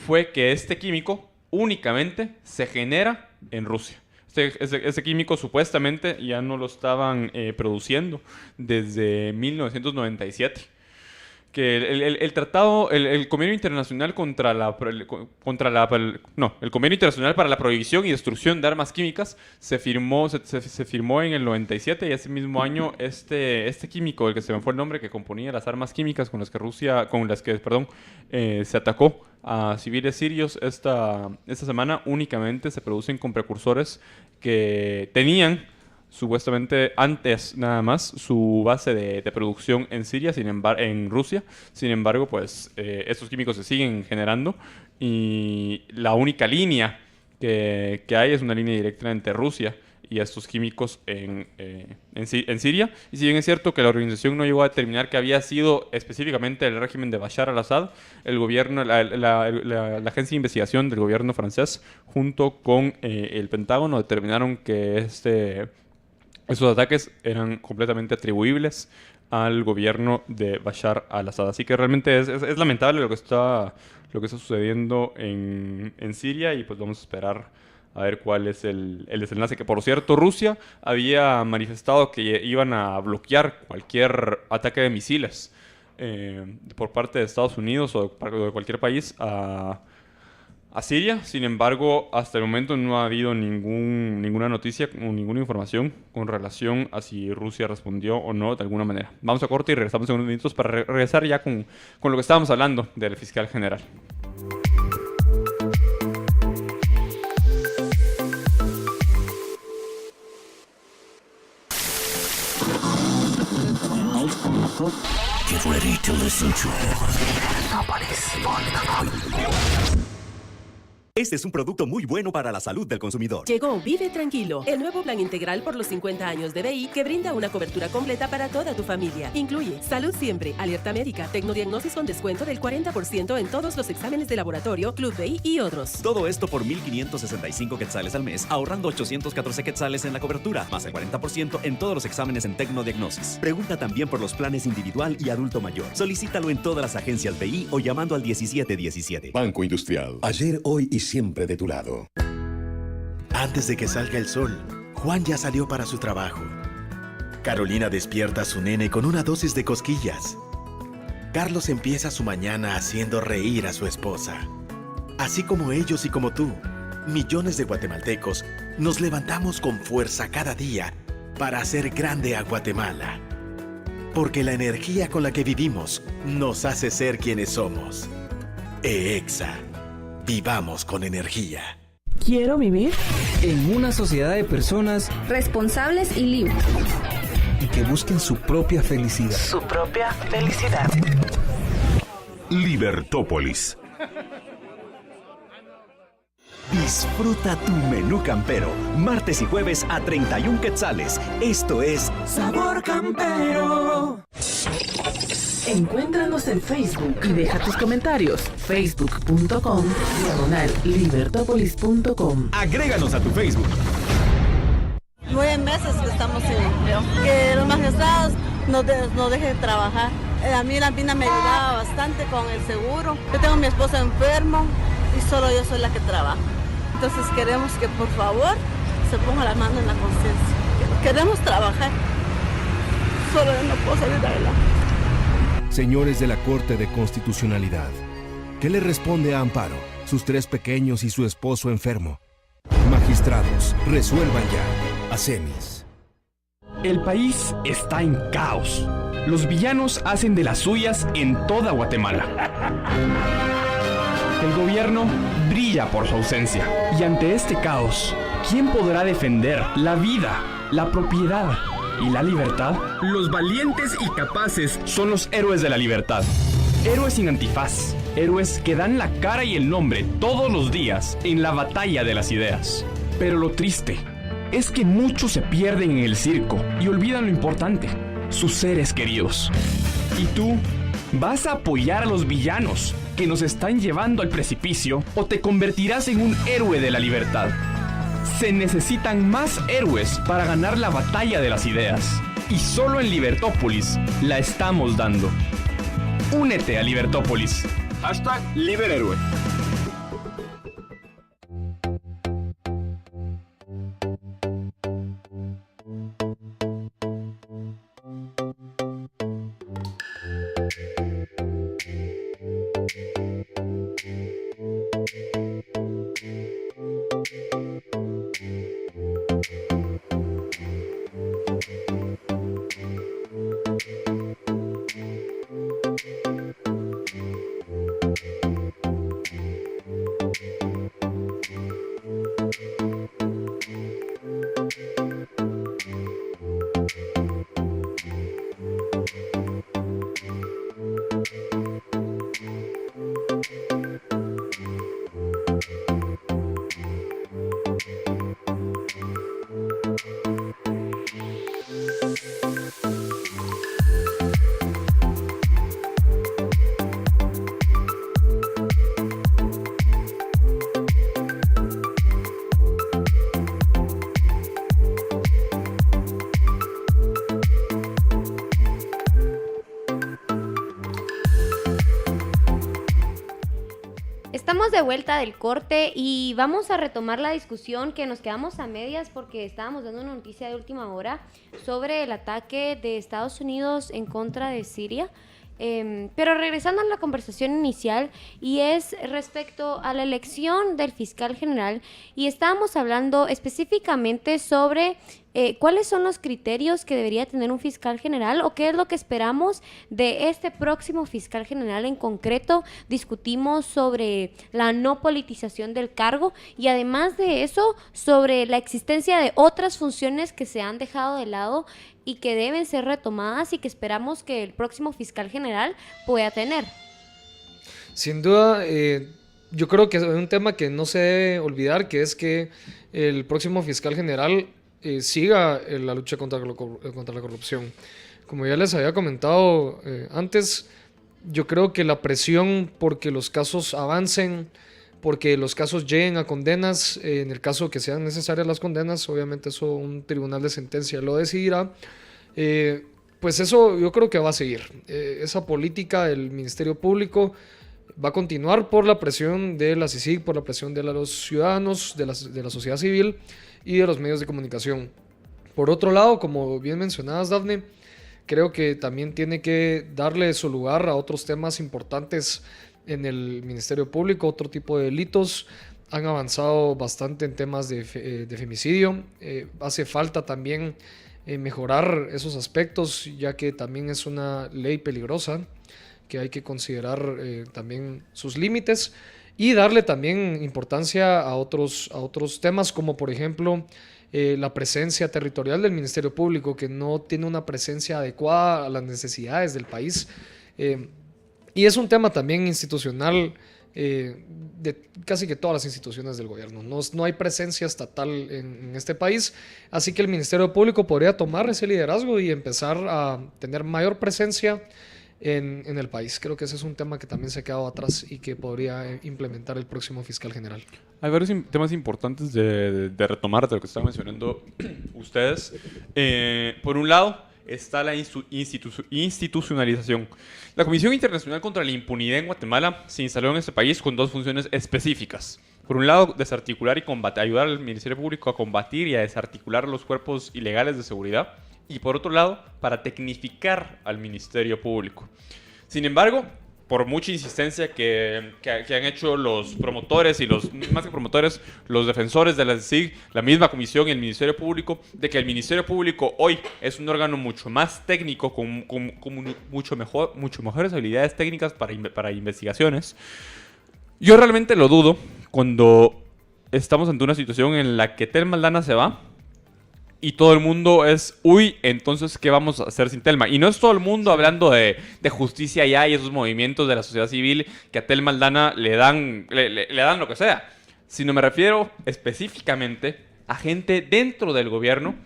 Speaker 3: fue que este químico únicamente se genera en Rusia. Ese químico supuestamente ya no lo estaban produciendo desde 1997. Que el tratado, el Convenio Internacional el Convenio Internacional para la Prohibición y Destrucción de Armas Químicas se firmó en el 97, y ese mismo año este químico, el que se me fue el nombre, que componía las armas químicas con las que se atacó a civiles sirios esta semana, únicamente se producen con precursores que tenían supuestamente antes nada más su base de producción en Siria, en Rusia. Sin embargo, pues estos químicos se siguen generando, y la única línea que hay es una línea directa entre Rusia y estos químicos en Siria. Y si bien es cierto que la organización no llegó a determinar que había sido específicamente el régimen de Bashar al-Assad, el gobierno, la agencia de investigación del gobierno francés junto con el Pentágono determinaron que esos ataques eran completamente atribuibles al gobierno de Bashar al-Assad. Así que realmente es lamentable lo que está sucediendo en Siria, y pues vamos a esperar a ver cuál es el desenlace. Que por cierto, Rusia había manifestado que iban a bloquear cualquier ataque de misiles por parte de Estados Unidos o de cualquier país a Siria. Sin embargo, hasta el momento no ha habido ninguna noticia o ninguna información con relación a si Rusia respondió o no de alguna manera. Vamos a corte y regresamos en unos minutos para regresar ya con lo que estábamos hablando del fiscal general.
Speaker 14: Get ready to listen to Este es un producto muy bueno para la salud del consumidor.
Speaker 6: Llegó Vive Tranquilo, el nuevo plan integral por los 50 años de BI que brinda una cobertura completa para toda tu familia. Incluye Salud Siempre, alerta médica, tecnodiagnosis con descuento del 40% en todos los exámenes de laboratorio, Club BI y otros.
Speaker 14: Todo esto por 1,565 quetzales al mes, ahorrando 814 quetzales en la cobertura, más el 40% en todos los exámenes en tecnodiagnosis. Pregunta también por los planes individual y adulto mayor. Solicítalo en todas las agencias BI o llamando al 1717.
Speaker 18: Banco Industrial. Ayer, hoy y siempre de tu lado.
Speaker 10: Antes de que salga el sol, Juan ya salió para su trabajo. Carolina despierta a su nene con una dosis de cosquillas. Carlos empieza su mañana haciendo reír a su esposa. Así como ellos y como tú, millones de guatemaltecos nos levantamos con fuerza cada día para hacer grande a Guatemala. Porque la energía con la que vivimos nos hace ser quienes somos. EEXA. Vivamos con energía.
Speaker 20: Quiero vivir
Speaker 22: en una sociedad de personas
Speaker 20: responsables y libres.
Speaker 22: Y que busquen su propia felicidad.
Speaker 20: Su propia felicidad.
Speaker 8: Libertópolis.
Speaker 14: Disfruta tu menú campero, martes y jueves a 31 quetzales. Esto es
Speaker 23: Sabor Campero.
Speaker 20: Encuéntranos en Facebook y deja tus comentarios. Facebook.com/libertopolis.com.
Speaker 14: Agréganos a tu Facebook.
Speaker 13: 9 meses que estamos sin empleo. Que los magistrados nos dejen trabajar. A mí la mina me ayudaba bastante con el seguro. Yo tengo a mi esposo enfermo y solo yo soy la que trabaja. Entonces queremos que por favor se ponga la mano en la conciencia. Queremos trabajar. Solo yo no puedo salir adelante.
Speaker 11: Señores de la Corte de Constitucionalidad, ¿qué le responde a Amparo, sus 3 pequeños y su esposo enfermo? Magistrados, resuelvan ya. ASEMIS.
Speaker 24: El país está en caos. Los villanos hacen de las suyas en toda Guatemala. El gobierno brilla por su ausencia. Y ante este caos, ¿quién podrá defender la vida, la propiedad y la libertad? Los valientes y capaces son los héroes de la libertad. Héroes sin antifaz. Héroes que dan la cara y el nombre todos los días en la batalla de las ideas. Pero lo triste es que muchos se pierden en el circo y olvidan lo importante, sus seres queridos. ¿Y tú vas a apoyar a los villanos que nos están llevando al precipicio o te convertirás en un héroe de la libertad? Se necesitan más héroes para ganar la batalla de las ideas. Y solo en Libertópolis la estamos dando. Únete a Libertópolis. #LiberHéroe.
Speaker 4: Estamos de vuelta del corte y vamos a retomar la discusión que nos quedamos a medias porque estábamos dando una noticia de última hora sobre el ataque de Estados Unidos en contra de Siria. Pero regresando a la conversación inicial, y es respecto a la elección del fiscal general, y estábamos hablando específicamente sobre cuáles son los criterios que debería tener un fiscal general o qué es lo que esperamos de este próximo fiscal general en concreto. Discutimos sobre la no politización del cargo y además de eso sobre la existencia de otras funciones que se han dejado de lado y que deben ser retomadas y que esperamos que el próximo fiscal general pueda tener.
Speaker 5: Sin duda, yo creo que es un tema que no se debe olvidar, que es que el próximo fiscal general siga la lucha contra la corrupción. Como ya les había comentado antes, yo creo que la presión porque los casos avancen, porque los casos lleguen a condenas, en el caso que sean necesarias las condenas, obviamente eso un tribunal de sentencia lo decidirá, pues eso yo creo que va a seguir. Esa política del Ministerio Público va a continuar por la presión de la CICIG, por la presión de los ciudadanos, de la sociedad civil y de los medios de comunicación. Por otro lado, como bien mencionabas, Dafne, creo que también tiene que darle su lugar a otros temas importantes en el Ministerio Público, otro tipo de delitos. Han avanzado bastante en temas de femicidio. Hace falta también mejorar esos aspectos, ya que también es una ley peligrosa, que hay que considerar también sus límites y darle también importancia a otros temas, como por ejemplo la presencia territorial del Ministerio Público, que no tiene una presencia adecuada a las necesidades del país. Y es un tema también institucional de casi que todas las instituciones del gobierno. No hay presencia estatal en este país, así que el Ministerio Público podría tomar ese liderazgo y empezar a tener mayor presencia en el país. Creo que ese es un tema que también se ha quedado atrás y que podría implementar el próximo fiscal general.
Speaker 3: Hay varios temas importantes de retomar de lo que están mencionando ustedes. Por un lado está la institucionalización. La Comisión Internacional contra la Impunidad en Guatemala se instaló en este país con dos funciones específicas. Por un lado, desarticular y ayudar al Ministerio Público a combatir y a desarticular los cuerpos ilegales de seguridad. Y por otro lado, para tecnificar al Ministerio Público. Sin embargo, por mucha insistencia que han hecho los promotores y más que promotores, los defensores de la CICIG, la misma comisión y el Ministerio Público, de que el Ministerio Público hoy es un órgano mucho más técnico, con mucho mejores habilidades técnicas para investigaciones. Yo realmente lo dudo cuando estamos ante una situación en la que Telma Aldana se va y todo el mundo es, uy, entonces, ¿qué vamos a hacer sin Telma? Y no es todo el mundo hablando de justicia ya y esos movimientos de la sociedad civil que a Telma Aldana le dan lo que sea, sino me refiero específicamente a gente dentro del gobierno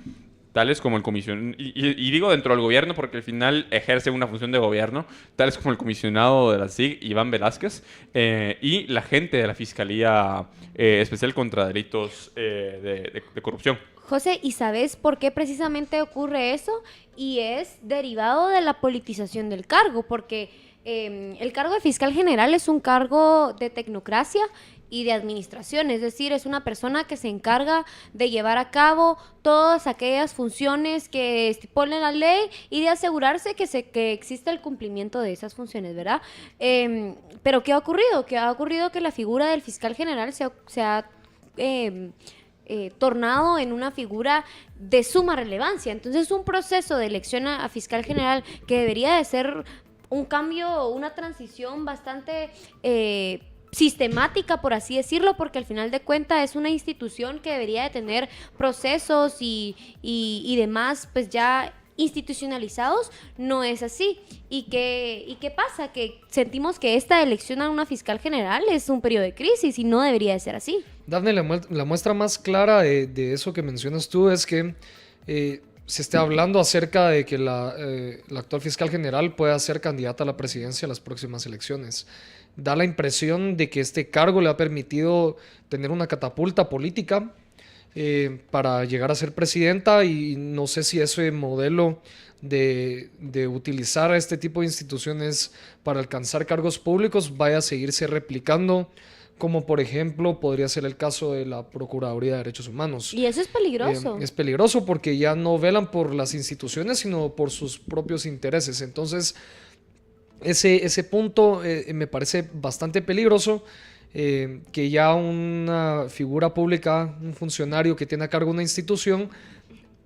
Speaker 3: tales como el y digo dentro del gobierno porque al final ejerce una función de gobierno, tales como el comisionado de la SIG, Iván Velázquez, y la gente de la Fiscalía Especial contra Delitos de Corrupción.
Speaker 4: José, ¿y sabes por qué precisamente ocurre eso? Y es derivado de la politización del cargo, porque el cargo de fiscal general es un cargo de tecnocracia y de administración, es decir, es una persona que se encarga de llevar a cabo todas aquellas funciones que estipule la ley y de asegurarse que exista el cumplimiento de esas funciones, ¿verdad? Pero ¿qué ha ocurrido? Que ha ocurrido que la figura del fiscal general se ha tornado en una figura de suma relevancia. Entonces, un proceso de elección a fiscal general que debería de ser un cambio, una transición bastante sistemática, por así decirlo, porque al final de cuentas es una institución que debería de tener procesos y demás, pues ya institucionalizados, no es así. ¿Y qué pasa? Que sentimos que esta elección a una fiscal general es un periodo de crisis y no debería de ser así.
Speaker 5: Dafne, la muestra más clara de eso que mencionas tú es que se está hablando acerca de que la actual fiscal general pueda ser candidata a la presidencia a las próximas elecciones. Da la impresión de que este cargo le ha permitido tener una catapulta política para llegar a ser presidenta, y no sé si ese modelo de utilizar a este tipo de instituciones para alcanzar cargos públicos vaya a seguirse replicando, como por ejemplo podría ser el caso de la Procuraduría de Derechos Humanos.
Speaker 4: Y eso es peligroso.
Speaker 5: Es peligroso porque ya no velan por las instituciones, sino por sus propios intereses. Entonces, ese punto me parece bastante peligroso, que ya una figura pública, un funcionario que tiene a cargo una institución,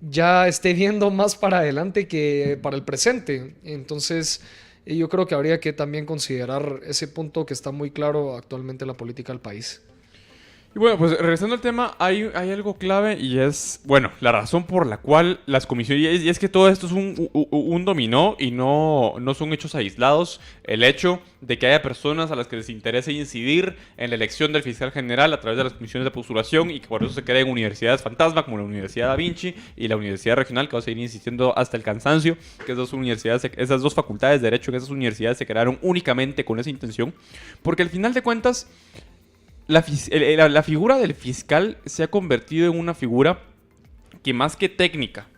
Speaker 5: ya esté viendo más para adelante que para el presente. Entonces, yo creo que habría que también considerar ese punto que está muy claro actualmente en la política del país.
Speaker 3: Y bueno, pues regresando al tema, hay algo clave y es, bueno, la razón por la cual las comisiones, y es que todo esto es un dominó y no son hechos aislados. El hecho de que haya personas a las que les interese incidir en la elección del fiscal general a través de las comisiones de postulación y que por eso se creen universidades fantasma como la Universidad Da Vinci y la Universidad Regional, que va a seguir insistiendo hasta el cansancio, que esas dos facultades de derecho en esas universidades se crearon únicamente con esa intención, porque al final de cuentas la figura del fiscal se ha convertido en una figura que más que técnica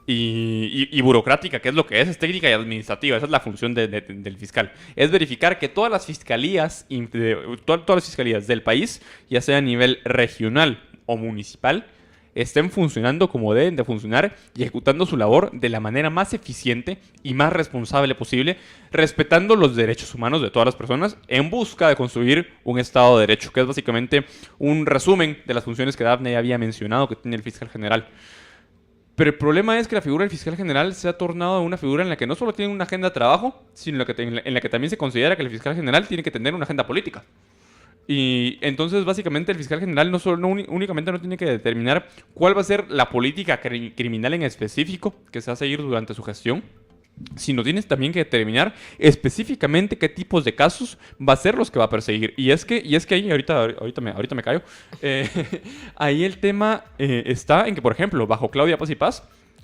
Speaker 3: y burocrática, que es lo que es técnica y administrativa, esa es la función del fiscal, es verificar que todas las fiscalías del país, ya sea a nivel regional o municipal, estén funcionando como deben de funcionar y ejecutando su labor de la manera más eficiente y más responsable posible, respetando los derechos humanos de todas las personas en busca de construir un Estado de Derecho, que es básicamente un resumen de las funciones que Dafne ya había mencionado que tiene el fiscal general. Pero el problema es que la figura del fiscal general se ha tornado una figura en la que no solo tiene una agenda de trabajo, sino en la que también se considera que el fiscal general tiene que tener una agenda política. Y entonces básicamente el fiscal general únicamente no tiene que determinar cuál va a ser la política criminal en específico que se va a seguir durante su gestión, sino tienes también que determinar específicamente qué tipos de casos va a ser los que va a perseguir. Y es que ahí, ahorita me callo, ahí el tema está en que, por ejemplo, bajo Claudia Paz y Paz,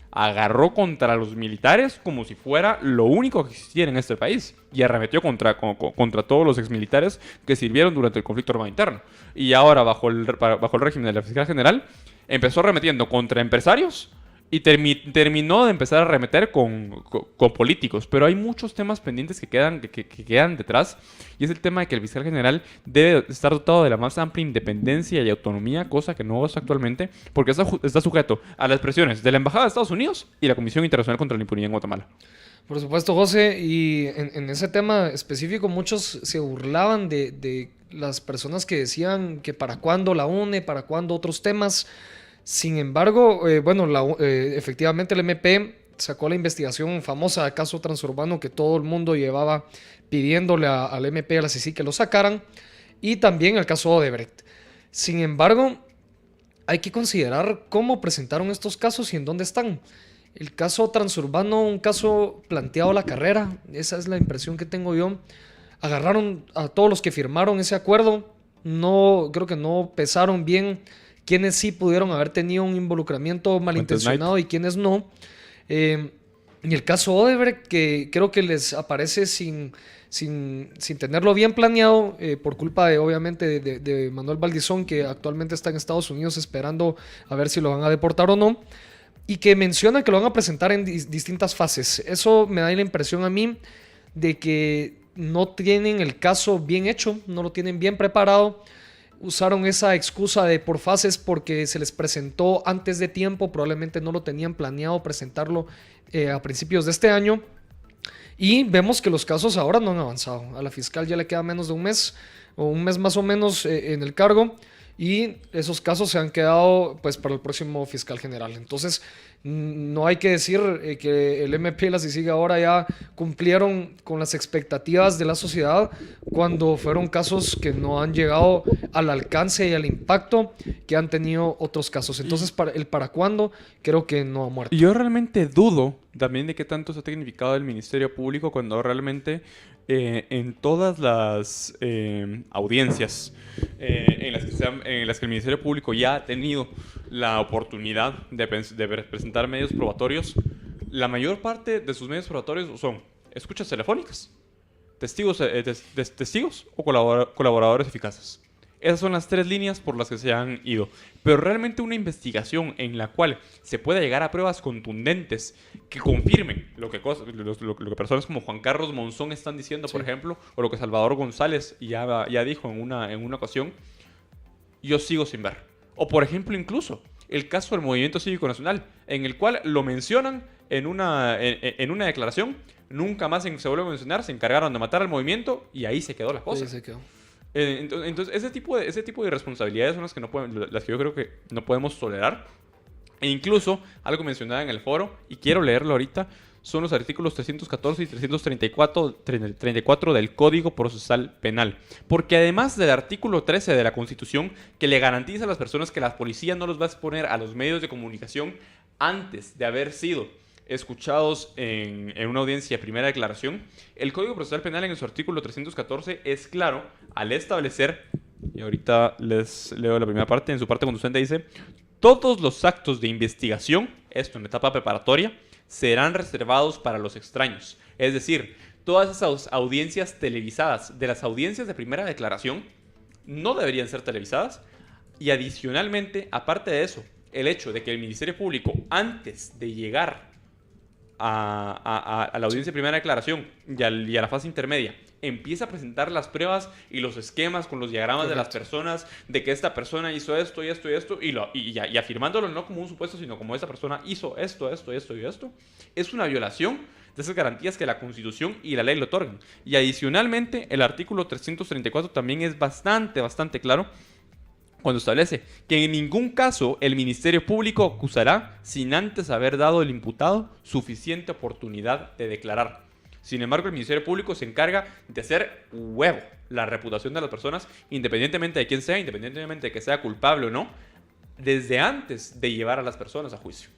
Speaker 3: agarró contra los militares como si fuera lo único que existiera en este país y arremetió contra todos los exmilitares que sirvieron durante el conflicto armado interno. Y ahora, bajo el régimen de la fiscal general, empezó arremetiendo contra empresarios y terminó de empezar a arremeter con políticos. Pero hay muchos temas pendientes que quedan detrás, y es el tema de que el fiscal general debe estar dotado de la más amplia independencia y autonomía, cosa que no es actualmente, porque está sujeto a las presiones de la Embajada de Estados Unidos y la Comisión Internacional contra la Impunidad en Guatemala.
Speaker 5: Por supuesto, José, y en ese tema específico muchos se burlaban de las personas que decían que para cuándo la UNE, para cuándo otros temas. Sin embargo, efectivamente el MP sacó la investigación famosa de caso transurbano que todo el mundo llevaba pidiéndole al MP, a la CICIG, que lo sacaran, y también el caso Odebrecht. Sin embargo, hay que considerar cómo presentaron estos casos y en dónde están. El caso transurbano, un caso planteado a la carrera, esa es la impresión que tengo yo. Agarraron a todos los que firmaron ese acuerdo, creo que no pesaron bien quiénes sí pudieron haber tenido un involucramiento malintencionado y quiénes no. En el caso Odebrecht, que creo que les aparece sin tenerlo bien planeado, por culpa de, obviamente, de Manuel Valdizón, que actualmente está en Estados Unidos esperando a ver si lo van a deportar o no, y que menciona que lo van a presentar en distintas fases. Eso me da la impresión a mí de que no tienen el caso bien hecho, no lo tienen bien preparado. Usaron esa excusa de por fases porque se les presentó antes de tiempo, probablemente no lo tenían planeado presentarlo a principios de este año, y vemos que los casos ahora no han avanzado. A la fiscal ya le queda menos de un mes, o un mes más o menos en el cargo, y esos casos se han quedado pues para el próximo fiscal general. Entonces no hay que decir que el MP y la CICIG ahora ya cumplieron con las expectativas de la sociedad, cuando fueron casos que no han llegado al alcance y al impacto que han tenido otros casos. Entonces para cuándo creo que no ha muerto.
Speaker 3: Yo realmente dudo también de qué tanto se ha tecnificado el Ministerio Público, cuando realmente en todas las audiencias en las que el Ministerio Público ya ha tenido la oportunidad de presentar medios probatorios, la mayor parte de sus medios probatorios son escuchas telefónicas, testigos o colaboradores eficaces. Esas son las 3 líneas por las que se han ido. Pero realmente una investigación en la cual se pueda llegar a pruebas contundentes que confirmen lo que personas como Juan Carlos Monzón están diciendo, por ejemplo, o lo que Salvador González ya dijo en una ocasión, yo sigo sin ver. O por ejemplo, incluso el caso del Movimiento Cívico Nacional, en el cual lo mencionan en una declaración, nunca más se vuelve a mencionar, se encargaron de matar al movimiento y ahí se quedó la cosa.
Speaker 5: Sí, se quedó.
Speaker 3: Entonces ese tipo de responsabilidades son las que yo creo que no podemos tolerar. E incluso, algo mencionado en el foro, y quiero leerlo ahorita, son los artículos 314 y 334 del Código Procesal Penal. Porque además del artículo 13 de la Constitución, que le garantiza a las personas que la policía no los va a exponer a los medios de comunicación antes de haber sido escuchados en una audiencia de primera declaración, el Código Procesal Penal en su artículo 314 es claro al establecer, y ahorita les leo la primera parte, en su parte conducente dice: todos los actos de investigación, esto en etapa preparatoria, serán reservados para los extraños. Es decir, todas esas audiencias televisadas de las audiencias de primera declaración no deberían ser televisadas, y adicionalmente, aparte de eso, el hecho de que el Ministerio Público, antes de llegar a la audiencia de primera declaración y a la fase intermedia, empieza a presentar las pruebas y los esquemas con los diagramas de las personas, de que esta persona hizo esto y esto y esto, y afirmándolo no como un supuesto, sino como esta persona hizo esto, esto y esto y esto, es una violación de esas garantías que la Constitución y la ley le otorgan. Y adicionalmente, el artículo 334 también es bastante claro cuando establece que en ningún caso el Ministerio Público acusará sin antes haber dado al imputado suficiente oportunidad de declarar. Sin embargo, el Ministerio Público se encarga de hacer huevo la reputación de las personas, independientemente de quién sea, independientemente de que sea culpable o no, desde antes de llevar a las personas a juicio.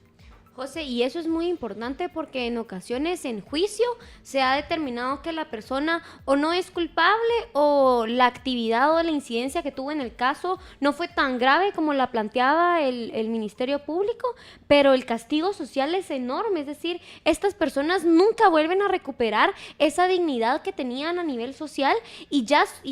Speaker 4: José, y eso es muy importante porque en ocasiones en juicio se ha determinado que la persona o no es culpable o la actividad o la incidencia que tuvo en el caso no fue tan grave como la planteaba el Ministerio Público, pero el castigo social es enorme. Es decir, estas personas nunca vuelven a recuperar esa dignidad que tenían a nivel social y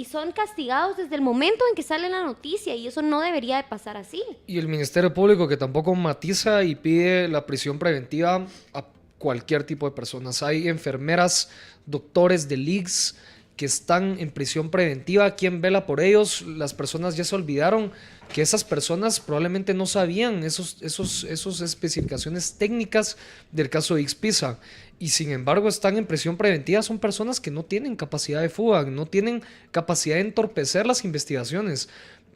Speaker 4: son castigados desde el momento en que sale la noticia, y eso no debería de pasar así.
Speaker 5: Y el Ministerio Público, que tampoco matiza y pide la prisión preventiva a cualquier tipo de personas. Hay enfermeras, doctores de LIGS que están en prisión preventiva. ¿Quién vela por ellos? Las personas ya se olvidaron que esas personas probablemente no sabían esos especificaciones técnicas del caso de Ixpisa, y sin embargo están en prisión preventiva. Son personas que no tienen capacidad de fuga, no tienen capacidad de entorpecer las investigaciones,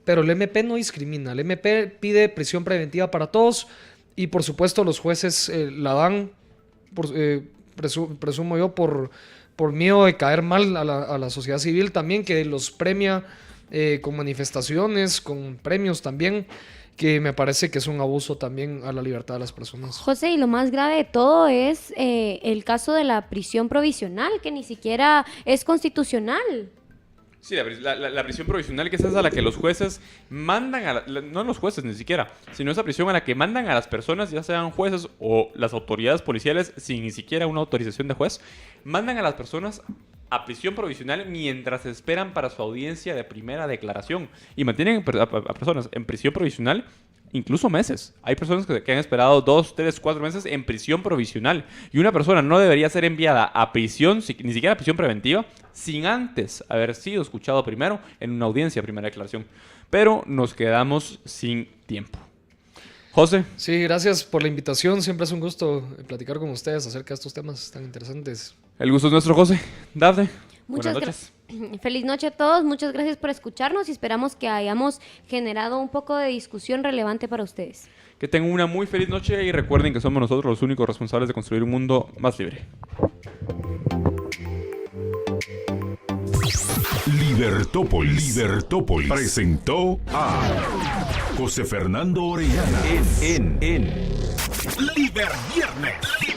Speaker 5: pero el MP no discrimina. El MP pide prisión preventiva para todos. Y por supuesto los jueces la dan, presumo yo, por miedo de caer mal a la sociedad civil también, que los premia con manifestaciones, con premios también, que me parece que es un abuso también a la libertad de las personas.
Speaker 4: José, y lo más grave de todo es el caso de la prisión provisional, que ni siquiera es constitucional.
Speaker 3: Sí, la prisión provisional, que es esa a la que los jueces mandan no los jueces ni siquiera, sino esa prisión a la que mandan a las personas, ya sean jueces o las autoridades policiales, sin ni siquiera una autorización de juez, mandan a las personas a prisión provisional mientras esperan para su audiencia de primera declaración. Y mantienen a personas en prisión provisional incluso meses. Hay personas que han esperado 2, 3, 4 meses en prisión provisional. Y una persona no debería ser enviada a prisión, ni siquiera a prisión preventiva, sin antes haber sido escuchado primero en una audiencia de primera declaración. Pero nos quedamos sin tiempo. José.
Speaker 5: Sí, gracias por la invitación. Siempre es un gusto platicar con ustedes acerca de estos temas tan interesantes.
Speaker 3: El gusto es nuestro, José. Dafne.
Speaker 4: Muchas gracias. Feliz noche a todos. Muchas gracias por escucharnos y esperamos que hayamos generado un poco de discusión relevante para ustedes.
Speaker 3: Que tengan una muy feliz noche y recuerden que somos nosotros los únicos responsables de construir un mundo más libre.
Speaker 1: Libertópolis presentó a José Fernando Orellana en Liber Viernes.